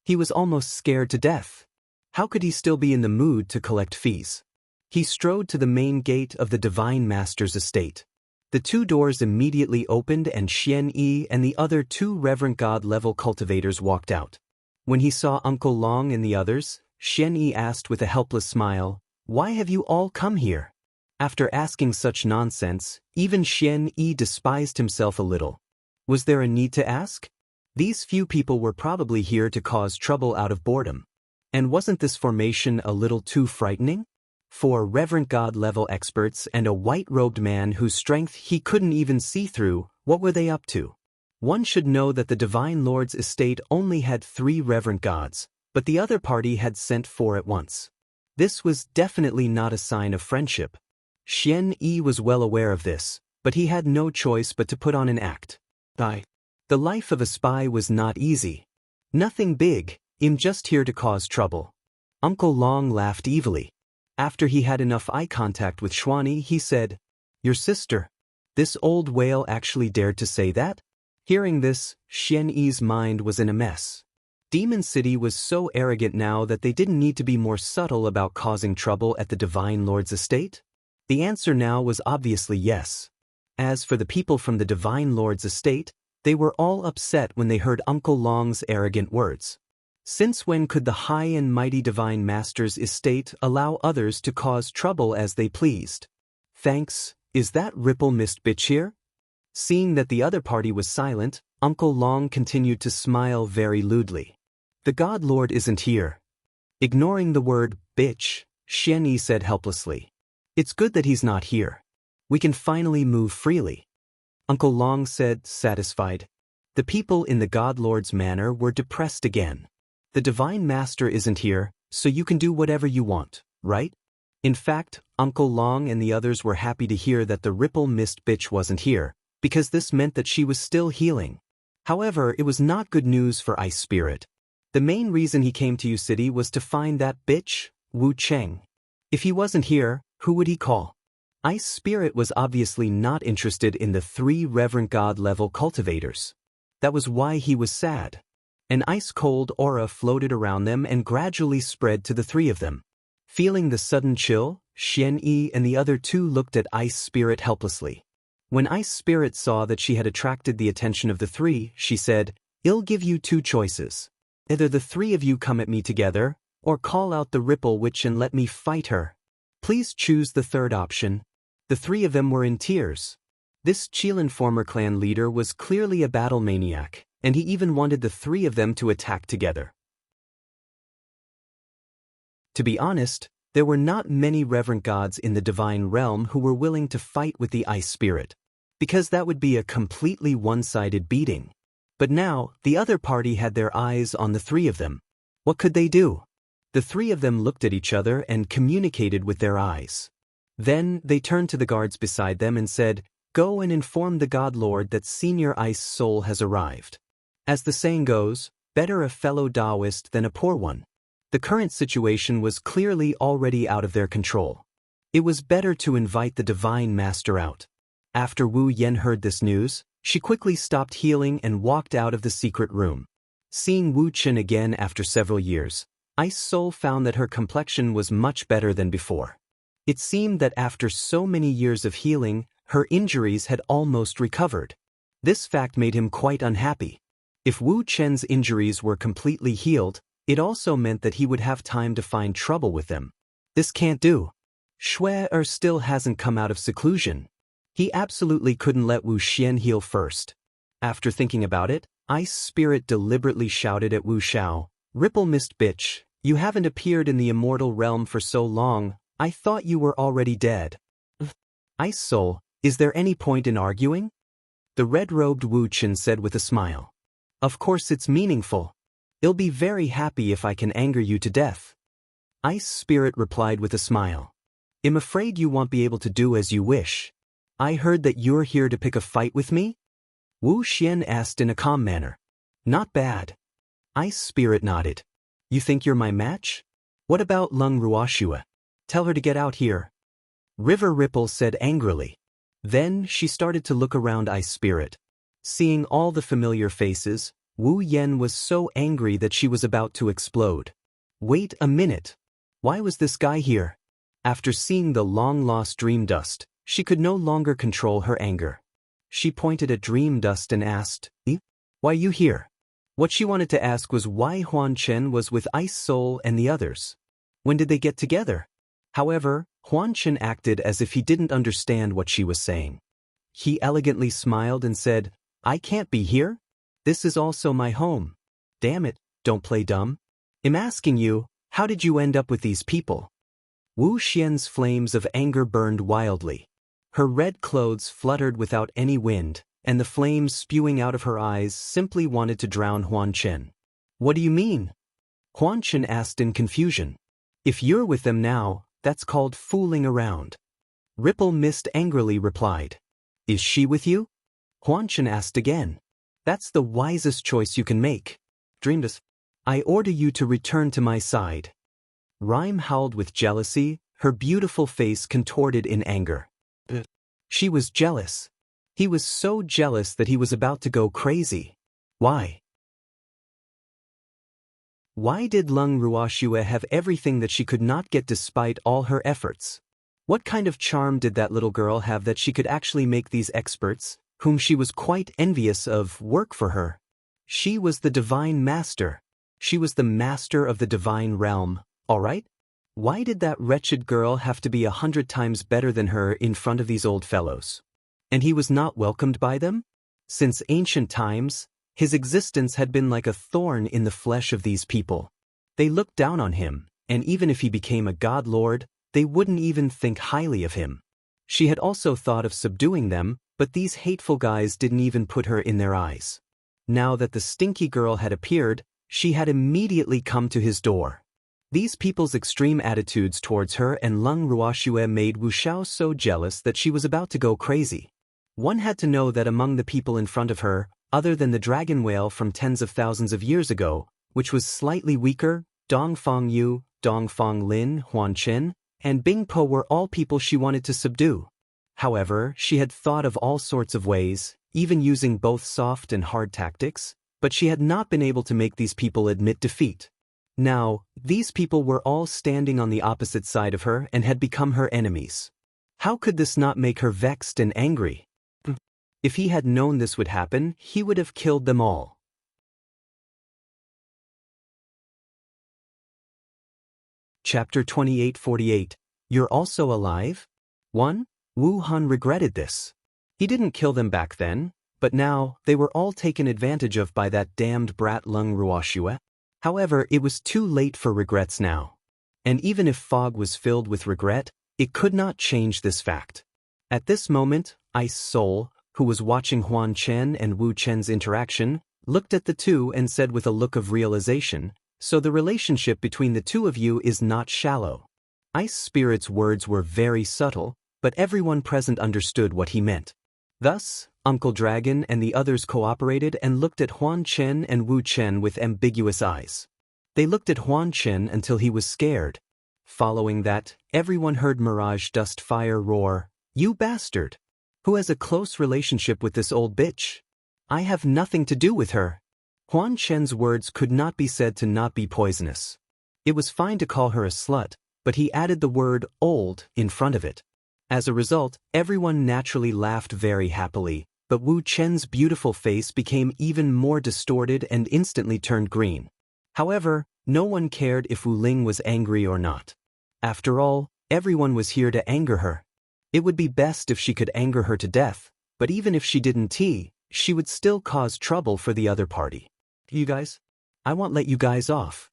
He was almost scared to death. How could he still be in the mood to collect fees? He strode to the main gate of the Divine Master's estate. The two doors immediately opened and Xian Yi and the other two Reverend God-level cultivators walked out. When he saw Uncle Long and the others, Xian Yi asked with a helpless smile, "Why have you all come here?" After asking such nonsense, even Xian Yi despised himself a little. Was there a need to ask? These few people were probably here to cause trouble out of boredom. And wasn't this formation a little too frightening? 4 Reverend God-level experts and a white-robed man whose strength he couldn't even see through, what were they up to? One should know that the Divine Lord's estate only had 3 Reverend Gods, but the other party had sent 4 at once. This was definitely not a sign of friendship. Xian Yi was well aware of this, but he had no choice but to put on an act. The life of a spy was not easy. Nothing big, I'm just here to cause trouble. Uncle Long laughed evilly. After he had enough eye contact with Xuani, he said, "Your sister. This old whale actually dared to say that?" Hearing this, Xian Yi's mind was in a mess. Demon City was so arrogant now that they didn't need to be more subtle about causing trouble at the Divine Lord's estate? The answer now was obviously yes. As for the people from the Divine Lord's estate, they were all upset when they heard Uncle Long's arrogant words. Since when could the high and mighty Divine Master's estate allow others to cause trouble as they pleased? Thanks, is that Ripple Mist bitch here? Seeing that the other party was silent, Uncle Long continued to smile very lewdly. The God Lord isn't here. Ignoring the word bitch, Xian Yi said helplessly. It's good that he's not here. We can finally move freely. Uncle Long said, satisfied. The people in the God Lord's manor were depressed again. The Divine Master isn't here, so you can do whatever you want, right? In fact, Uncle Long and the others were happy to hear that the Ripple Mist bitch wasn't here, because this meant that she was still healing. However, it was not good news for Ice Spirit. The main reason he came to U City was to find that bitch, Wu Cheng. If he wasn't here, who would he call? Ice Spirit was obviously not interested in the 3 Reverend God-level cultivators. That was why he was sad. An ice-cold aura floated around them and gradually spread to the 3 of them. Feeling the sudden chill, Xian Yi and the other 2 looked at Ice Spirit helplessly. When Ice Spirit saw that she had attracted the attention of the 3, she said, I'll give you 2 choices. Either the 3 of you come at me together, or call out the Ripple Witch and let me fight her. Please choose the 3rd option. The 3 of them were in tears. This Qilin former clan leader was clearly a battle maniac, and he even wanted the 3 of them to attack together. To be honest, there were not many reverent gods in the divine realm who were willing to fight with the Ice Spirit, because that would be a completely one-sided beating. But now, the other party had their eyes on the 3 of them. What could they do? The 3 of them looked at each other and communicated with their eyes. Then, they turned to the guards beside them and said, Go and inform the God Lord that Senior Ice Soul has arrived. As the saying goes, better a fellow Taoist than a poor one. The current situation was clearly already out of their control. It was better to invite the Divine Master out. After Wu Yen heard this news, she quickly stopped healing and walked out of the secret room. Seeing Wu Chen again after several years, Ice Soul found that her complexion was much better than before. It seemed that after so many years of healing, her injuries had almost recovered. This fact made him quite unhappy. If Wu Chen's injuries were completely healed, it also meant that he would have time to find trouble with them. This can't do. Shui still hasn't come out of seclusion. He absolutely couldn't let Wu Xian heal first. After thinking about it, Ice Spirit deliberately shouted at Wu Xiao, Ripple Mist bitch, you haven't appeared in the immortal realm for so long, I thought you were already dead. Ice Soul, is there any point in arguing? The red-robed Wu Chen said with a smile. Of course it's meaningful. I'll be very happy if I can anger you to death. Ice Spirit replied with a smile. I'm afraid you won't be able to do as you wish. I heard that you're here to pick a fight with me? Wu Xian asked in a calm manner. Not bad. Ice Spirit nodded. You think you're my match? What about Lung Ruoxua? Tell her to get out here. River Ripple said angrily. Then she started to look around Ice Spirit. Seeing all the familiar faces, Wu Yen was so angry that she was about to explode. Wait a minute. Why was this guy here? After seeing the long-lost Dream Dust, she could no longer control her anger. She pointed at Dream Dust and asked, Why you here? What she wanted to ask was why Huan Chen was with Ice Soul and the others. When did they get together? However, Huan Chen acted as if he didn't understand what she was saying. He elegantly smiled and said, I can't be here? This is also my home. Damn it, don't play dumb. I'm asking you, how did you end up with these people? Wu Xian's flames of anger burned wildly. Her red clothes fluttered without any wind, and the flames spewing out of her eyes simply wanted to drown Huan Chen. What do you mean? Huan Chen asked in confusion. If you're with them now, that's called fooling around. Ripple Mist angrily replied. Is she with you? Huan Chen asked again. That's the wisest choice you can make. Dreamdust. I order you to return to my side. Rhyme howled with jealousy, her beautiful face contorted in anger. She was jealous. He was so jealous that he was about to go crazy. Why? Why did Lung Ruoxue have everything that she could not get despite all her efforts? What kind of charm did that little girl have that she could actually make these experts, whom she was quite envious of, work for her? She was the divine master. She was the master of the divine realm, all right? Why did that wretched girl have to be 100 times better than her in front of these old fellows? And he was not welcomed by them? Since ancient times, his existence had been like a thorn in the flesh of these people. They looked down on him, and even if he became a god lord, they wouldn't even think highly of him. She had also thought of subduing them, but these hateful guys didn't even put her in their eyes. Now that the stinky girl had appeared, she had immediately come to his door. These people's extreme attitudes towards her and Lung Ruoxue made Wu Xiao so jealous that she was about to go crazy. One had to know that among the people in front of her, other than the dragon whale from tens of thousands of years ago, which was slightly weaker, Dongfang Yu, Dongfang Lin, Huan Chen, and Bing Po were all people she wanted to subdue. However, she had thought of all sorts of ways, even using both soft and hard tactics, but she had not been able to make these people admit defeat. Now, these people were all standing on the opposite side of her and had become her enemies. How could this not make her vexed and angry? If he had known this would happen, he would have killed them all. Chapter 2848. You're also alive? 1. Wu Han regretted this. He didn't kill them back then, but now, they were all taken advantage of by that damned brat Lung Ruoxue. However, it was too late for regrets now. And even if Fog was filled with regret, it could not change this fact. At this moment, Ice Soul, who was watching Huan Chen and Wu Chen's interaction, looked at the two and said with a look of realization, "So the relationship between the two of you is not shallow." Ice Spirit's words were very subtle, but everyone present understood what he meant. Thus, Uncle Dragon and the others cooperated and looked at Huan Chen and Wu Chen with ambiguous eyes. They looked at Huan Chen until he was scared. Following that, everyone heard Mirage Dust Fire roar, "You bastard! Who has a close relationship with this old bitch? I have nothing to do with her." Huan Chen's words could not be said to not be poisonous. It was fine to call her a slut, but he added the word old in front of it. As a result, everyone naturally laughed very happily, but Wu Chen's beautiful face became even more distorted and instantly turned green. However, no one cared if Wu Ling was angry or not. After all, everyone was here to anger her. It would be best if she could anger her to death, but even if she didn't, she would still cause trouble for the other party. "You guys? I won't let you guys off."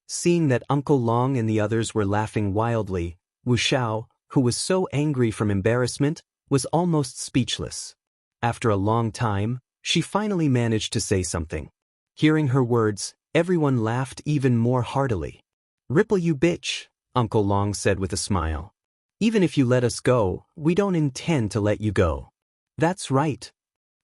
Seeing that Uncle Long and the others were laughing wildly, Wu Xiao, who was so angry from embarrassment, was almost speechless. After a long time, she finally managed to say something. Hearing her words, everyone laughed even more heartily. "Ripple, you bitch," Uncle Long said with a smile. "Even if you let us go, we don't intend to let you go." "That's right."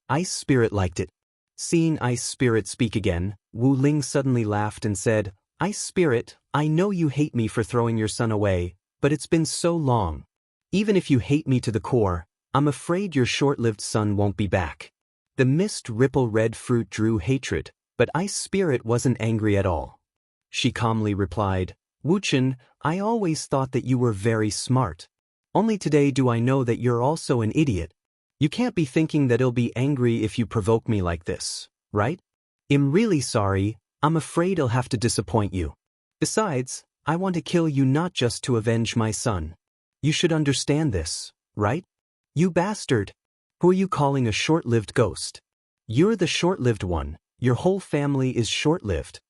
Ice Spirit liked it. Seeing Ice Spirit speak again, Wu Ling suddenly laughed and said, "Ice Spirit, I know you hate me for throwing your son away, but it's been so long. Even if you hate me to the core, I'm afraid your short-lived son won't be back." The mist ripple red fruit drew hatred, but Ice Spirit wasn't angry at all. She calmly replied, "Wu Chen, I always thought that you were very smart. Only today do I know that you're also an idiot. You can't be thinking that I'll be angry if you provoke me like this, right? I'm really sorry, I'm afraid I'll have to disappoint you. Besides, I want to kill you not just to avenge my son. You should understand this, right? You bastard! Who are you calling a short-lived ghost? You're the short-lived one, your whole family is short-lived."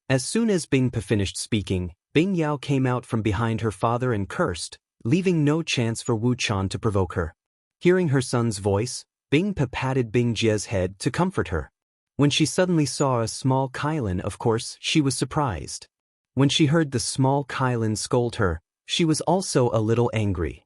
As soon as Bing Pa finished speaking, Bing Yao came out from behind her father and cursed, leaving no chance for Wu Chan to provoke her. Hearing her son's voice, Bing Pa patted Bing Jie's head to comfort her. When she suddenly saw a small Kylin, of course, she was surprised. When she heard the small Kylin scold her, she was also a little angry.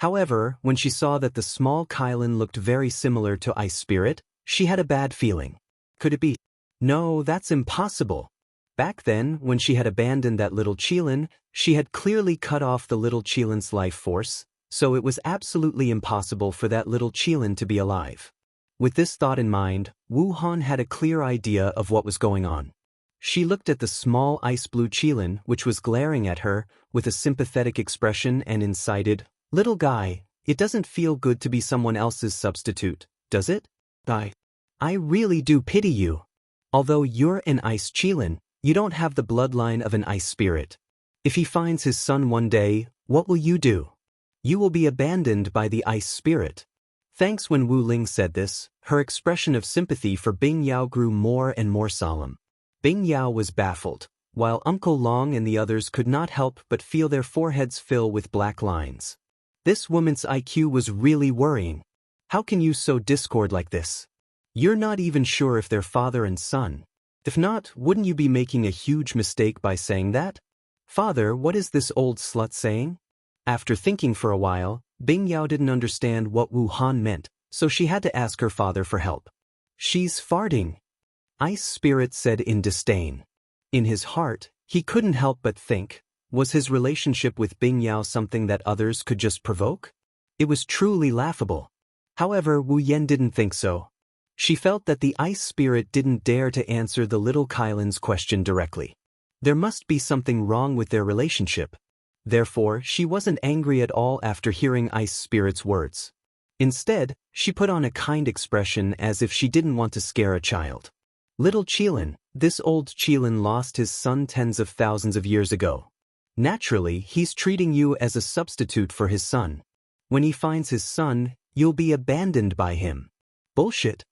However, when she saw that the small Kylin looked very similar to Ice Spirit, she had a bad feeling. Could it be? No, that's impossible. Back then, when she had abandoned that little Qilin, she had clearly cut off the little Qilin's life force, so it was absolutely impossible for that little Qilin to be alive. With this thought in mind, Wu Han had a clear idea of what was going on. She looked at the small ice-blue Qilin, which was glaring at her, with a sympathetic expression and incited, "Little guy, it doesn't feel good to be someone else's substitute, does it? I really do pity you. Although you're an ice Qilin, you don't have the bloodline of an ice spirit. If he finds his son one day, what will you do? You will be abandoned by the ice spirit." Thanks. When Wu Ling said this, her expression of sympathy for Bing Yao grew more and more solemn. Bing Yao was baffled, while Uncle Long and the others could not help but feel their foreheads fill with black lines. This woman's IQ was really worrying. How can you sow discord like this? You're not even sure if they're father and son. If not, wouldn't you be making a huge mistake by saying that? Father, what is this old slut saying? After thinking for a while, Bing Yao didn't understand what Wu Han meant, so she had to ask her father for help. She's farting, Ice Spirit said in disdain. In his heart, he couldn't help but think, was his relationship with Bing Yao something that others could just provoke? It was truly laughable. However, Wu Yen didn't think so. She felt that the Ice Spirit didn't dare to answer the little Kylan's question directly. There must be something wrong with their relationship. Therefore, she wasn't angry at all after hearing Ice Spirit's words. Instead, she put on a kind expression as if she didn't want to scare a child. Little Qilin, this old Qilin lost his son tens of thousands of years ago. Naturally, he's treating you as a substitute for his son. When he finds his son, you'll be abandoned by him. Bullshit.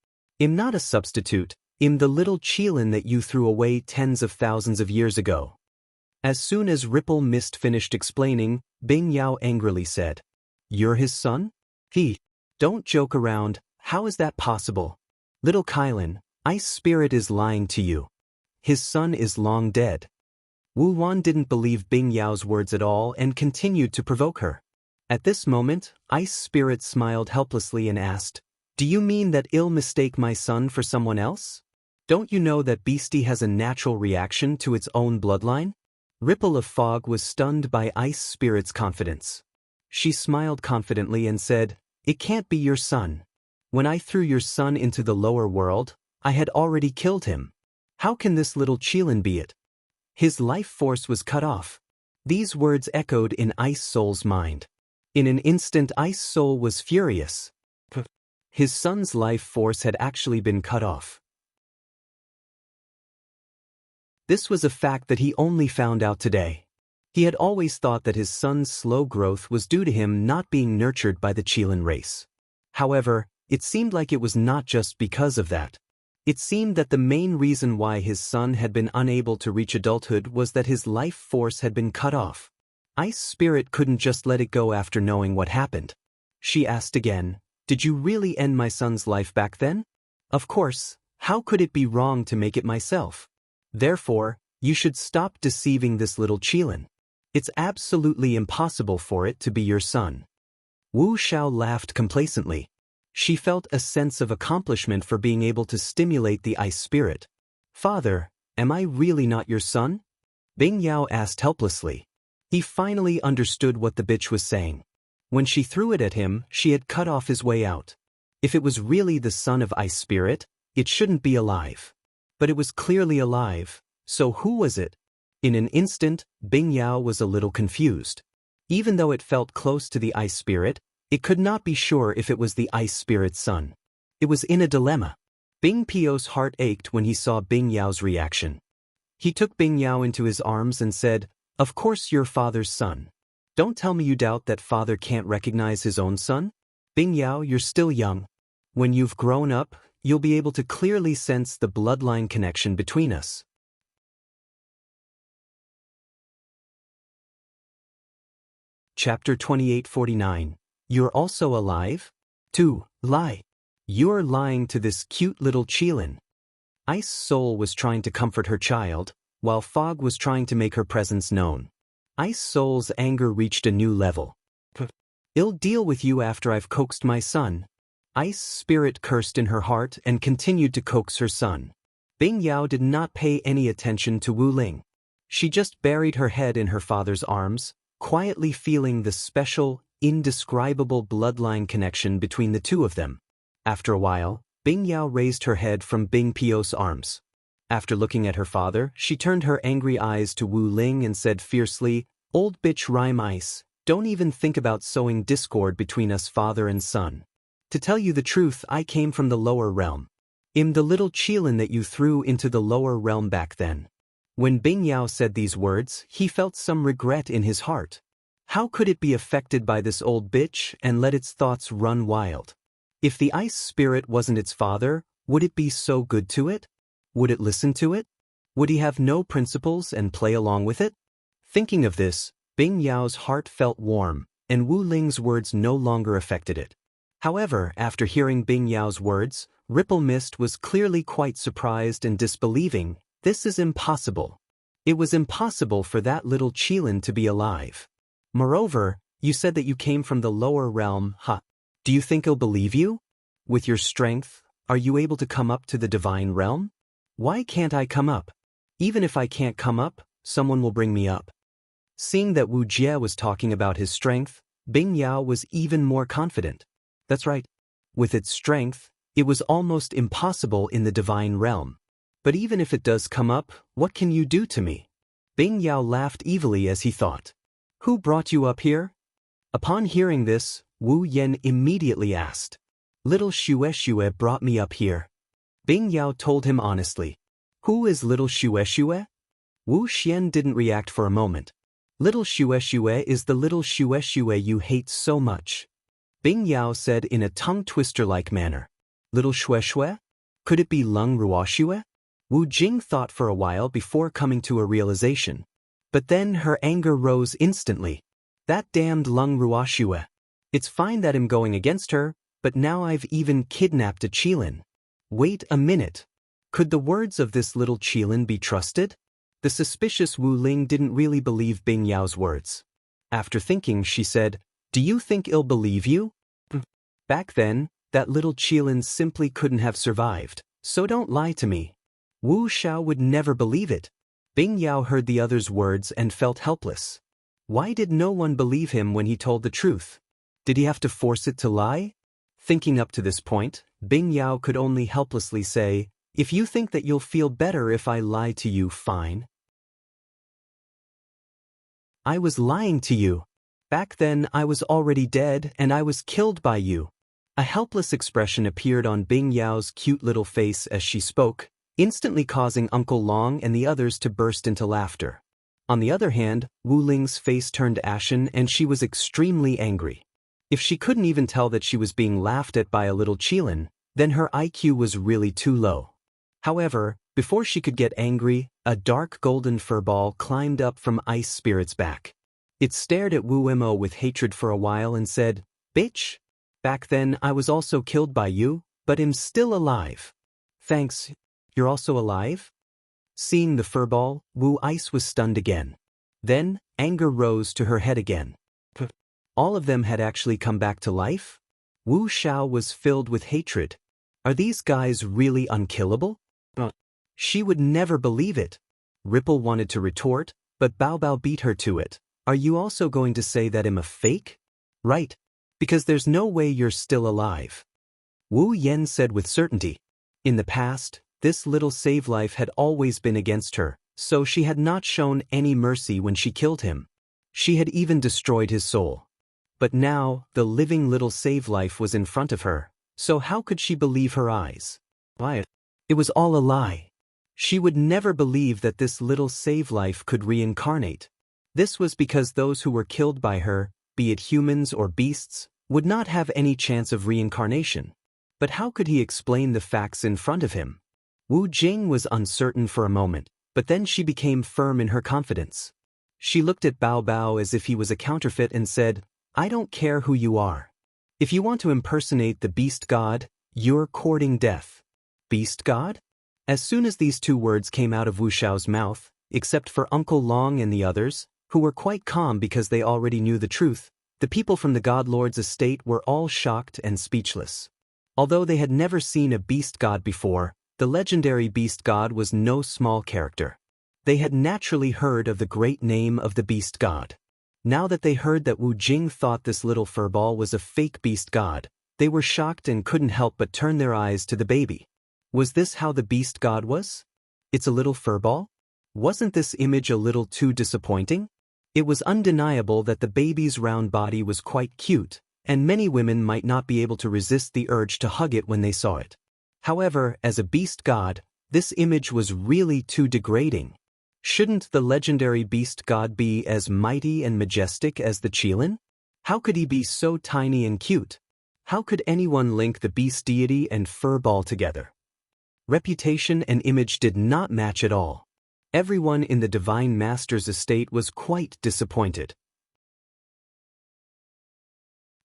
I'm not a substitute, I'm the little Qilin that you threw away tens of thousands of years ago. As soon as Ripple Mist finished explaining, Bing Yao angrily said, "You're his son? Don't joke around, how is that possible? Little Kylan, Ice Spirit is lying to you. His son is long dead." Wu Wan didn't believe Bing Yao's words at all and continued to provoke her. At this moment, Ice Spirit smiled helplessly and asked, "Do you mean that I'll mistake my son for someone else? Don't you know that Beastie has a natural reaction to its own bloodline?" Ripple of Fog was stunned by Ice Spirit's confidence. She smiled confidently and said, "It can't be your son. When I threw your son into the lower world, I had already killed him. How can this little Qilin be it? His life force was cut off." These words echoed in Ice Soul's mind. In an instant, Ice Soul was furious. His son's life force had actually been cut off. This was a fact that he only found out today. He had always thought that his son's slow growth was due to him not being nurtured by the Qilin race. However, it seemed like it was not just because of that. It seemed that the main reason why his son had been unable to reach adulthood was that his life force had been cut off. Ice Spirit couldn't just let it go after knowing what happened. She asked again, "Did you really end my son's life back then?" "Of course, how could it be wrong to make it myself? Therefore, you should stop deceiving this little Qilin. It's absolutely impossible for it to be your son." Wu Xiao laughed complacently. She felt a sense of accomplishment for being able to stimulate the Ice Spirit. "Father, am I really not your son?" Bing Yao asked helplessly. He finally understood what the bitch was saying. When she threw it at him, she had cut off his way out. If it was really the son of Ice Spirit, it shouldn't be alive. But it was clearly alive, so who was it? In an instant, Bing Yao was a little confused. Even though it felt close to the Ice Spirit, it could not be sure if it was the Ice Spirit's son. It was in a dilemma. Bing Pio's heart ached when he saw Bing Yao's reaction. He took Bing Yao into his arms and said, "Of course you're father's son. Don't tell me you doubt that father can't recognize his own son? Bing Yao, you're still young. When you've grown up, you'll be able to clearly sense the bloodline connection between us." Chapter 2849. You're also alive? 2. Lie. You're lying to this cute little Qilin. Ice Soul was trying to comfort her child, while Fog was trying to make her presence known. Ice Soul's anger reached a new level. "I'll deal with you after I've coaxed my son." Ice Spirit cursed in her heart and continued to coax her son. Bing Yao did not pay any attention to Wu Ling. She just buried her head in her father's arms, quietly feeling the special, indescribable bloodline connection between the two of them. After a while, Bing Yao raised her head from Bing Pio's arms. After looking at her father, she turned her angry eyes to Wu Ling and said fiercely, "Old bitch rhyme ice, don't even think about sowing discord between us father and son. To tell you the truth, I came from the lower realm. I'm the little Qilin that you threw into the lower realm back then." When Bing Yao said these words, he felt some regret in his heart. How could it be affected by this old bitch and let its thoughts run wild? If the ice spirit wasn't its father, would it be so good to it? Would it listen to it? Would he have no principles and play along with it? Thinking of this, Bing Yao's heart felt warm, and Wu Ling's words no longer affected it. However, after hearing Bing Yao's words, Ripple Mist was clearly quite surprised and disbelieving. This is impossible. It was impossible for that little Qilin to be alive. Moreover, you said that you came from the lower realm, huh? Do you think he'll believe you? With your strength, are you able to come up to the divine realm? Why can't I come up? Even if I can't come up, someone will bring me up. Seeing that Wu Jie was talking about his strength, Bing Yao was even more confident. That's right. With its strength, it was almost impossible in the divine realm. But even if it does come up, what can you do to me? Bing Yao laughed evilly as he thought. Who brought you up here? Upon hearing this, Wu Yen immediately asked. Little Xue brought me up here. Bing Yao told him honestly. Who is little Xue? Wu Xian didn't react for a moment. Little Xue is the little Xue you hate so much. Bing Yao said in a tongue-twister-like manner. Little Xue? Could it be Lung Ruoxue? Wu Jing thought for a while before coming to a realization. But then her anger rose instantly. That damned Lung Ruoxue. It's fine that I'm going against her, but now I've even kidnapped a Qilin. Wait a minute. Could the words of this little Qilin be trusted? The suspicious Wu Ling didn't really believe Bing Yao's words. After thinking, she said, Do you think he'll believe you? Back then, that little Qilin simply couldn't have survived, so don't lie to me. Wu Xiao would never believe it. Bing Yao heard the other's words and felt helpless. Why did no one believe him when he told the truth? Did he have to force it to lie? Thinking up to this point, Bing Yao could only helplessly say, If you think that you'll feel better if I lie to you, fine. I was lying to you. Back then I was already dead and I was killed by you. A helpless expression appeared on Bing Yao's cute little face as she spoke, instantly causing Uncle Long and the others to burst into laughter. On the other hand, Wu Ling's face turned ashen and she was extremely angry. If she couldn't even tell that she was being laughed at by a little Qilin, then her IQ was really too low. However, before she could get angry, a dark golden furball climbed up from Ice Spirit's back. It stared at Wu Mo with hatred for a while and said, Bitch! Back then I was also killed by you, but am still alive. Thanks, you're also alive? Seeing the furball, Wu Ice was stunned again. Then, anger rose to her head again. All of them had actually come back to life? Wu Xiao was filled with hatred. Are these guys really unkillable? She would never believe it. Ripple wanted to retort, but Bao Bao beat her to it. Are you also going to say that I'm a fake? Right. Because there's no way you're still alive. Wu Yen said with certainty. In the past, this little save life had always been against her, so she had not shown any mercy when she killed him. She had even destroyed his soul. But now, the living little save life was in front of her, so how could she believe her eyes? Why? It was all a lie. She would never believe that this little save life could reincarnate. This was because those who were killed by her, be it humans or beasts, would not have any chance of reincarnation. But how could he explain the facts in front of him? Wu Jing was uncertain for a moment, but then she became firm in her confidence. She looked at Bao Bao as if he was a counterfeit and said, I don't care who you are. If you want to impersonate the beast god, you're courting death. Beast god? As soon as these two words came out of Wu Xiao's mouth, except for Uncle Long and the others, who were quite calm because they already knew the truth, the people from the God Lord's estate were all shocked and speechless. Although they had never seen a beast god before, the legendary beast god was no small character. They had naturally heard of the great name of the beast god. Now that they heard that Wu Jing thought this little furball was a fake beast god, they were shocked and couldn't help but turn their eyes to the baby. Was this how the beast god was? It's a little furball? Wasn't this image a little too disappointing? It was undeniable that the baby's round body was quite cute, and many women might not be able to resist the urge to hug it when they saw it. However, as a beast god, this image was really too degrading. Shouldn't the legendary beast god be as mighty and majestic as the Qilin? How could he be so tiny and cute? How could anyone link the beast deity and furball together? Reputation and image did not match at all. Everyone in the Divine Master's estate was quite disappointed.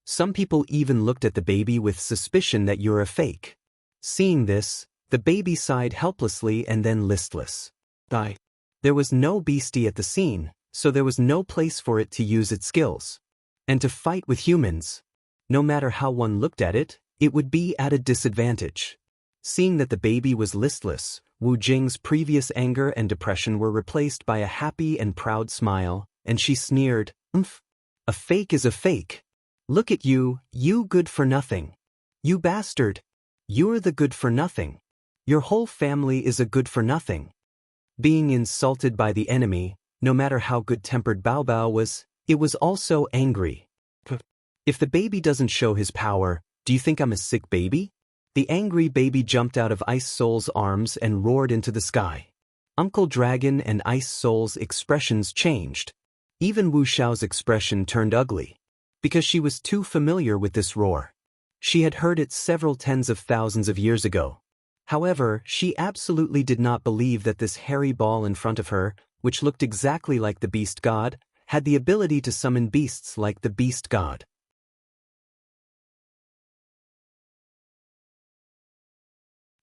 Some people even looked at the baby with suspicion that you're a fake. Seeing this, the baby sighed helplessly and then listless. Died. There was no beastie at the scene, so there was no place for it to use its skills. And to fight with humans, no matter how one looked at it, it would be at a disadvantage. Seeing that the baby was listless, Wu Jing's previous anger and depression were replaced by a happy and proud smile, and she sneered, "Umph. A fake is a fake. Look at you, you good for nothing. You bastard. You're the good for nothing. Your whole family is a good for nothing." Being insulted by the enemy, no matter how good-tempered Bao Bao was, it was also angry. If the baby doesn't show his power, do you think I'm a sick baby? The angry baby jumped out of Ice Soul's arms and roared into the sky. Uncle Dragon and Ice Soul's expressions changed. Even Wu Xiao's expression turned ugly, because she was too familiar with this roar. She had heard it several tens of thousands of years ago. However, she absolutely did not believe that this hairy ball in front of her, which looked exactly like the beast god, had the ability to summon beasts like the beast god.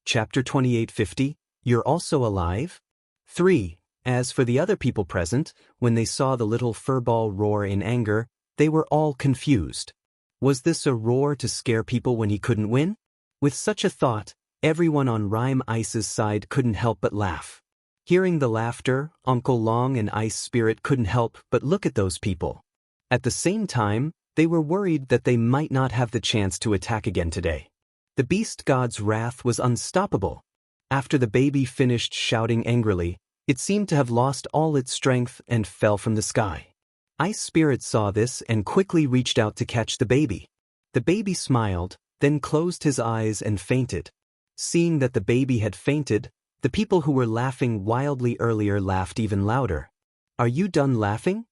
Chapter 2850, You're Also Alive? 3. As for the other people present, when they saw the little furball roar in anger, they were all confused. Was this a roar to scare people when he couldn't win? With such a thought, everyone on Rhyme Ice's side couldn't help but laugh. Hearing the laughter, Uncle Long and Ice Spirit couldn't help but look at those people. At the same time, they were worried that they might not have the chance to attack again today. The beast god's wrath was unstoppable. After the baby finished shouting angrily, it seemed to have lost all its strength and fell from the sky. Ice Spirit saw this and quickly reached out to catch the baby. The baby smiled, then closed his eyes and fainted. Seeing that the baby had fainted, the people who were laughing wildly earlier laughed even louder. "Are you done laughing?"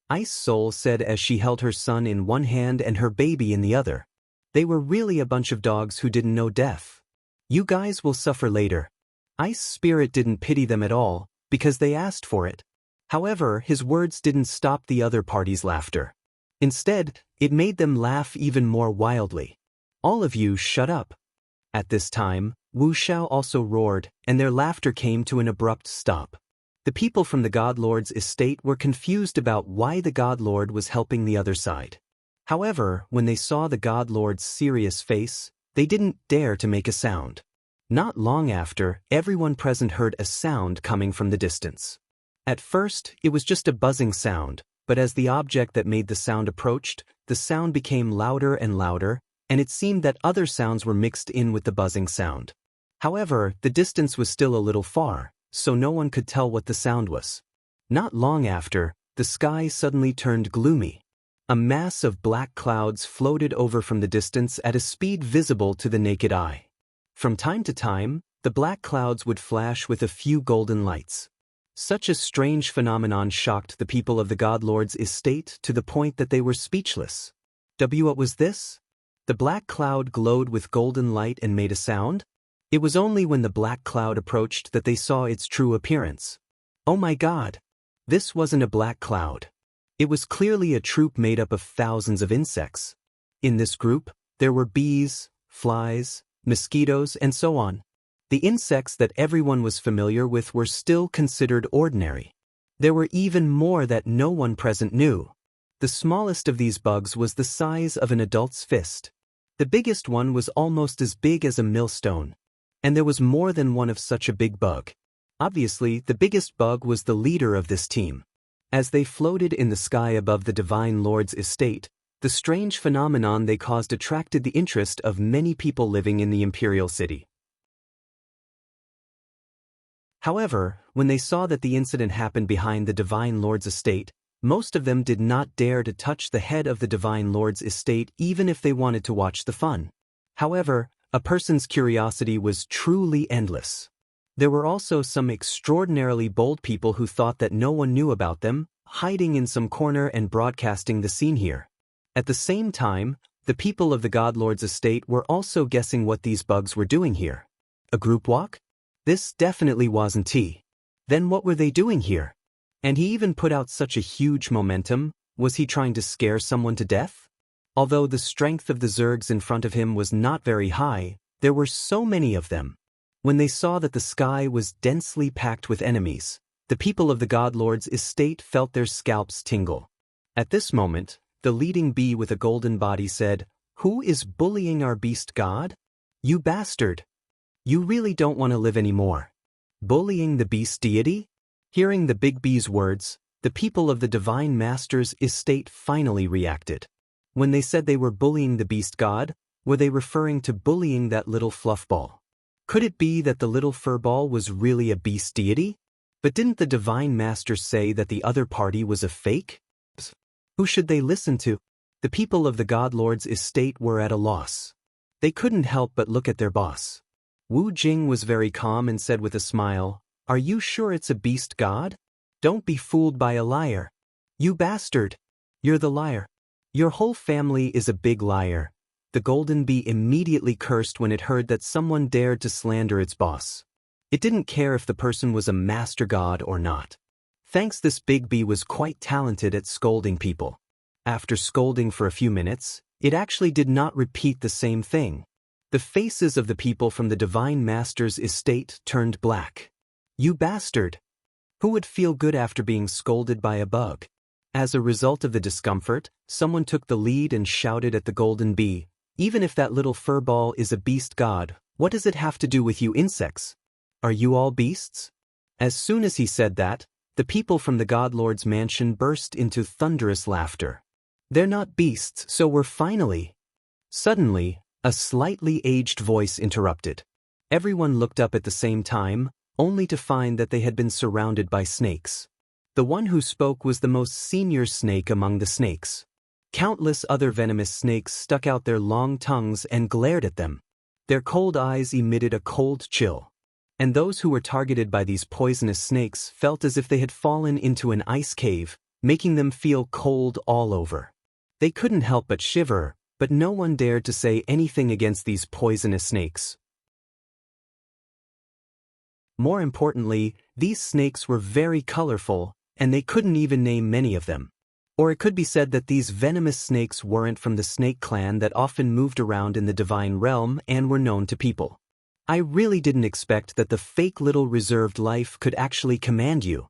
Ice Soul said as she held her son in one hand and her baby in the other. They were really a bunch of dogs who didn't know death. "You guys will suffer later." Ice Spirit didn't pity them at all, because they asked for it. However, his words didn't stop the other party's laughter. Instead, it made them laugh even more wildly. "All of you shut up." At this time, Wu Xiao also roared, and their laughter came to an abrupt stop. The people from the God Lord's estate were confused about why the God Lord was helping the other side. However, when they saw the God Lord's serious face, they didn't dare to make a sound. Not long after, everyone present heard a sound coming from the distance. At first, it was just a buzzing sound, but as the object that made the sound approached, the sound became louder and louder, and it seemed that other sounds were mixed in with the buzzing sound. However, the distance was still a little far, so no one could tell what the sound was. Not long after, the sky suddenly turned gloomy. A mass of black clouds floated over from the distance at a speed visible to the naked eye. From time to time, the black clouds would flash with a few golden lights. Such a strange phenomenon shocked the people of the God Lord's estate to the point that they were speechless. What was this? The black cloud glowed with golden light and made a sound? It was only when the black cloud approached that they saw its true appearance. Oh my God! This wasn't a black cloud. It was clearly a troop made up of thousands of insects. In this group, there were bees, flies, mosquitoes, and so on. The insects that everyone was familiar with were still considered ordinary. There were even more that no one present knew. The smallest of these bugs was the size of an adult's fist. The biggest one was almost as big as a millstone. And there was more than one of such a big bug. Obviously, the biggest bug was the leader of this team. As they floated in the sky above the Divine Lord's estate, the strange phenomenon they caused attracted the interest of many people living in the imperial city. However, when they saw that the incident happened behind the Divine Lord's estate, most of them did not dare to touch the head of the Divine Lord's estate even if they wanted to watch the fun. However, a person's curiosity was truly endless. There were also some extraordinarily bold people who thought that no one knew about them, hiding in some corner and broadcasting the scene here. At the same time, the people of the God Lord's estate were also guessing what these bugs were doing here. A group walk? This definitely wasn't he. Then what were they doing here? And he even put out such a huge momentum. Was he trying to scare someone to death? Although the strength of the Zergs in front of him was not very high, there were so many of them. When they saw that the sky was densely packed with enemies, the people of the God Lord's estate felt their scalps tingle. At this moment, the leading bee with a golden body said, "Who is bullying our beast god? You bastard! You really don't want to live anymore. Bullying the beast deity?" Hearing the big bee's words, the people of the Divine Master's estate finally reacted. When they said they were bullying the beast god, were they referring to bullying that little fluff ball? Could it be that the little fur ball was really a beast deity? But didn't the Divine Master say that the other party was a fake? Who should they listen to? The people of the God Lord's estate were at a loss. They couldn't help but look at their boss. Wu Jing was very calm and said with a smile, "Are you sure it's a beast god? Don't be fooled by a liar. You bastard! You're the liar. Your whole family is a big liar." The golden bee immediately cursed when it heard that someone dared to slander its boss. It didn't care if the person was a master god or not. Thanks, this big bee was quite talented at scolding people. After scolding for a few minutes, it actually did not repeat the same thing. The faces of the people from the Divine Master's estate turned black. You bastard! Who would feel good after being scolded by a bug? As a result of the discomfort, someone took the lead and shouted at the golden bee, "Even if that little fur ball is a beast god, what does it have to do with you insects? Are you all beasts?" As soon as he said that, the people from the God Lord's mansion burst into thunderous laughter. "They're not beasts, so we're finally—" Suddenly, a slightly aged voice interrupted. Everyone looked up at the same time, only to find that they had been surrounded by snakes. The one who spoke was the most senior snake among the snakes. Countless other venomous snakes stuck out their long tongues and glared at them. Their cold eyes emitted a cold chill. And those who were targeted by these poisonous snakes felt as if they had fallen into an ice cave, making them feel cold all over. They couldn't help but shiver, but no one dared to say anything against these poisonous snakes. More importantly, these snakes were very colorful, and they couldn't even name many of them. Or it could be said that these venomous snakes weren't from the snake clan that often moved around in the divine realm and were known to people. I really didn't expect that the fake little reserved life could actually command you.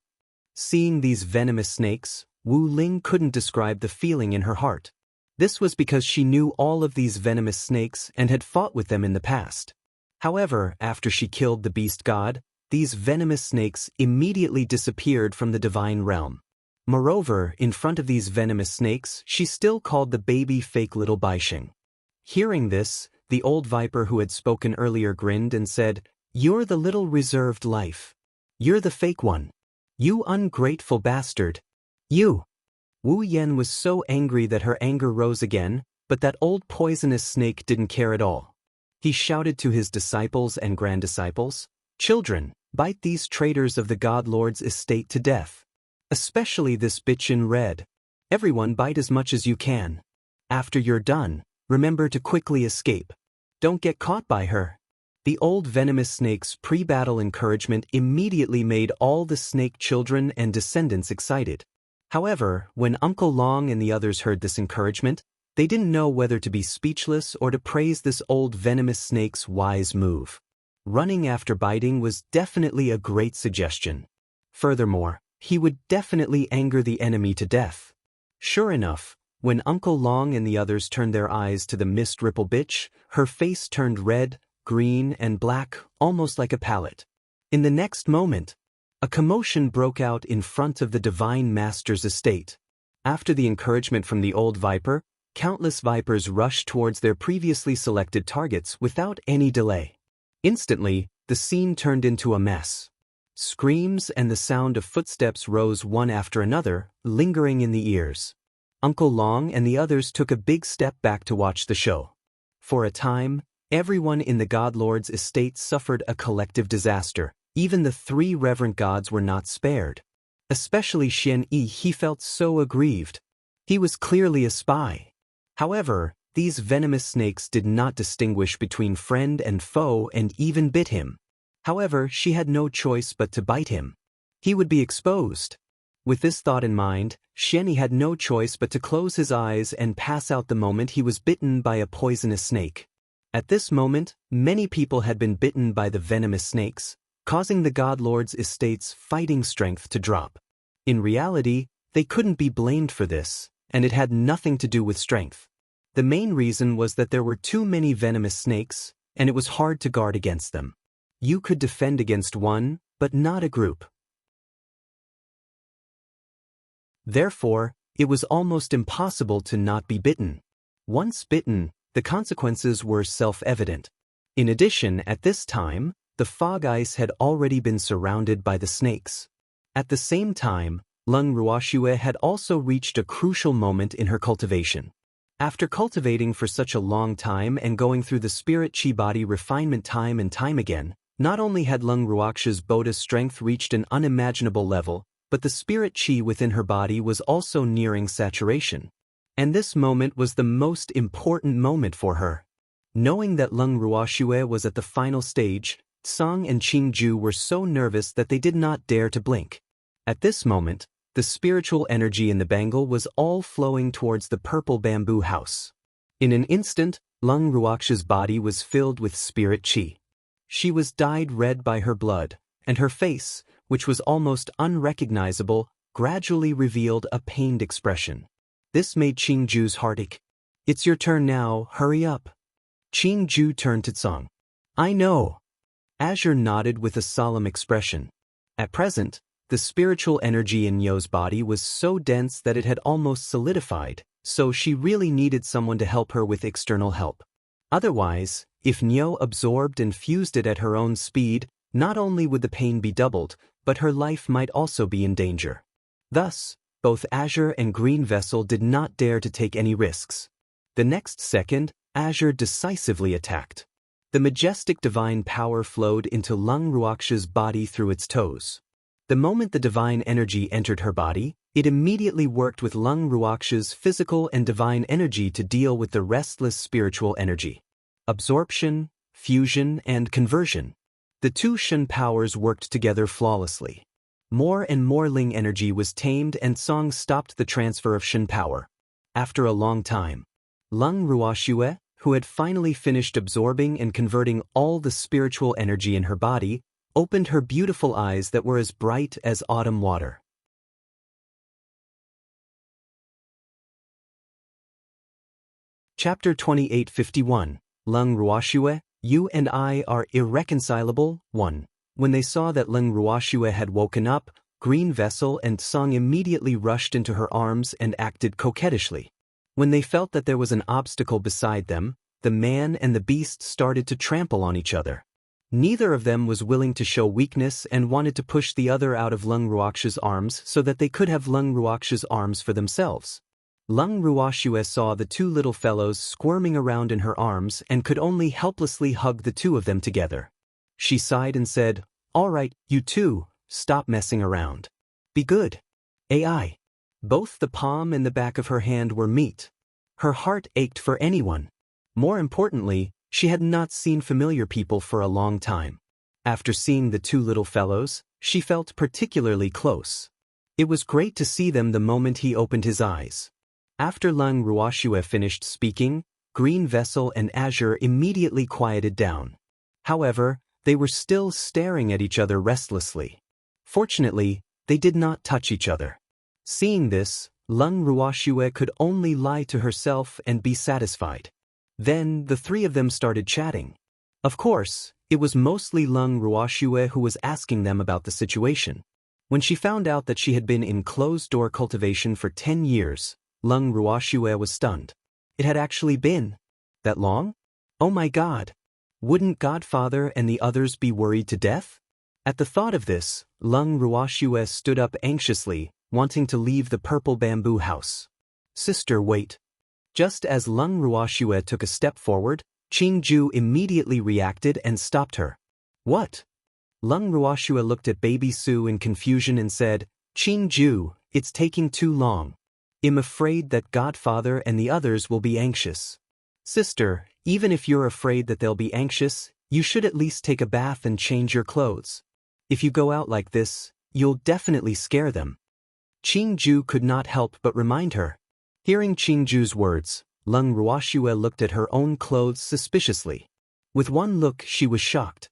Seeing these venomous snakes, Wu Ling couldn't describe the feeling in her heart. This was because she knew all of these venomous snakes and had fought with them in the past. However, after she killed the beast god, these venomous snakes immediately disappeared from the divine realm. Moreover, in front of these venomous snakes, she still called the baby fake little Baixing. Hearing this, the old viper who had spoken earlier grinned and said, "You're the little reserved life. You're the fake one. You ungrateful bastard. You." Wu Yen was so angry that her anger rose again, but that old poisonous snake didn't care at all. He shouted to his disciples and grand-disciples, "Children, bite these traitors of the God Lord's estate to death. Especially this bitch in red. Everyone bite as much as you can. After you're done, remember to quickly escape. Don't get caught by her." The old venomous snake's pre-battle encouragement immediately made all the snake children and descendants excited. However, when Uncle Long and the others heard this encouragement, they didn't know whether to be speechless or to praise this old venomous snake's wise move. Running after biting was definitely a great suggestion. Furthermore, he would definitely anger the enemy to death. Sure enough, when Uncle Long and the others turned their eyes to the mist ripple bitch, her face turned red, green, and black, almost like a palette. In the next moment, A commotion broke out in front of the Divine Master's estate. After the encouragement from the old viper, countless vipers rushed towards their previously selected targets without any delay. Instantly, the scene turned into a mess. Screams and the sound of footsteps rose one after another, lingering in the ears. Uncle Long and the others took a big step back to watch the show. For a time, everyone in the Godlord's estate suffered a collective disaster. Even the three reverend gods were not spared. Especially Xian Yi, he felt so aggrieved. He was clearly a spy. However, these venomous snakes did not distinguish between friend and foe and even bit him. However, she had no choice but to bite him. He would be exposed. With this thought in mind, Xian Yi had no choice but to close his eyes and pass out the moment he was bitten by a poisonous snake. At this moment, many people had been bitten by the venomous snakes, causing the Godlord's estate's fighting strength to drop. In reality, they couldn't be blamed for this, and it had nothing to do with strength. The main reason was that there were too many venomous snakes, and it was hard to guard against them. You could defend against one, but not a group. Therefore, it was almost impossible to not be bitten. Once bitten, the consequences were self-evident. In addition, at this time, the fog ice had already been surrounded by the snakes. At the same time, Leng Ruoxue had also reached a crucial moment in her cultivation. After cultivating for such a long time and going through the spirit chi body refinement time and time again, not only had Leng Ruoxue's Boda's strength reached an unimaginable level, but the spirit chi within her body was also nearing saturation. And this moment was the most important moment for her. Knowing that Leng Ruoxue was at the final stage, Song and Qingju were so nervous that they did not dare to blink. At this moment, the spiritual energy in the bangle was all flowing towards the purple bamboo house. In an instant, Leng Ruoxue's body was filled with spirit chi. She was dyed red by her blood, and her face, which was almost unrecognizable, gradually revealed a pained expression. This made Qingju's heart ache. "It's your turn now, hurry up." Qingju turned to Song. "I know." Azure nodded with a solemn expression. At present, the spiritual energy in Nyo's body was so dense that it had almost solidified, so she really needed someone to help her with external help. Otherwise, if Nyo absorbed and fused it at her own speed, not only would the pain be doubled, but her life might also be in danger. Thus, both Azure and Green Vessel did not dare to take any risks. The next second, Azure decisively attacked. The majestic divine power flowed into Leng Ruoxue's body through its toes. The moment the divine energy entered her body, it immediately worked with Leng Ruoxue's physical and divine energy to deal with the restless spiritual energy. Absorption, fusion, and conversion. The two Shen powers worked together flawlessly. More and more Ling energy was tamed and Song stopped the transfer of Shen power. After a long time, Leng Ruoxue, who had finally finished absorbing and converting all the spiritual energy in her body, opened her beautiful eyes that were as bright as autumn water. Chapter 2851, Leng Ruoxue, You and I are irreconcilable. 1. When they saw that Leng Ruoxue had woken up, Green Vessel and Song immediately rushed into her arms and acted coquettishly. When they felt that there was an obstacle beside them, the man and the beast started to trample on each other. Neither of them was willing to show weakness and wanted to push the other out of Leng Ruoxue's arms so that they could have Leng Ruoxue's arms for themselves. Leng Ruoxue saw the two little fellows squirming around in her arms and could only helplessly hug the two of them together. She sighed and said, "All right, you two, stop messing around. Be good." AI. Both the palm and the back of her hand were meat. Her heart ached for anyone. More importantly, she had not seen familiar people for a long time. After seeing the two little fellows, she felt particularly close. It was great to see them the moment he opened his eyes. After Leng Ruoxue finished speaking, Green Vessel and Azure immediately quieted down. However, they were still staring at each other restlessly. Fortunately, they did not touch each other. Seeing this, Leng Ruoxue could only lie to herself and be satisfied. Then the three of them started chatting. Of course, it was mostly Leng Ruoxue who was asking them about the situation. When she found out that she had been in closed-door cultivation for 10 years, Lung Ruoxue was stunned. It had actually been that long? Oh my God! Wouldn't Godfather and the others be worried to death? At the thought of this, Lung Ruoxue stood up anxiously, wanting to leave the purple bamboo house. Sister, wait. Just as Lung Ruoxue took a step forward, Qingju immediately reacted and stopped her. What? Lung Ruoxue looked at baby Su in confusion and said, Qingju, it's taking too long. I'm afraid that Godfather and the others will be anxious. Sister, even if you're afraid that they'll be anxious, you should at least take a bath and change your clothes. If you go out like this, you'll definitely scare them. Qingju could not help but remind her. Hearing Qingju's words, Lung Ruoxue looked at her own clothes suspiciously. With one look, she was shocked.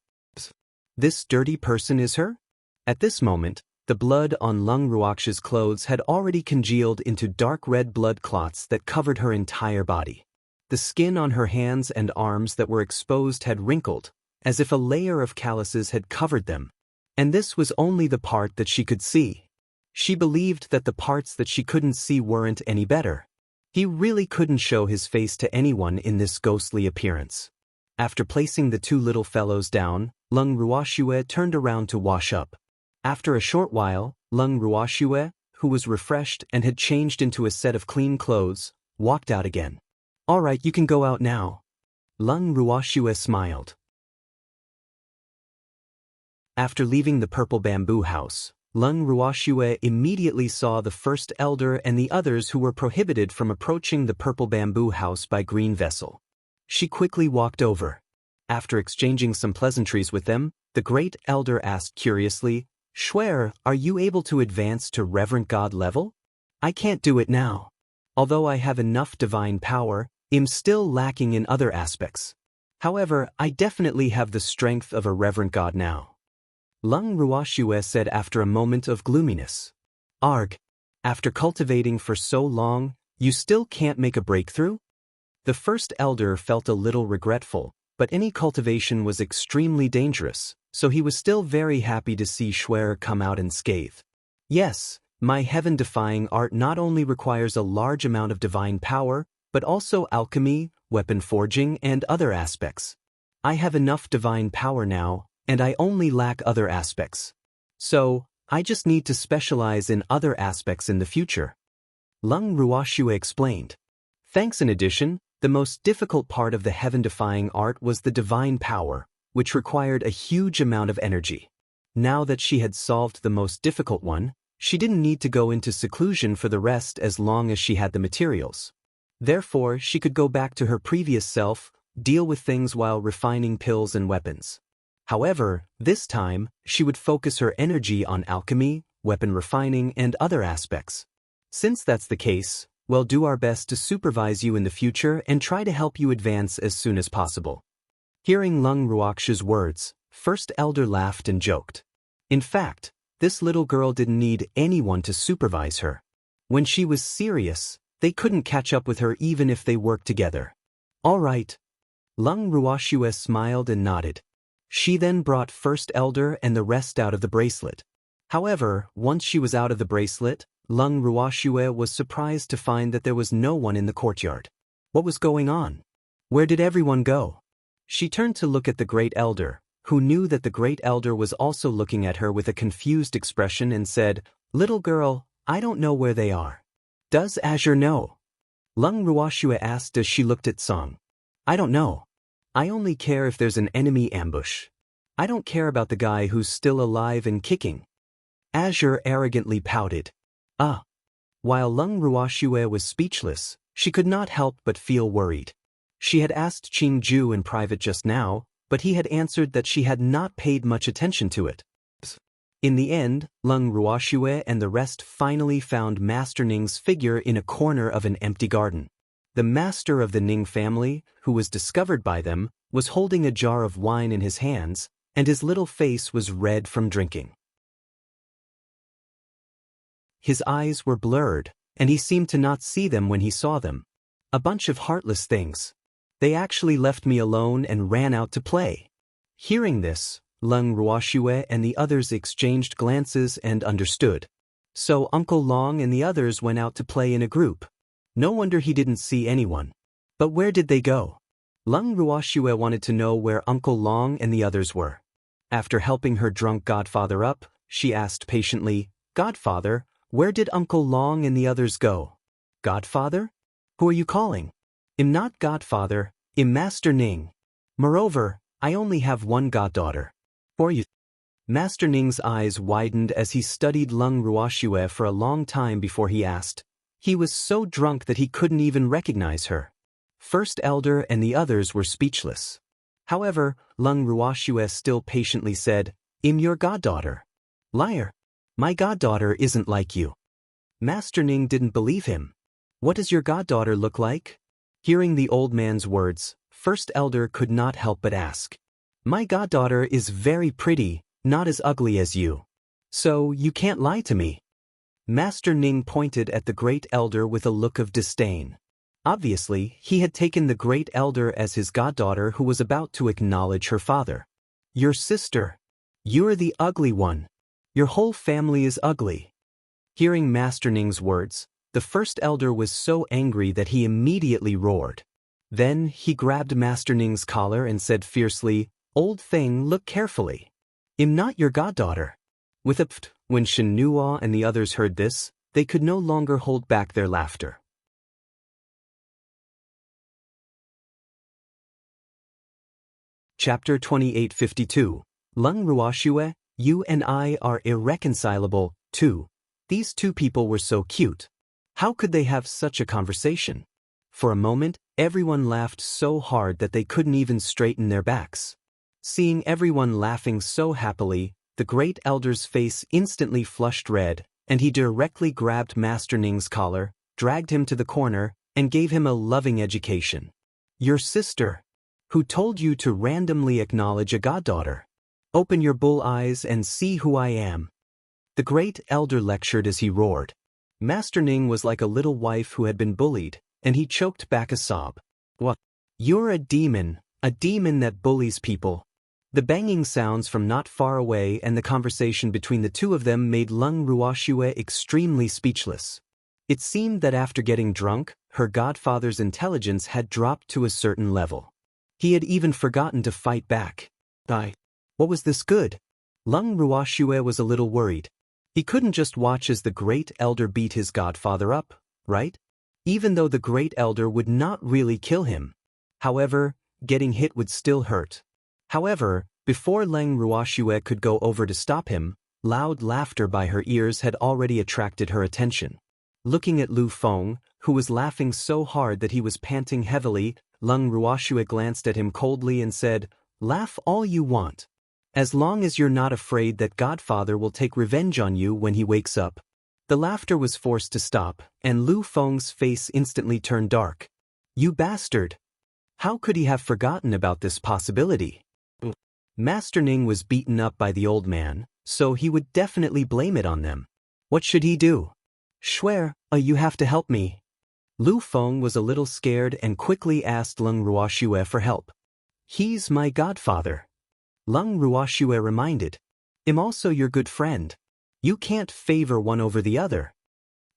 This dirty person is her? At this moment, the blood on Lung Ruoxue's clothes had already congealed into dark red blood clots that covered her entire body. The skin on her hands and arms that were exposed had wrinkled, as if a layer of calluses had covered them. And this was only the part that she could see. She believed that the parts that she couldn't see weren't any better. He really couldn't show his face to anyone in this ghostly appearance. After placing the two little fellows down, Lung Ruoxue turned around to wash up. After a short while, Lung Ruoxue, who was refreshed and had changed into a set of clean clothes, walked out again. All right, you can go out now. Lung Ruoxue smiled. After leaving the purple bamboo house, Lung Ruoxue immediately saw the first elder and the others who were prohibited from approaching the purple bamboo house by green vessel. She quickly walked over. After exchanging some pleasantries with them, the great elder asked curiously, Schwer, are you able to advance to Reverend God level? I can't do it now. Although I have enough divine power, I'm still lacking in other aspects. However, I definitely have the strength of a Reverend God now. Lung Ruoxue said after a moment of gloominess. Arg, after cultivating for so long, you still can't make a breakthrough? The first elder felt a little regretful, but any cultivation was extremely dangerous, so he was still very happy to see Schwer come out unscathed. Yes, my heaven-defying art not only requires a large amount of divine power, but also alchemy, weapon forging, and other aspects. I have enough divine power now, and I only lack other aspects. So, I just need to specialize in other aspects in the future. Lung Ruoxue explained. Thanks. In addition, the most difficult part of the heaven-defying art was the divine power, which required a huge amount of energy. Now that she had solved the most difficult one, she didn't need to go into seclusion for the rest as long as she had the materials. Therefore, she could go back to her previous self, deal with things while refining pills and weapons. However, this time, she would focus her energy on alchemy, weapon refining, and other aspects. Since that's the case, we'll do our best to supervise you in the future and try to help you advance as soon as possible. Hearing Lung Ruoxue's words, First Elder laughed and joked. In fact, this little girl didn't need anyone to supervise her. When she was serious, they couldn't catch up with her even if they worked together. All right. Lung Ruoxue smiled and nodded. She then brought First Elder and the rest out of the bracelet. However, once she was out of the bracelet, Lung Ruoxue was surprised to find that there was no one in the courtyard. What was going on? Where did everyone go? She turned to look at the Great Elder, who knew that the Great Elder was also looking at her with a confused expression and said, Little girl, I don't know where they are. Does Azure know? Lung Ruoxue asked as she looked at Song. I don't know. I only care if there's an enemy ambush. I don't care about the guy who's still alive and kicking. Azure arrogantly pouted. While Lung Ruoxue was speechless, she could not help but feel worried. She had asked Qingju in private just now, but he had answered that she had not paid much attention to it. In the end, Lung Ruoxue and the rest finally found Master Ning's figure in a corner of an empty garden. The master of the Ning family, who was discovered by them, was holding a jar of wine in his hands, and his little face was red from drinking. His eyes were blurred, and he seemed to not see them when he saw them. A bunch of heartless things. They actually left me alone and ran out to play. Hearing this, Leng Ruoxue and the others exchanged glances and understood. So Uncle Long and the others went out to play in a group. No wonder he didn't see anyone. But where did they go? Leng Ruoxue wanted to know where Uncle Long and the others were. After helping her drunk godfather up, she asked patiently, "Godfather, where did Uncle Long and the others go?" "Godfather? Who are you calling?" "I'm not godfather, I'm Master Ning. Moreover, I only have one goddaughter. For you." Master Ning's eyes widened as he studied Leng Ruoxue for a long time before he asked. He was so drunk that he couldn't even recognize her. First Elder and the others were speechless. However, Leng Ruoxue still patiently said, "I'm your goddaughter." "Liar! My goddaughter isn't like you." Master Ning didn't believe him. "What does your goddaughter look like?" Hearing the old man's words, First Elder could not help but ask. "My goddaughter is very pretty, not as ugly as you. So you can't lie to me." Master Ning pointed at the Great Elder with a look of disdain. Obviously, he had taken the Great Elder as his goddaughter who was about to acknowledge her father. "Your sister. You're the ugly one. Your whole family is ugly." Hearing Master Ning's words, the First Elder was so angry that he immediately roared. Then he grabbed Master Ning's collar and said fiercely, "Old thing, look carefully. I'm not your goddaughter." With a pft, when Shen Nuo and the others heard this, they could no longer hold back their laughter. Chapter 2852. Leng Ruoxue, you and I are irreconcilable, too. These two people were so cute. How could they have such a conversation? For a moment, everyone laughed so hard that they couldn't even straighten their backs. Seeing everyone laughing so happily, the Great Elder's face instantly flushed red, and he directly grabbed Master Ning's collar, dragged him to the corner, and gave him a loving education. "Your sister. Who told you to randomly acknowledge a goddaughter? Open your bull eyes and see who I am." The Great Elder lectured as he roared. Master Ning was like a little wife who had been bullied, and he choked back a sob. "What? You're a demon that bullies people." The banging sounds from not far away and the conversation between the two of them made Leng Ruoxue extremely speechless. It seemed that after getting drunk, her godfather's intelligence had dropped to a certain level. He had even forgotten to fight back. What was this good? Leng Ruoxue was a little worried. He couldn't just watch as the Great Elder beat his godfather up, right? Even though the Great Elder would not really kill him. However, getting hit would still hurt. However, before Leng Ruoxue could go over to stop him, loud laughter by her ears had already attracted her attention. Looking at Lu Feng, who was laughing so hard that he was panting heavily, Leng Ruoxue glanced at him coldly and said, "Laugh all you want. As long as you're not afraid that Godfather will take revenge on you when he wakes up." The laughter was forced to stop, and Lu Feng's face instantly turned dark. "You bastard! How could he have forgotten about this possibility?" Master Ning was beaten up by the old man, so he would definitely blame it on them. What should he do? "Swear, you have to help me." Lu Feng was a little scared and quickly asked Leng Ruoxue for help. "He's my godfather." Leng Ruoxue reminded. "I'm also your good friend. You can't favor one over the other."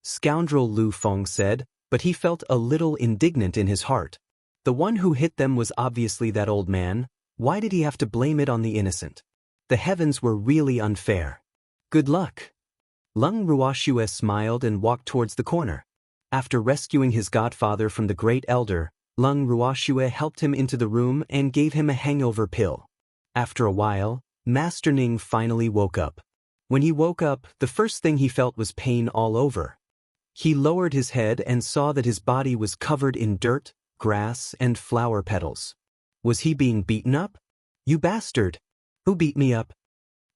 Scoundrel Lu Feng said, but he felt a little indignant in his heart. The one who hit them was obviously that old man. Why did he have to blame it on the innocent? The heavens were really unfair. "Good luck." Leng Ruoxue smiled and walked towards the corner. After rescuing his godfather from the Great Elder, Leng Ruoxue helped him into the room and gave him a hangover pill. After a while, Master Ning finally woke up. When he woke up, the first thing he felt was pain all over. He lowered his head and saw that his body was covered in dirt, grass, and flower petals. Was he being beaten up? "You bastard! Who beat me up?"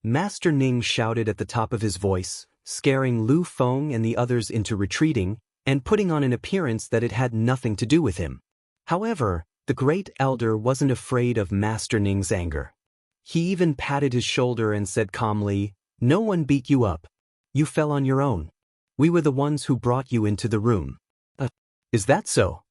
Master Ning shouted at the top of his voice, scaring Lu Feng and the others into retreating, and putting on an appearance that it had nothing to do with him. However, the Great Elder wasn't afraid of Master Ning's anger. He even patted his shoulder and said calmly, "No one beat you up. You fell on your own. We were the ones who brought you into the room." Is that so?"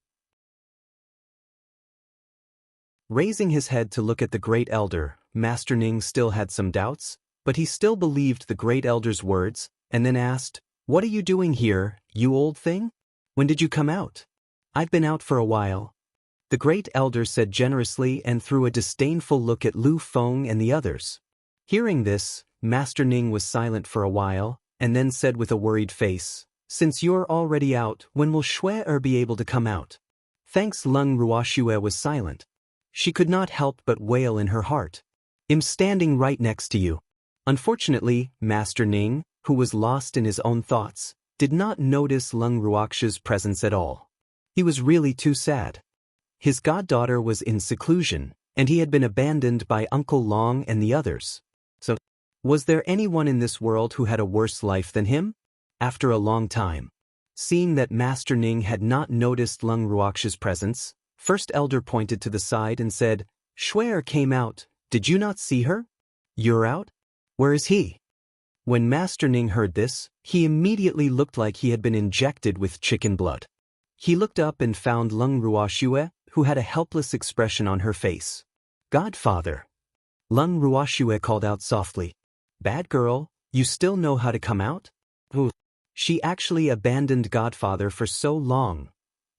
Raising his head to look at the Great Elder, Master Ning still had some doubts, but he still believed the great elder's words, and then asked, "What are you doing here, you old thing? When did you come out?" "I've been out for a while," the great elder said generously and threw a disdainful look at Lu Feng and the others. Hearing this, Master Ning was silent for a while, and then said with a worried face, "Since you're already out, when will Shui be able to come out?" Thanks. Lung Ruoxue was silent. She could not help but wail in her heart. "I'm standing right next to you." Unfortunately, Master Ning, who was lost in his own thoughts, did not notice Lung Ruoxue's presence at all. He was really too sad. His goddaughter was in seclusion, and he had been abandoned by Uncle Long and the others. So, was there anyone in this world who had a worse life than him? After a long time, seeing that Master Ning had not noticed Lung Ruoxue's presence, First Elder pointed to the side and said, "Shui came out, did you not see her?" "You're out? Where is he?" When Master Ning heard this, he immediately looked like he had been injected with chicken blood. He looked up and found Lung Ruoxue, who had a helpless expression on her face. "Godfather." Lung Ruoxue called out softly. "Bad girl, you still know how to come out?" Ooh. She actually abandoned Godfather for so long.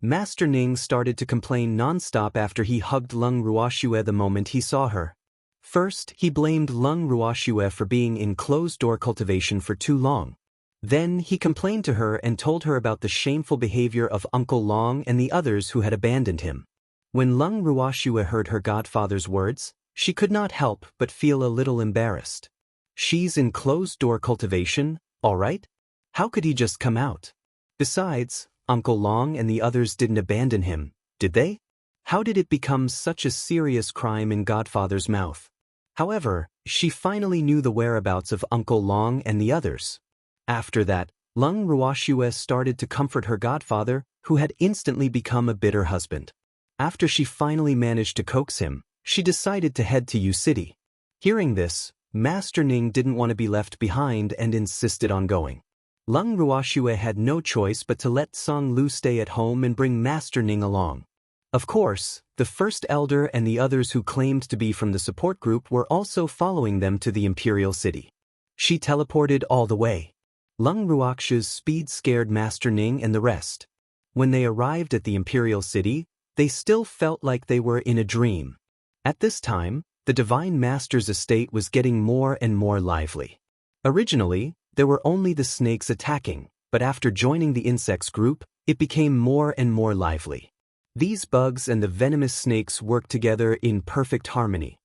Master Ning started to complain non-stop after he hugged Lung Ruoxue the moment he saw her. First, he blamed Lung Ruoxue for being in closed-door cultivation for too long. Then, he complained to her and told her about the shameful behavior of Uncle Long and the others who had abandoned him. When Lung Ruoxue heard her godfather's words, she could not help but feel a little embarrassed. "She's in closed-door cultivation, all right? How could he just come out? Besides, Uncle Long and the others didn't abandon him, did they? How did it become such a serious crime in Godfather's mouth?" However, she finally knew the whereabouts of Uncle Long and the others. After that, Lung Ruoxue started to comfort her godfather, who had instantly become a bitter husband. After she finally managed to coax him, she decided to head to U City. Hearing this, Master Ning didn't want to be left behind and insisted on going. Lung Ruoxue had no choice but to let Song Lu stay at home and bring Master Ning along. Of course, the First Elder and the others who claimed to be from the support group were also following them to the Imperial City. She teleported all the way. Lung Ruoxue's speed scared Master Ning and the rest. When they arrived at the Imperial City, they still felt like they were in a dream. At this time, the Divine Master's estate was getting more and more lively. Originally, there were only the snakes attacking, but after joining the insects group, it became more and more lively. These bugs and the venomous snakes worked together in perfect harmony.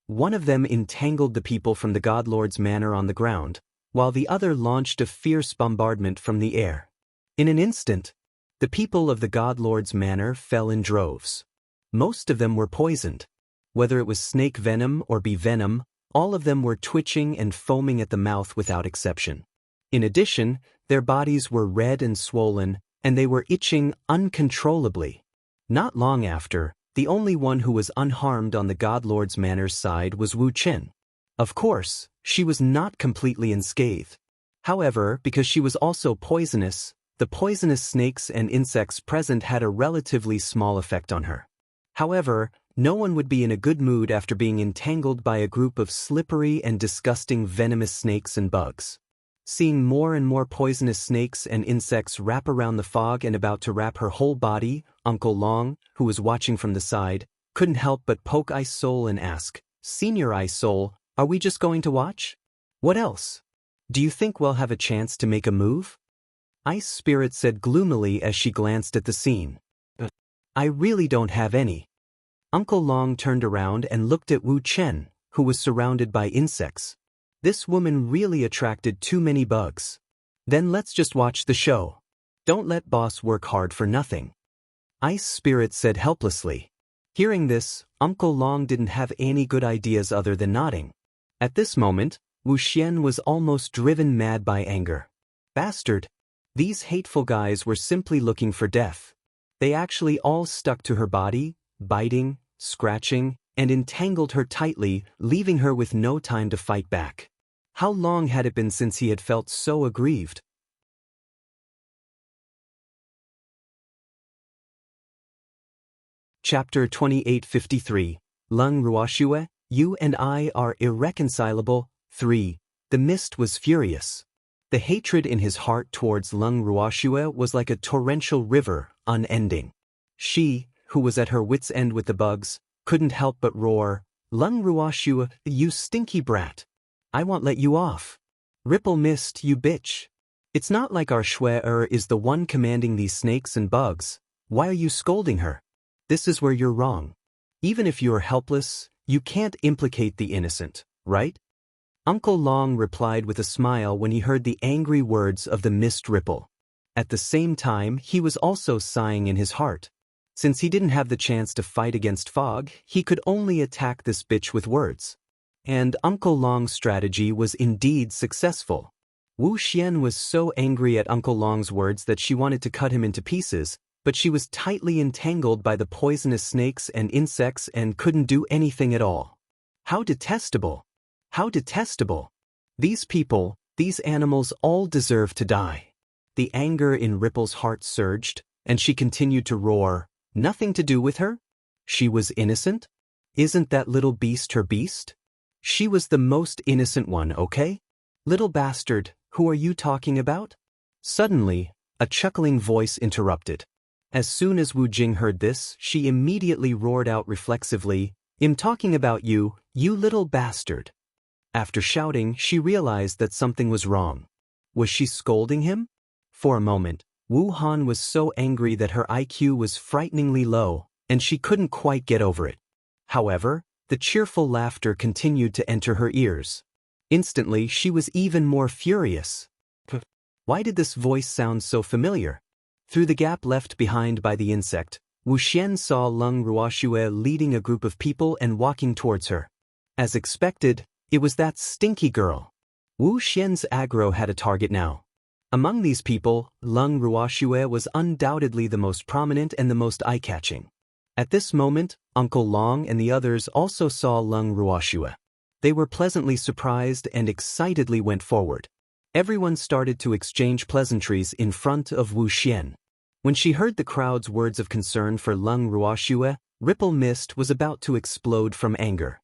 One of them entangled the people from the Godlord's manor on the ground, while the other launched a fierce bombardment from the air. In an instant, the people of the Godlord's manor fell in droves. Most of them were poisoned. Whether it was snake venom or bee venom, all of them were twitching and foaming at the mouth without exception. In addition, their bodies were red and swollen, and they were itching uncontrollably. Not long after, the only one who was unharmed on the Godlord's manor's side was Wu Chen. Of course, she was not completely unscathed. However, because she was also poisonous, the poisonous snakes and insects present had a relatively small effect on her. However, no one would be in a good mood after being entangled by a group of slippery and disgusting venomous snakes and bugs. Seeing more and more poisonous snakes and insects wrap around the fog and about to wrap her whole body, Uncle Long, who was watching from the side, couldn't help but poke Ice Soul and ask, "Senior Ice Soul, are we just going to watch? What else? Do you think we'll have a chance to make a move?" Ice Spirit said gloomily as she glanced at the scene. "I really don't have any." Uncle Long turned around and looked at Wu Chen, who was surrounded by insects. This woman really attracted too many bugs. "Then let's just watch the show. Don't let boss work hard for nothing," Ice Spirit said helplessly. Hearing this, Uncle Long didn't have any good ideas other than nodding. At this moment, Wu Xian was almost driven mad by anger. Bastard! These hateful guys were simply looking for death. They actually all stuck to her body, biting, scratching, and entangled her tightly, leaving her with no time to fight back. How long had it been since he had felt so aggrieved? Chapter 2853, Lung Ruoxue, You and I Are Irreconcilable. 3. The mist was furious. The hatred in his heart towards Lung Ruoxue was like a torrential river, unending. She, who was at her wits' end with the bugs, couldn't help but roar, Lung Ruoxue, you stinky brat. I won't let you off. Ripple Mist, you bitch. It's not like our Shui is the one commanding these snakes and bugs. Why are you scolding her? This is where you're wrong. Even if you're helpless, you can't implicate the innocent, right? Uncle Long replied with a smile when he heard the angry words of the mist ripple. At the same time, he was also sighing in his heart. Since he didn't have the chance to fight against Fog, he could only attack this bitch with words. And Uncle Long's strategy was indeed successful. Wu Xian was so angry at Uncle Long's words that she wanted to cut him into pieces, but she was tightly entangled by the poisonous snakes and insects and couldn't do anything at all. How detestable! How detestable! These people, these animals all deserve to die. The anger in Ripple's heart surged, and she continued to roar, nothing to do with her? She was innocent? Isn't that little beast her beast? She was the most innocent one, okay? Little bastard, who are you talking about? Suddenly, a chuckling voice interrupted. As soon as Wu Jing heard this, she immediately roared out reflexively, I'm talking about you, you little bastard. After shouting, she realized that something was wrong. Was she scolding him? For a moment, Wu Han was so angry that her IQ was frighteningly low, and she couldn't quite get over it. However, the cheerful laughter continued to enter her ears. Instantly, she was even more furious. Why did this voice sound so familiar? Through the gap left behind by the insect, Wu Xian saw Lung Ruoxue leading a group of people and walking towards her. As expected, it was that stinky girl. Wu Xian's aggro had a target now. Among these people, Lung Ruoxue was undoubtedly the most prominent and the most eye-catching. At this moment, Uncle Long and the others also saw Lung Ruoxue. They were pleasantly surprised and excitedly went forward. Everyone started to exchange pleasantries in front of Wu Xian. When she heard the crowd's words of concern for Lung Ruoxue, Ripple Mist was about to explode from anger.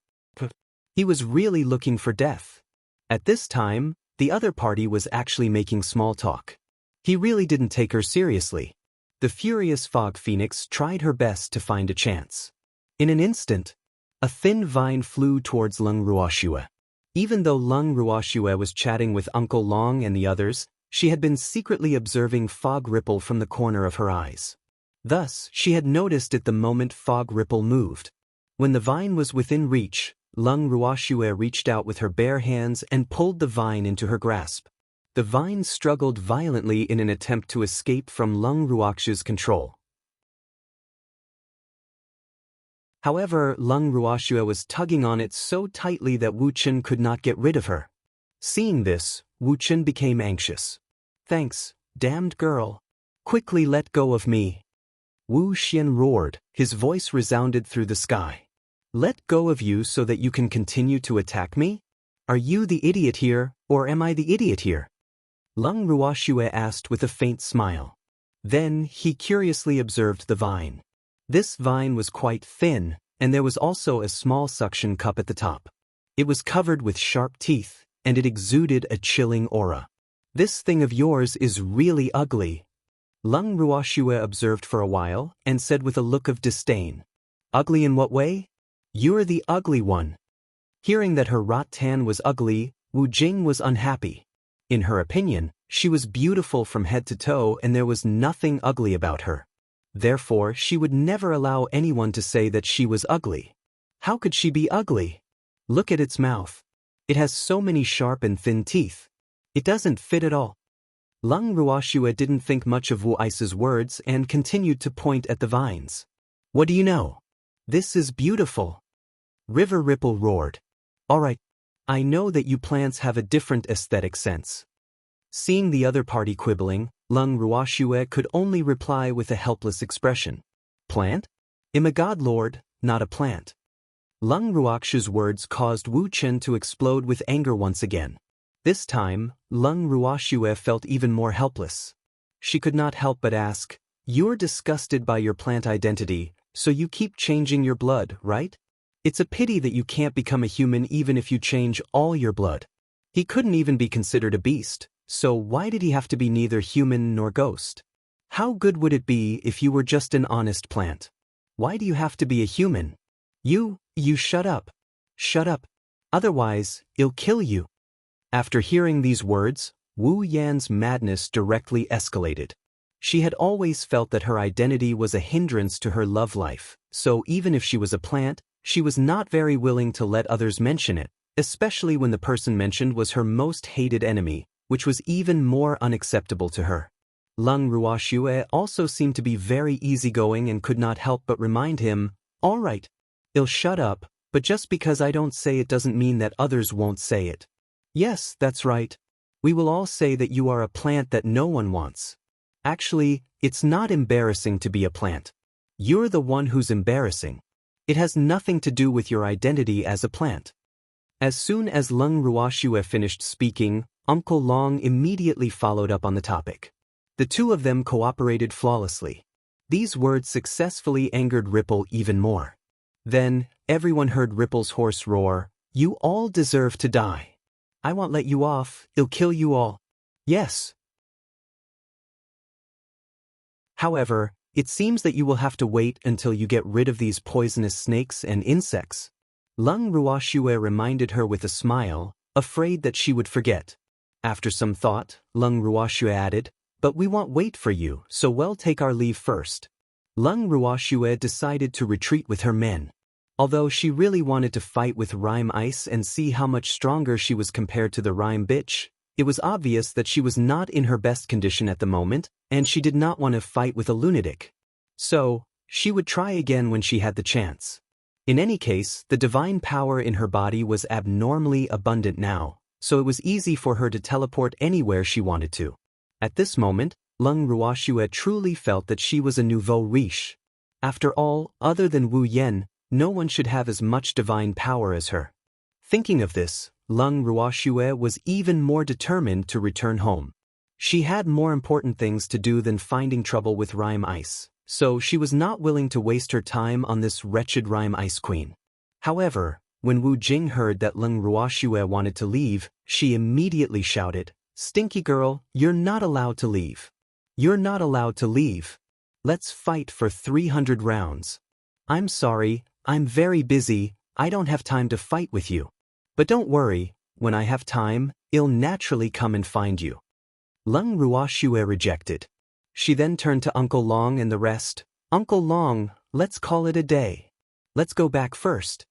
He was really looking for death. At this time, the other party was actually making small talk. He really didn't take her seriously. The furious Fog Phoenix tried her best to find a chance. In an instant, a thin vine flew towards Lung Ruoxue. Even though Lung Ruoxue was chatting with Uncle Long and the others, she had been secretly observing Fog Ripple from the corner of her eyes. Thus, she had noticed it the moment Fog Ripple moved. When the vine was within reach, Lung Ruoxue reached out with her bare hands and pulled the vine into her grasp. The vine struggled violently in an attempt to escape from Lung Ruoxue's control. However, Lung Ruoxue was tugging on it so tightly that Wu Chen could not get rid of her. Seeing this, Wu Chen became anxious. Thanks, damned girl. Quickly let go of me. Wu Xian roared, his voice resounded through the sky. Let go of you so that you can continue to attack me? Are you the idiot here, or am I the idiot here? Lung Ruoxue asked with a faint smile. Then, he curiously observed the vine. This vine was quite thin, and there was also a small suction cup at the top. It was covered with sharp teeth, and it exuded a chilling aura. This thing of yours is really ugly. Lung Ruoxue observed for a while, and said with a look of disdain. Ugly in what way? You're the ugly one. Hearing that her rattan was ugly, Wu Jing was unhappy. In her opinion, she was beautiful from head to toe and there was nothing ugly about her. Therefore, she would never allow anyone to say that she was ugly. How could she be ugly? Look at its mouth. It has so many sharp and thin teeth. It doesn't fit at all. Lung Ruoxue didn't think much of Wu Ice's words and continued to point at the vines. What do you know? This is beautiful. River Ripple roared. All right, I know that you plants have a different aesthetic sense. Seeing the other party quibbling, Lung Ruoxue could only reply with a helpless expression. Plant? I'm a god lord, not a plant. Lung Ruoxue's words caused Wu Chen to explode with anger once again. This time, Lung Ruoxue felt even more helpless. She could not help but ask, You're disgusted by your plant identity, So you keep changing your blood, right? It's a pity that you can't become a human even if you change all your blood. He couldn't even be considered a beast, so why did he have to be neither human nor ghost? How good would it be if you were just an honest plant? Why do you have to be a human? You shut up. Shut up. Otherwise, I'll kill you. After hearing these words, Wu Yan's madness directly escalated. She had always felt that her identity was a hindrance to her love life, so even if she was a plant, she was not very willing to let others mention it, especially when the person mentioned was her most hated enemy, which was even more unacceptable to her. Leng Ruoxue also seemed to be very easygoing and could not help but remind him, "All right, I'll shut up, but just because I don't say it doesn't mean that others won't say it. Yes, that's right. We will all say that you are a plant that no one wants. Actually, it's not embarrassing to be a plant. You're the one who's embarrassing. It has nothing to do with your identity as a plant." As soon as Leng Ruoxue finished speaking, Uncle Long immediately followed up on the topic. The two of them cooperated flawlessly. These words successfully angered Ripple even more. Then, everyone heard Ripple's hoarse roar, "You all deserve to die. I won't let you off, I'll kill you all." Yes. However, it seems that you will have to wait until you get rid of these poisonous snakes and insects. Leng Ruoxue reminded her with a smile, afraid that she would forget. After some thought, Leng Ruoxue added, "But we won't wait for you, so we'll take our leave first." Leng Ruoxue decided to retreat with her men. Although she really wanted to fight with Rime Ice and see how much stronger she was compared to the Rime Bitch, it was obvious that she was not in her best condition at the moment, and she did not want to fight with a lunatic. So, she would try again when she had the chance. In any case, the divine power in her body was abnormally abundant now, so it was easy for her to teleport anywhere she wanted to. At this moment, Leng Ruoxue truly felt that she was a nouveau riche. After all, other than Wu Yan, no one should have as much divine power as her. Thinking of this, Leng Ruoxue was even more determined to return home. She had more important things to do than finding trouble with Rime Ice, so she was not willing to waste her time on this wretched Rime Ice Queen. However, when Wu Jing heard that Leng Ruoxue wanted to leave, she immediately shouted, "Stinky girl, you're not allowed to leave. You're not allowed to leave. Let's fight for 300 rounds. I'm sorry, I'm very busy, I don't have time to fight with you. But don't worry, when I have time, I'll naturally come and find you." Leng Ruoxue rejected. She then turned to Uncle Long and the rest. "Uncle Long, let's call it a day. Let's go back first."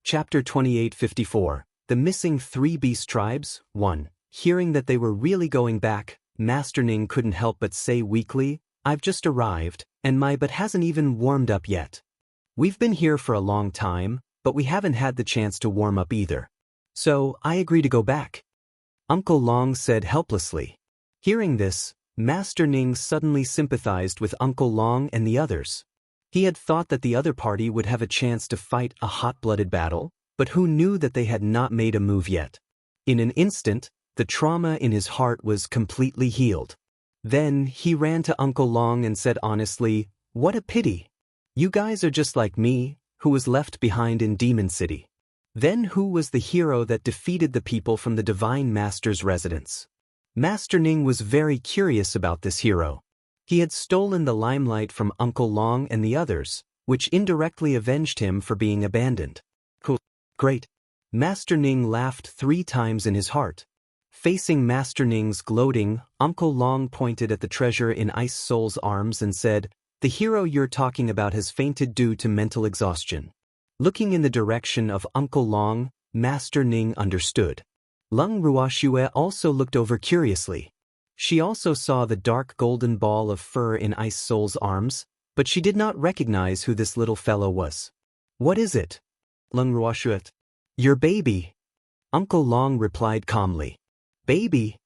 Chapter 2854, The Missing Three Beast Tribes, 1. Hearing that they were really going back, Master Ning couldn't help but say weakly, "I've just arrived, and my butt hasn't even warmed up yet. We've been here for a long time, but we haven't had the chance to warm up either. So, I agree to go back," Uncle Long said helplessly. Hearing this, Master Ning suddenly sympathized with Uncle Long and the others. He had thought that the other party would have a chance to fight a hot-blooded battle, but who knew that they had not made a move yet. In an instant, the trauma in his heart was completely healed. Then, he ran to Uncle Long and said honestly, "What a pity. You guys are just like me, who was left behind in Demon City." Then who was the hero that defeated the people from the Divine Master's residence? Master Ning was very curious about this hero. He had stolen the limelight from Uncle Long and the others, which indirectly avenged him for being abandoned. Cool. Great. Master Ning laughed 3 times in his heart. Facing Master Ning's gloating, Uncle Long pointed at the treasure in Ice Soul's arms and said, "The hero you're talking about has fainted due to mental exhaustion." Looking in the direction of Uncle Long, Master Ning understood. Leng Ruoxue also looked over curiously. She also saw the dark golden ball of fur in Ice Soul's arms, but she did not recognize who this little fellow was. "What is it?" Leng Ruoxue. "Your baby," Uncle Long replied calmly. "Baby?"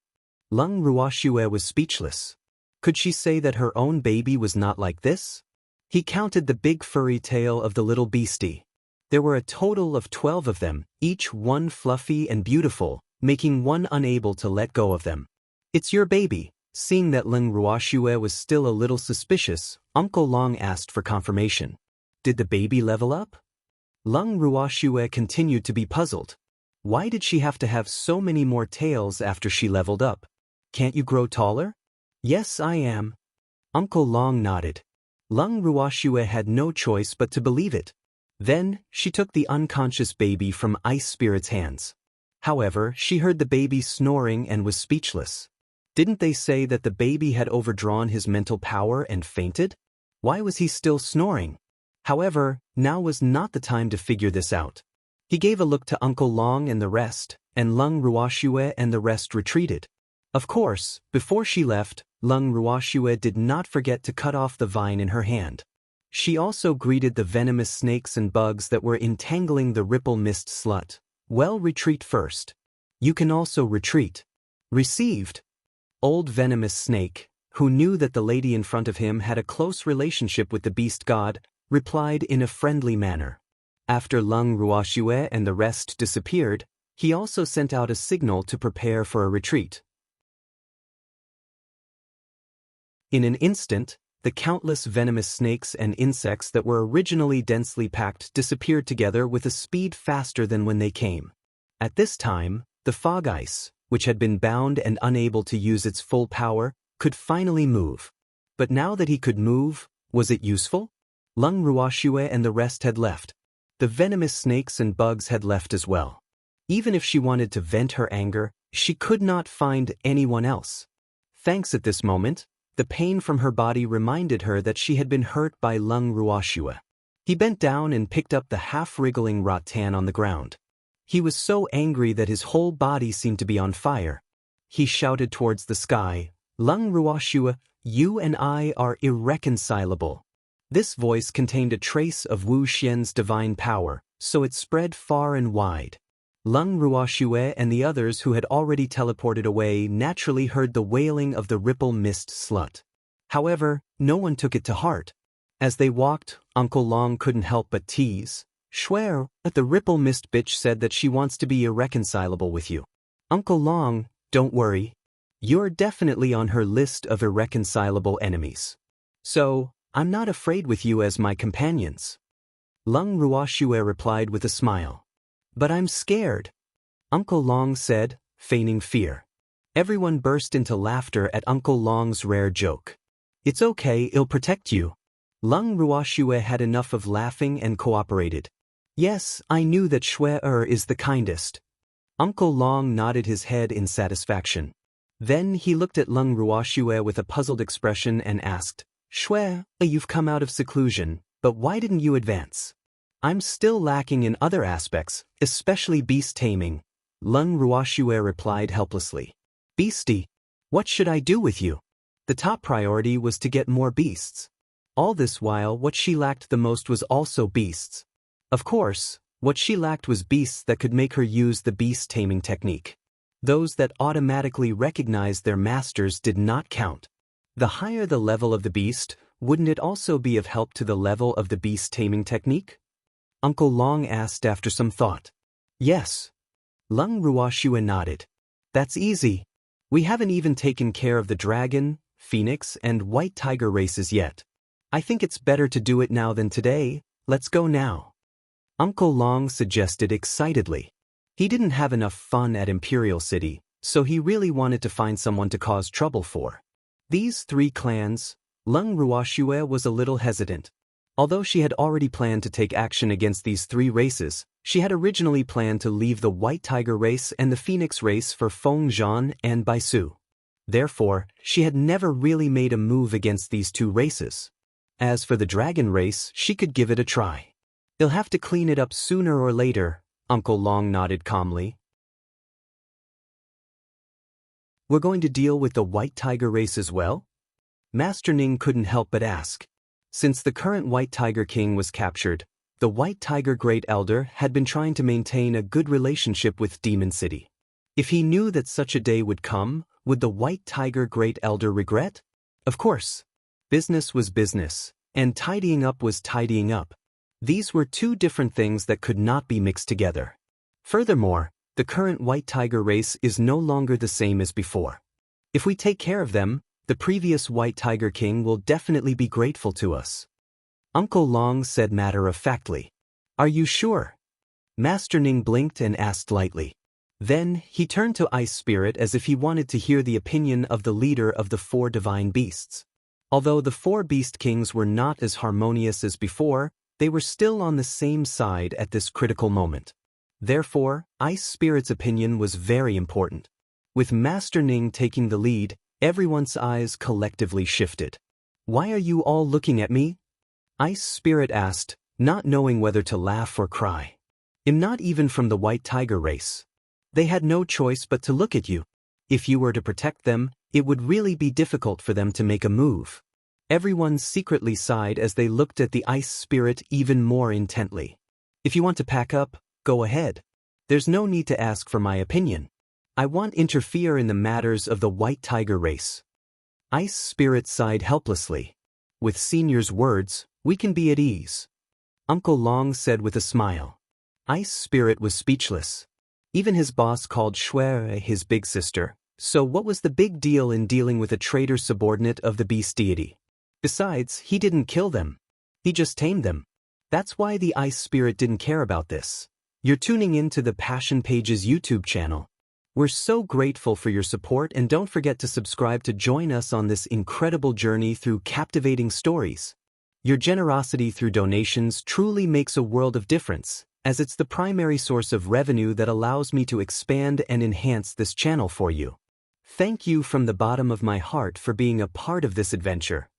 Leng Ruoxue was speechless. Could she say that her own baby was not like this? He counted the big furry tail of the little beastie. There were a total of 12 of them, each one fluffy and beautiful, making one unable to let go of them. It's your baby. Seeing that Leng Ruoxue was still a little suspicious, Uncle Long asked for confirmation. Did the baby level up? Leng Ruoxue continued to be puzzled. Why did she have to have so many more tails after she leveled up? Can't you grow taller? Yes, I am. Uncle Long nodded. Leng Ruoxue had no choice but to believe it. Then, she took the unconscious baby from Ice Spirit's hands. However, she heard the baby snoring and was speechless. Didn't they say that the baby had overdrawn his mental power and fainted? Why was he still snoring? However, now was not the time to figure this out. He gave a look to Uncle Long and the rest, and Leng Ruoxue and the rest retreated. Of course, before she left, Leng Ruoxue did not forget to cut off the vine in her hand. She also greeted the venomous snakes and bugs that were entangling the Ripple Mist slut. Well, retreat first. You can also retreat. Received. Old venomous snake, who knew that the lady in front of him had a close relationship with the beast god, replied in a friendly manner. After Leng Ruoxue and the rest disappeared, he also sent out a signal to prepare for a retreat. In an instant, the countless venomous snakes and insects that were originally densely packed disappeared together with a speed faster than when they came. At this time, the fog ice, which had been bound and unable to use its full power, could finally move. But now that he could move, was it useful? Leng Ruoxue and the rest had left. The venomous snakes and bugs had left as well. Even if she wanted to vent her anger, she could not find anyone else. Thanks at this moment, the pain from her body reminded her that she had been hurt by Leng Ruoxue. He bent down and picked up the half-wriggling rattan on the ground. He was so angry that his whole body seemed to be on fire. He shouted towards the sky, "Leng Ruoxue, you and I are irreconcilable." This voice contained a trace of Wu Xian's divine power, so it spread far and wide. Leng Ruoxue and the others who had already teleported away naturally heard the wailing of the Ripple Mist slut. However, no one took it to heart. As they walked, Uncle Long couldn't help but tease. "Swear, the Ripple Mist bitch said that she wants to be irreconcilable with you." Uncle Long, don't worry. You're definitely on her list of irreconcilable enemies. So, I'm not afraid with you as my companions. Leng Ruoxue replied with a smile. But I'm scared, Uncle Long said, feigning fear. Everyone burst into laughter at Uncle Long's rare joke. It's okay, I'll protect you. Leng Ruoxue had enough of laughing and cooperated. Yes, I knew that Shui is the kindest. Uncle Long nodded his head in satisfaction. Then he looked at Leng Ruoxue with a puzzled expression and asked, Shui, you've come out of seclusion, but why didn't you advance? I'm still lacking in other aspects, especially beast taming. Leng Ruoxue replied helplessly. Beastie, what should I do with you? The top priority was to get more beasts. All this while what she lacked the most was also beasts. Of course, what she lacked was beasts that could make her use the beast taming technique. Those that automatically recognized their masters did not count. The higher the level of the beast, wouldn't it also be of help to the level of the beast taming technique? Uncle Long asked after some thought. Yes. Leng Ruoxue nodded. That's easy. We haven't even taken care of the dragon, phoenix, and white tiger races yet. I think it's better to do it now than today. Let's go now. Uncle Long suggested excitedly. He didn't have enough fun at Imperial City, so he really wanted to find someone to cause trouble for. These three clans, Leng Ruoxue was a little hesitant. Although she had already planned to take action against these three races, she had originally planned to leave the White Tiger race and the Phoenix race for Feng Zhan and Baisu. Therefore, she had never really made a move against these two races. As for the dragon race, she could give it a try. He'll have to clean it up sooner or later, Uncle Long nodded calmly. We're going to deal with the White Tiger race as well? Master Ning couldn't help but ask. Since the current White Tiger King was captured, the White Tiger Great Elder had been trying to maintain a good relationship with Demon City. If he knew that such a day would come, would the White Tiger Great Elder regret? Of course. Business was business, and tidying up was tidying up. These were two different things that could not be mixed together. Furthermore, the current White Tiger race is no longer the same as before. If we take care of them, the previous White Tiger King will definitely be grateful to us. Uncle Long said matter-of-factly. Are you sure? Master Ning blinked and asked lightly. Then, he turned to Ice Spirit as if he wanted to hear the opinion of the leader of the 4 divine beasts. Although the 4 beast kings were not as harmonious as before, they were still on the same side at this critical moment. Therefore, Ice Spirit's opinion was very important. With Master Ning taking the lead, everyone's eyes collectively shifted. Why are you all looking at me? Ice Spirit asked, not knowing whether to laugh or cry. I'm not even from the White Tiger race. They had no choice but to look at you. If you were to protect them, it would really be difficult for them to make a move. Everyone secretly sighed as they looked at the Ice Spirit even more intently. If you want to pack up, go ahead. There's no need to ask for my opinion. I won't interfere in the matters of the White Tiger race. Ice Spirit sighed helplessly. With Senior's words, we can be at ease. Uncle Long said with a smile. Ice Spirit was speechless. Even his boss called Shui his big sister, so what was the big deal in dealing with a traitor subordinate of the beast deity? Besides, he didn't kill them. He just tamed them. That's why the Ice Spirit didn't care about this. You're tuning in to the Passion Pages YouTube channel. We're so grateful for your support, and don't forget to subscribe to join us on this incredible journey through captivating stories. Your generosity through donations truly makes a world of difference, as it's the primary source of revenue that allows me to expand and enhance this channel for you. Thank you from the bottom of my heart for being a part of this adventure.